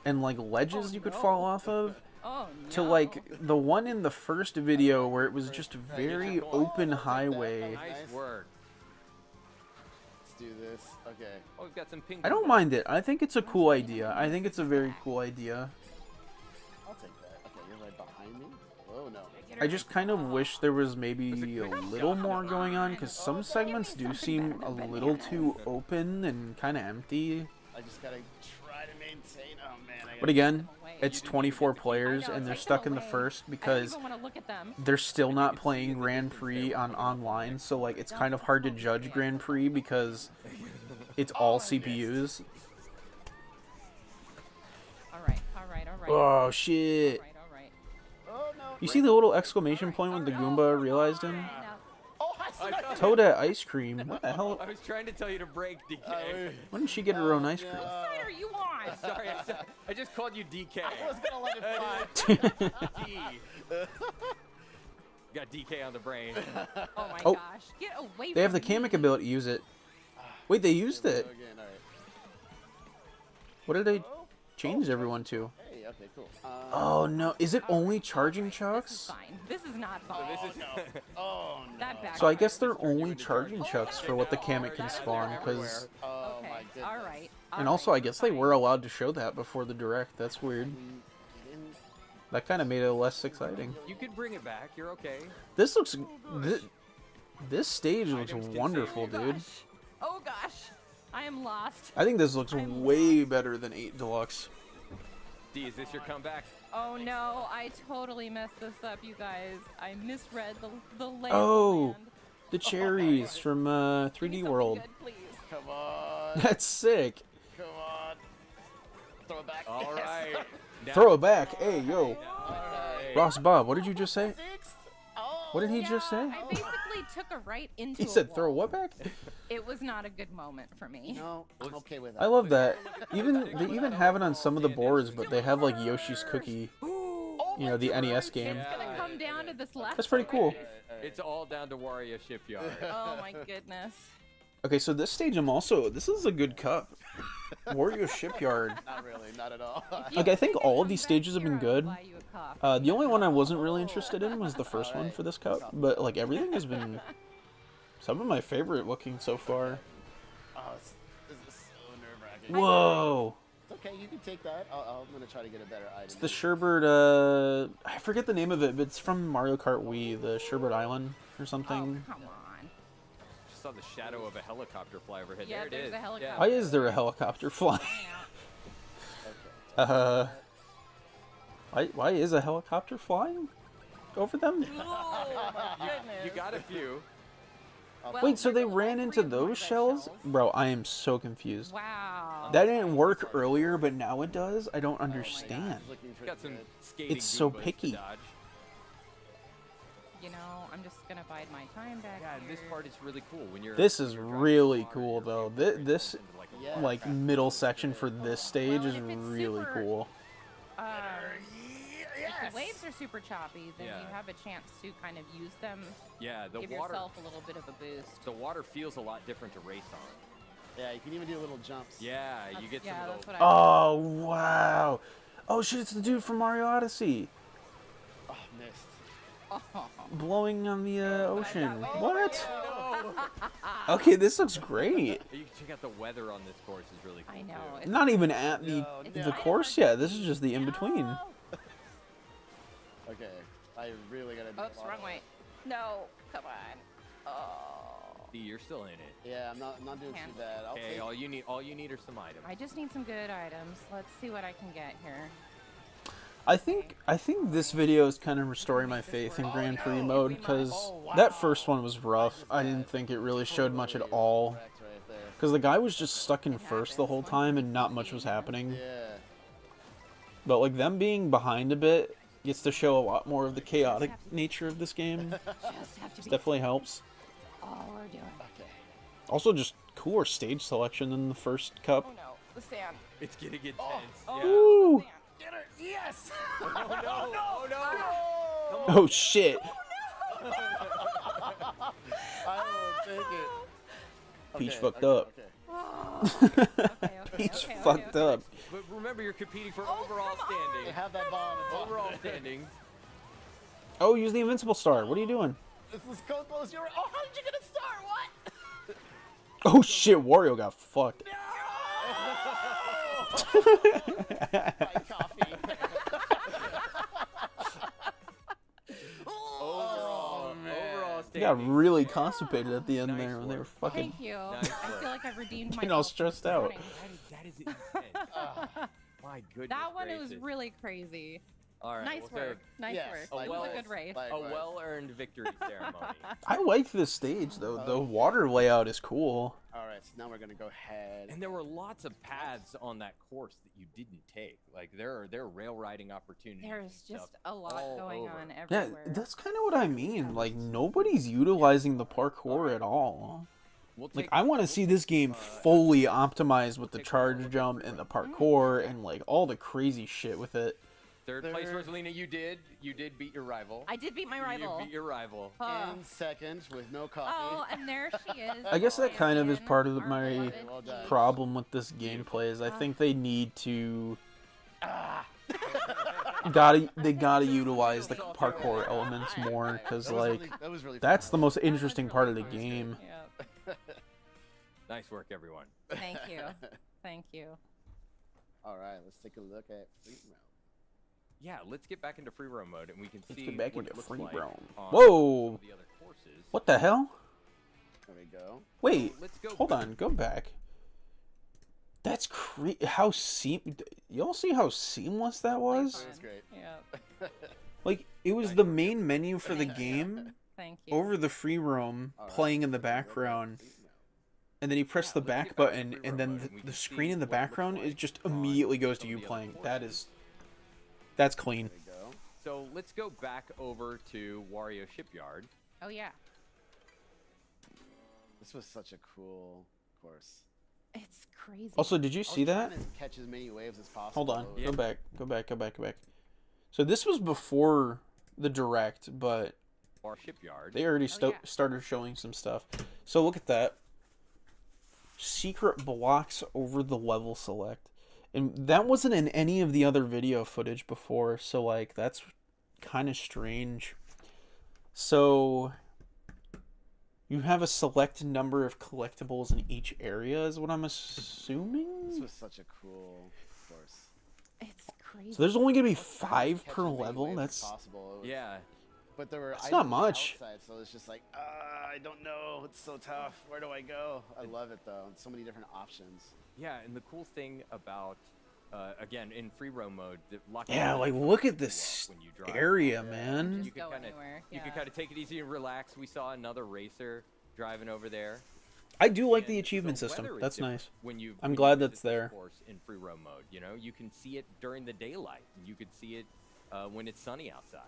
and, like, ledges you could fall off of, Oh, no. to, like, the one in the first video where it was just a very open highway. nice work. Let's do this. Okay. Oh, we've got some pink. I don't mind it. I think it's a cool idea. I think it's a very cool idea. I'll take that. Okay, you're right behind me. Oh no. I just kind of wish there was maybe a little more going on, because some segments do seem a little too open and kind of empty. I just gotta try to maintain. Oh man. But again, it's 24 players and they're stuck in the first I don't because even want to look at them. they're still not playing Grand Prix on online, so like it's kind of hard to judge Grand Prix because it's all CPUs. All right. All right. All right. Oh shit. All right. All right. Oh no. You see the little exclamation point when the Goomba realized him? Now, Oh, I saw it. Toadette ice cream. What the hell? I was trying to tell you to break, DK. When did she get her own ice cream? what side are you on? Sorry, I just called you DK. I was gonna let it fly. D. Got DK on the brain. Oh my Oh. gosh. Get away They have the from me. Kamek ability to use it. Wait, they used it. Again, all right. What did they change everyone to? Hey, okay, cool. Oh no, is it only charging This is chucks? fine. This is not fine. This is Oh no. That back. So I guess they're only charging chucks for what the Kamek can spawn, because... Oh Okay. my goodness. All right. And also, I guess they were allowed to show that before the direct. That's weird. That kind of made it less exciting. You could bring it back. You're okay. This looks... This stage looks wonderful, dude. Oh gosh. I am lost. I think this looks way better than 8 Deluxe. D, is this your comeback? Oh no, I totally messed this up, you guys. I misread the layout. Oh, the cherries from 3D World. Good, please. Come on. That's sick. Come on. Throw it back. All Yes. right. Now- Throw it back. Hey, yo. All right. Ross Bob, what did you just say? Sixth. Oh. What did he just say? I basically took a right into He a said, wall. "Throw what back?" It was not a good moment for me. No, I'm okay with that. I love that. They even have it on some of the boards, but they have like Yoshi's Cookie. You know, the NES game. It's gonna come down to this left. That's pretty cool. It's all down to Wario Shipyard. Oh my goodness. Okay, so this stage this is a good cup. Wario Shipyard. Not really, not at all. Like, I think all of these stages have been good. Buy you a cup. The only one I wasn't really interested in was the first one for this cup, but like everything has been some of my favorite looking so far. Oh, this is so nerve-wracking. Whoa! It's okay, you can take that. I'm gonna try to get a better item. It's the Sherbert, I forget the name of it, but it's from Mario Kart Wii, the Sherbert Island or something. Oh, come on. Just saw the shadow of a helicopter fly overhead. Yeah, there it there's is. a helicopter. Why is there a helicopter flying? Why is a helicopter flying over them? Oh my goodness. You got a few. Well, Wait, so we're they gonna ran let into 3 of them those have shells? Bro, I am so confused. Wow. That didn't work earlier, but now it does? I don't understand. Looking for Got some good. skating It's so Goombas to picky. dodge. You know, I'm just gonna bide my time back Yeah, here. this part is really cool when you're. This is when you're driving really the water, cool, you're though. able to This, into, like, a Yeah. water like, fast. middle section for this stage Well, is and if it's really super- cool. If the waves are super choppy, then Yeah. you have a chance to kind of use them. Yeah, the Give water. yourself a little bit of a boost. The water feels a lot different to race on. Yeah, you can even do little jumps. Yeah, you get Yeah, some of that's those. what I. Oh, wow. Oh, shit, it's the dude from Mario Odyssey. Oh, missed. Oh. Blowing on the ocean. Oh, What? No. Okay, this looks great. You can check out the weather on this course is really cool. I know. too. It's Not even at No, the no. course yet. This is just the in-between. No. Okay, I really gotta do Oops, wrong way. No, come on. Oh. See, you're still in it. Yeah, I'm not doing Can't. too bad. I'll Okay, take all you need are some items. I just need some good items. Let's see what I can get here. I think this video is kind of restoring my faith in Grand Prix mode, because that first one was rough. I didn't think it really showed much at all. correct right there. Because the guy was just stuck in first the whole time and not much was happening. Yeah. But like them being behind a bit gets to show a lot more of the chaotic nature of this game. Just have to be Definitely helps. all we're doing. Okay. Also just cooler stage selection than the first cup. Oh no, the sand. It's getting intense. Oh, Yeah. Ooh! sand. Get her! Yes! Oh no! Oh no! Oh shit! I will take it. Peach Okay, fucked okay, up. okay. Peach fucked up. But remember, you're competing for Oh, overall come standing. Have that bomb. It's Overall on. standings. Oh, use the invincible star. What are you doing? This is close. You're. Oh, how did you get a star? What? Oh shit, Wario got fucked. My coffee. Overall They standings. got really constipated at the end Nice there when they were work. fucking Thank you. Nice I work. feel like I've redeemed myself. getting all stressed this out. morning. That is intense. My goodness. That one was gracious. really crazy. All right. Nice well, so work. Nice Yes, work. a It was well- a good race. A Likewise. well-earned victory ceremony. I like this stage though. The water layout is cool. All right, so now we're gonna go ahead. And there were lots of paths on that course that you didn't take. Like there are rail riding opportunities. and There's stuff just a lot all going over. on Yeah, everywhere. that's kind of what I mean. Like nobody's utilizing the parkour at all. We'll Like take- I want to we'll see take, this game fully optimized with the take a charge look jump through and it. the parkour and like all the crazy shit with it. Third place, Rosalina. You did beat your rival. I did beat my rival. You beat your rival. In second with no coffee. Oh, and there she is. I guess that kind of is champion, part of our my beloved Well done. Peach. problem with this gameplay is I think they need to they gotta utilize the parkour elements more because like that was really that's the fun. most interesting part of the game. Yep. Nice work, everyone. Thank you. Thank you. All right, let's take a look at free roam. Yeah, let's get back into free roam mode and we can Let's see get back what into it looks free like roam. on Whoa! some of the other courses. What the hell? There we go. Wait, Let's go. hold on, go back. That's how y'all see how seamless that was? That's great. Yep. Like it was the main menu for the game Thank you. over the free roam All right, playing in the let's take a look at background. free roam. And then you press the let's back get back to button, free and roam then mode, and we the can screen see in the what it looks background like is just on immediately goes to some you of the other playing. That's courses. clean. There we go. So let's go back over to Wario Shipyard. Oh yeah. This was such a cool course. It's crazy. Also, did you see that? Trying to catch as many waves as possible. Hold on. Yeah. Go back. So this was before the direct, but Our shipyard. they already yeah. started showing some stuff. So look at that. Secret blocks over the level select. And that wasn't in any of the other video footage before, so like that's kind of strange. So you have a select number of collectibles in each area is what I'm assuming? This was such a cool course. It's crazy. So there's only going to be Catch 5 as per many level? waves as That's possible. It was- Yeah. But there were That's not items much. outside, so it's just like, I don't know. It's so tough. Where do I go? I love it though. And so many different options. Yeah, and the cool thing about, again, in free roam mode, yeah, like look at this when you drive. area, man. Just You can go kind of anywhere. you can yeah. kind of take it easy and relax. We saw another racer driving over there. I do like the And achievement the system. weather is That's different nice. When you I'm when you glad visit that's this there. course in free roam mode, you know, you can see it during the daylight, and you could see it when it's sunny outside.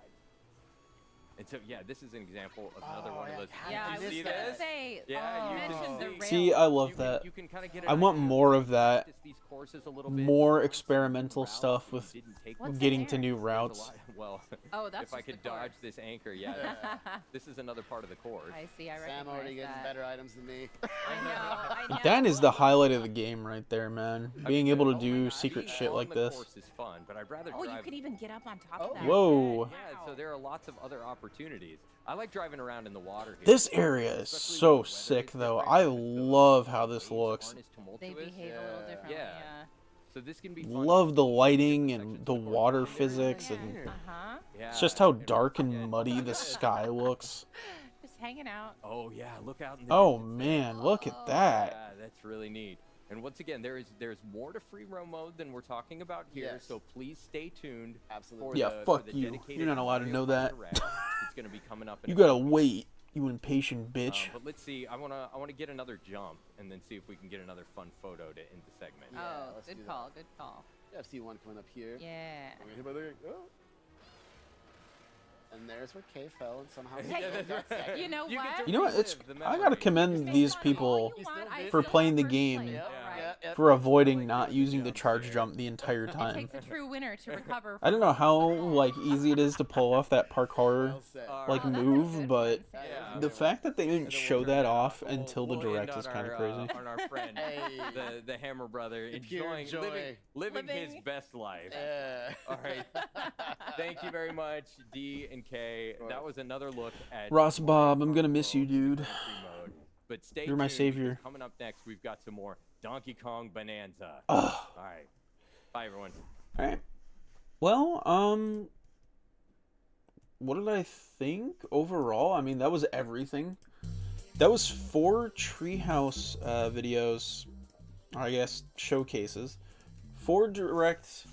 And so, yeah, this is an example of another one of those. Yeah, You I was see gonna this? say. Yeah, you you can mentioned the see- rail. See, I love that. You can kind of get. I want more of that. These courses a little bit. More Learn some experimental routes stuff that you with didn't take What's in getting to there? new There's a routes. lot- Well, Oh, that's if I just the could course. dodge this anchor, yeah. This is another part of the course. I see. I recognize Sam already getting that. better items than me. I know. That is the highlight of the game right there, man. Being able to Oh my do God, secret being shit on like the this. course is fun, but I'd rather Oh, drive. you can even get up on top Oh. of that. Whoa. Yeah, so there are lots of other opportunities. I like driving around in the water here. This area is especially so when the weather sick, is though. different I and the love how this waves looks. aren't as They tumultuous. behave a little Yeah. differently. Yeah. Yeah. So this can be fun. Love the lighting Sections and of the course. water And there's physics, Yeah. and Uh-huh. Yeah, it's just how and dark once again- and muddy the sky looks. Just hanging out. Oh yeah, look out in the Oh distance man, look at there. that. Yeah, that's really neat. And once again, there's more to free roam mode than we're talking about here. Yes. So please stay tuned. Absolutely. For Yeah, the, fuck for the you. dedicated You're not allowed to Mario know Kart that. Direct. It's gonna be coming up. In You a gotta couple wait, you impatient bitch. But let's see. I wanna get another jump and then see if we can get another fun photo to end the segment. Yeah, Oh, let's do good that. call. Good call. Yeah, I see one coming up here. Yeah. And there's where Kay fell and somehow. Hey, that's right. You know You get what? to You know what? It's relive the I gotta memory. commend Stay these funny all people you want. I for still playing the first game. place, Yeah. alright? for avoiding like not those using the jumps charge there. jump the entire It time. takes a true winner to recover. I don't know how like easy it is to pull off that parkour Well said. like Oh, that's a move, good but one. Yeah. the fact that they didn't And then show we'll that turn off around. until the We'll end direct on is kind of our, crazy. on our friend, Hey. the Hammer brother, Pure living, joy. living his Living. best life. Yeah. All right. Thank you very much, D and K. That was another look at Ross Bob, I'm gonna miss you, World dude. Free Mode. But stay You're my tuned, because savior. Coming up next, we've got some more Donkey Kong Bonanza. Ugh. All right. Bye, everyone. All right. Well, what did I think overall? I mean, that was everything. That was 4 Treehouse videos, or I guess showcases, 4 direct.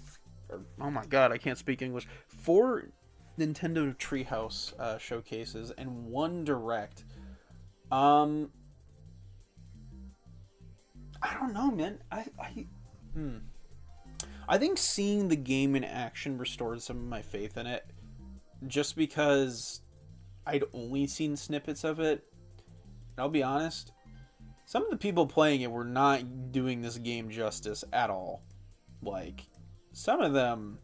Oh my god, I can't speak English. 4 Nintendo Treehouse showcases and 1 direct. I don't know, man. I think seeing the game in action restored some of my faith in it, just because I'd only seen snippets of it. And I'll be honest, some of the people playing it were not doing this game justice at all. Like, some of them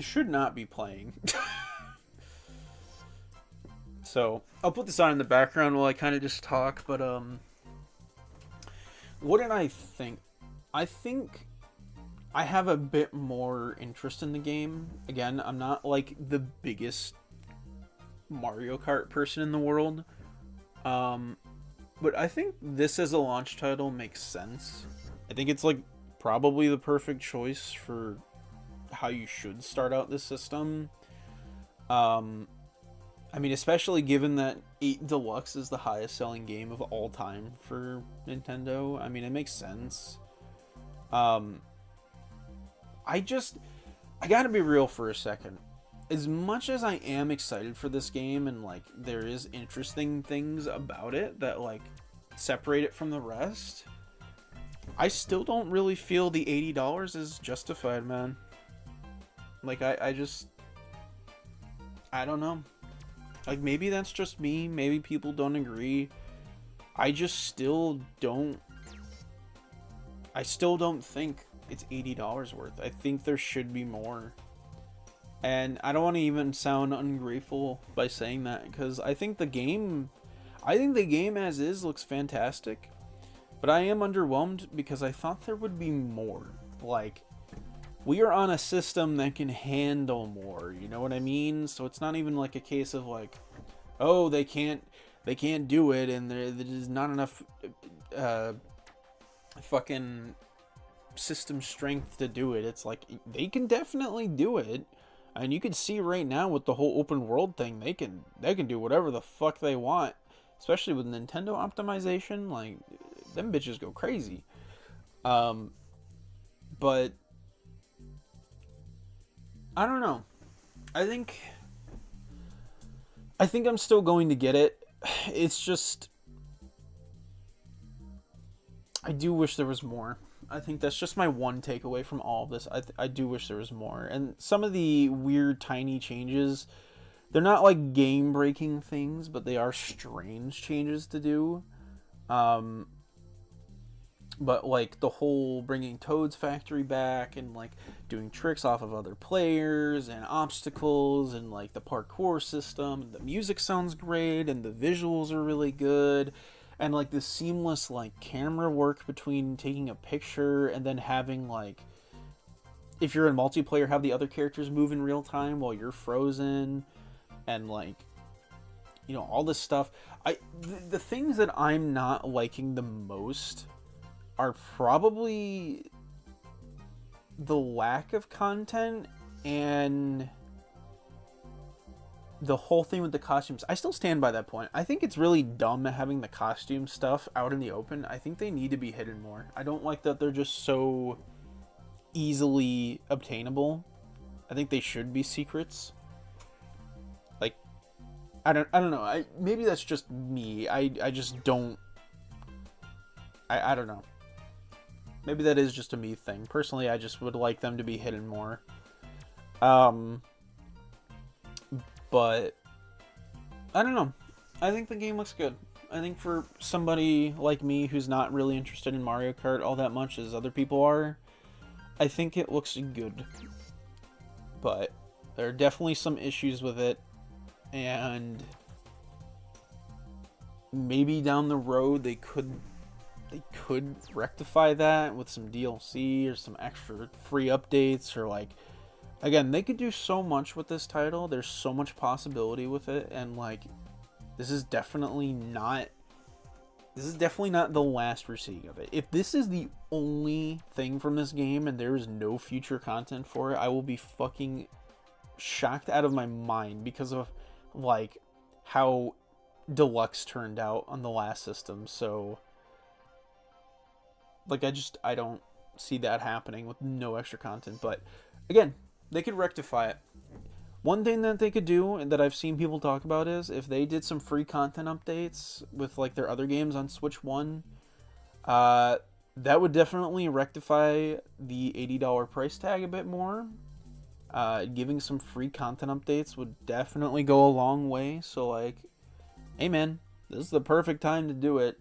should not be playing. So, I'll put this on in the background while I kind of just talk, but, what did I think? I think I have a bit more interest in the game. Again, I'm not, like, the biggest Mario Kart person in the world, but I think this as a launch title makes sense. I think it's, like, probably the perfect choice for how you should start out this system. I mean, especially given that 8 Deluxe is the highest selling game of all time for Nintendo. I mean, it makes sense. I gotta be real for a second. As much as I am excited for this game and, like, there is interesting things about it that, like, separate it from the rest, I still don't really feel the $80 is justified, man. Like, I don't know. Like, maybe that's just me. Maybe people don't agree. I just still don't... I still don't think it's $80 worth. I think there should be more. And I don't want to even sound ungrateful by saying that, because I think the game as is looks fantastic. But I am underwhelmed because I thought there would be more. Like, we are on a system that can handle more, you know what I mean? So it's not even like a case of like, oh, they can't do it, and there's not enough fucking system strength to do it. It's like, they can definitely do it. And you can see right now with the whole open world thing, they can do whatever the fuck they want. Especially with Nintendo optimization, like, them bitches go crazy. But I don't know. I think I'm still going to get it. It's just, I do wish there was more. I think that's just my one takeaway from all of this. I do wish there was more. And some of the weird tiny changes, they're not like game-breaking things, but they are strange changes to do. But like the whole bringing Toad's factory back and like doing tricks off of other players and obstacles and like the parkour system. The music sounds great and the visuals are really good. And like the seamless like camera work between taking a picture and then having like, if you're in multiplayer, have the other characters move in real time while you're frozen. And like, you know, all this stuff. The things that I'm not liking the most are probably the lack of content and the whole thing with the costumes. I still stand by that point. I think it's really dumb having the costume stuff out in the open. I think they need to be hidden more. I don't like that they're just so easily obtainable. I think they should be secrets. Like, I don't know. Maybe that's just me. I just don't. I don't know. Maybe that is just a me thing. Personally, I just would like them to be hidden more. But I don't know. I think the game looks good. I think for somebody like me who's not really interested in Mario Kart all that much as other people are, I think it looks good. But there are definitely some issues with it, and maybe down the road they could rectify that with some DLC or some extra free updates, or like, again, they could do so much with this title. There's so much possibility with it, and like, this is definitely not the last we're seeing of it. If this is the only thing from this game and there is no future content for it, I will be fucking shocked out of my mind because of like how Deluxe turned out on the last system. So like, I don't see that happening with no extra content. But again, they could rectify it. One thing that they could do, and that I've seen people talk about, is if they did some free content updates with like their other games on Switch 1, that would definitely rectify the $80 price tag a bit more. Giving some free content updates would definitely go a long way. So like, hey man, this is the perfect time to do it.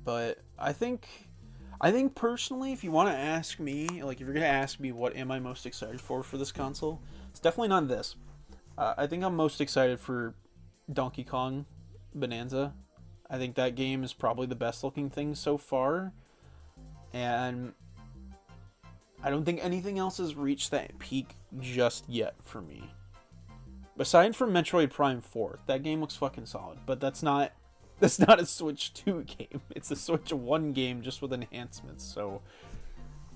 But I think personally, if you want to ask me, like, if you're going to ask me what am I most excited for this console, it's definitely not this. I think I'm most excited for Donkey Kong Bonanza. I think that game is probably the best looking thing so far. And I don't think anything else has reached that peak just yet for me. Aside from Metroid Prime 4, that game looks fucking solid. But that's not a Switch 2 game. It's a Switch 1 game just with enhancements. So,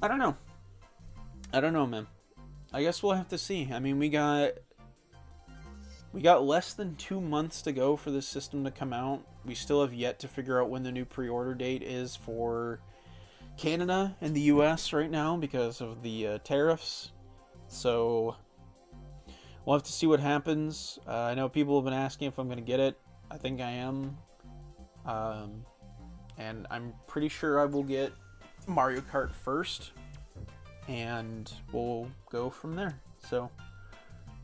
I don't know. Man. I guess we'll have to see. I mean, we got less than 2 months to go for this system to come out. We still have yet to figure out when the new pre-order date is for Canada and the US right now because of the tariffs. So, we'll have to see what happens. I know people have been asking if I'm going to get it. I think I am. And I'm pretty sure I will get Mario Kart first, and we'll go from there. So,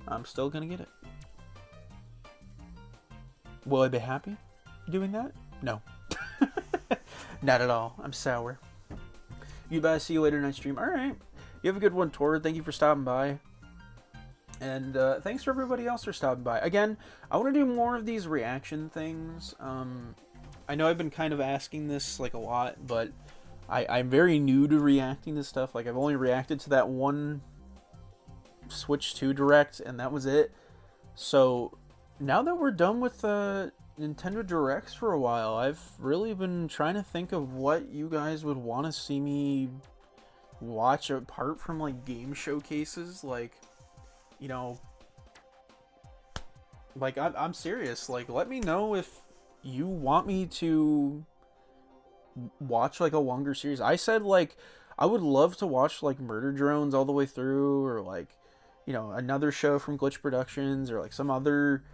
I'm still gonna get it. Will I be happy doing that? No. Not at all. I'm sour. You guys, see you later night stream. Alright. You have a good one, Tor. Thank you for stopping by. And thanks for everybody else for stopping by. Again, I want to do more of these reaction things. I know I've been kind of asking this like a lot, but I'm very new to reacting to stuff. Like, I've only reacted to that one Switch 2 Direct, and that was it. So, now that we're done with Nintendo Directs for a while, I've really been trying to think of what you guys would want to see me watch apart from, like, game showcases. Like, you know, like, I'm serious. Like, let me know if you want me to watch, like, a longer series. I said, like, I would love to watch, like, Murder Drones all the way through, or, like, you know, another show from Glitch Productions, or, like, some other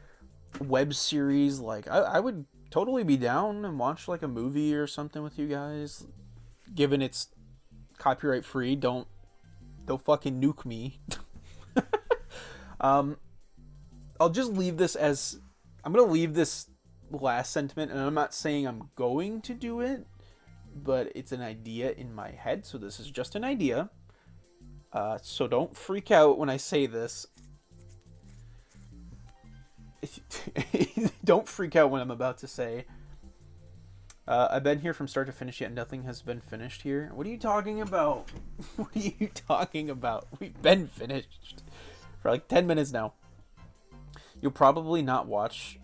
web series. Like, I would totally be down and watch, like, a movie or something with you guys, given it's copyright free. Don't fucking nuke me. I'll just leave this as, I'm gonna leave this last sentiment, and I'm not saying I'm going to do it, but it's an idea in my head, so this is just an idea. So don't freak out when I say this. Don't freak out when I'm about to say. I've been here from start to finish, yet nothing has been finished here. What are you talking about? What are you talking about? We've been finished for like 10 minutes now. You'll probably not watch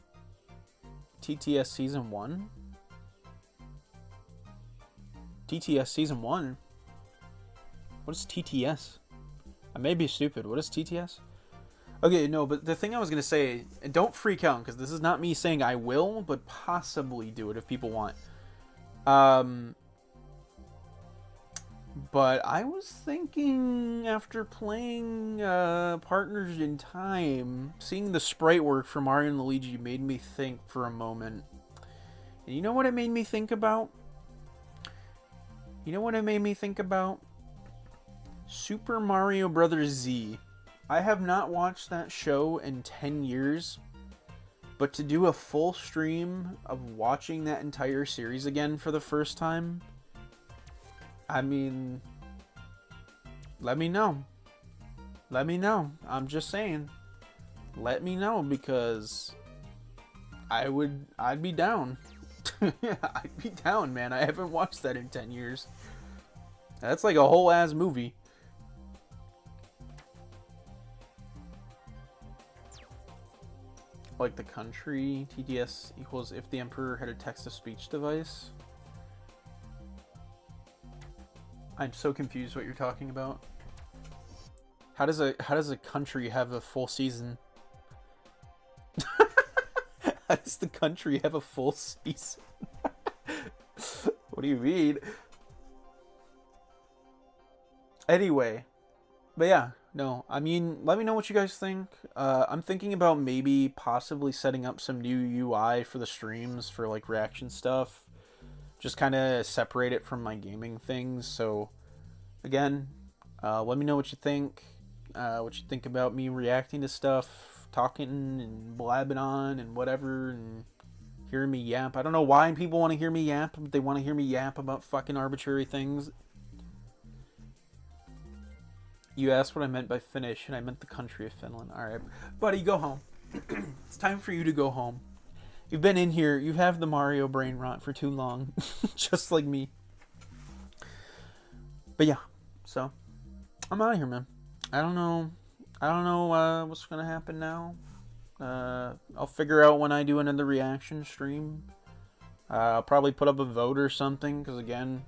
TTS Season 1. TTS Season 1? What is TTS? I may be stupid. What is TTS? Okay, no, but the thing I was going to say, and don't freak out, because this is not me saying I will, but possibly do it if people want. But I was thinking, after playing Partners in Time, seeing the sprite work for Mario and Luigi made me think for a moment. And you know what it made me think about? You know what it made me think about? Super Mario Bros. Z. I have not watched that show in 10 years, but to do a full stream of watching that entire series again for the first time, I mean, let me know. Let me know. I'm just saying. Let me know, because I'd be down. I'd be down, man. I haven't watched that in 10 years. That's like a whole ass movie. Like the country, TTS equals if the Emperor had a text-to-speech device. I'm so confused what you're talking about. How does a country have a full season? How does the country have a full season? What do you mean? Anyway, but yeah, no, I mean, let me know what you guys think. I'm thinking about maybe possibly setting up some new UI for the streams for like reaction stuff. Just kind of separate it from my gaming things. So, again, let me know what you think. What you think about me reacting to stuff, talking and blabbing on and whatever, and hearing me yap. I don't know why people want to hear me yap, but they want to hear me yap about fucking arbitrary things. You asked what I meant by Finnish, and I meant the country of Finland. Alright, buddy, go home. It's time for you to go home. You've been in here, you have the Mario brain rot for too long. Just like me. But yeah, so, I'm out of here, man. I don't know what's gonna happen now. I'll figure out when I do another reaction stream. I'll probably put up a vote or something, because again,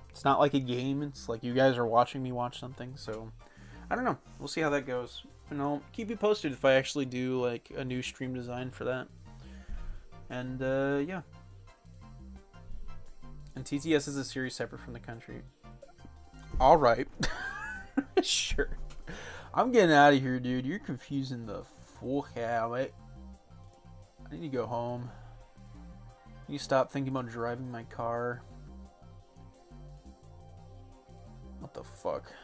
it's not like a game. It's like you guys are watching me watch something. So, I don't know. We'll see how that goes. And I'll keep you posted if I actually do like a new stream design for that. And, yeah. And TTS is a series separate from the country. Alright. Sure. I'm getting out of here, dude. You're confusing the fuck out. I need to go home. You stop thinking about driving my car. What the fuck?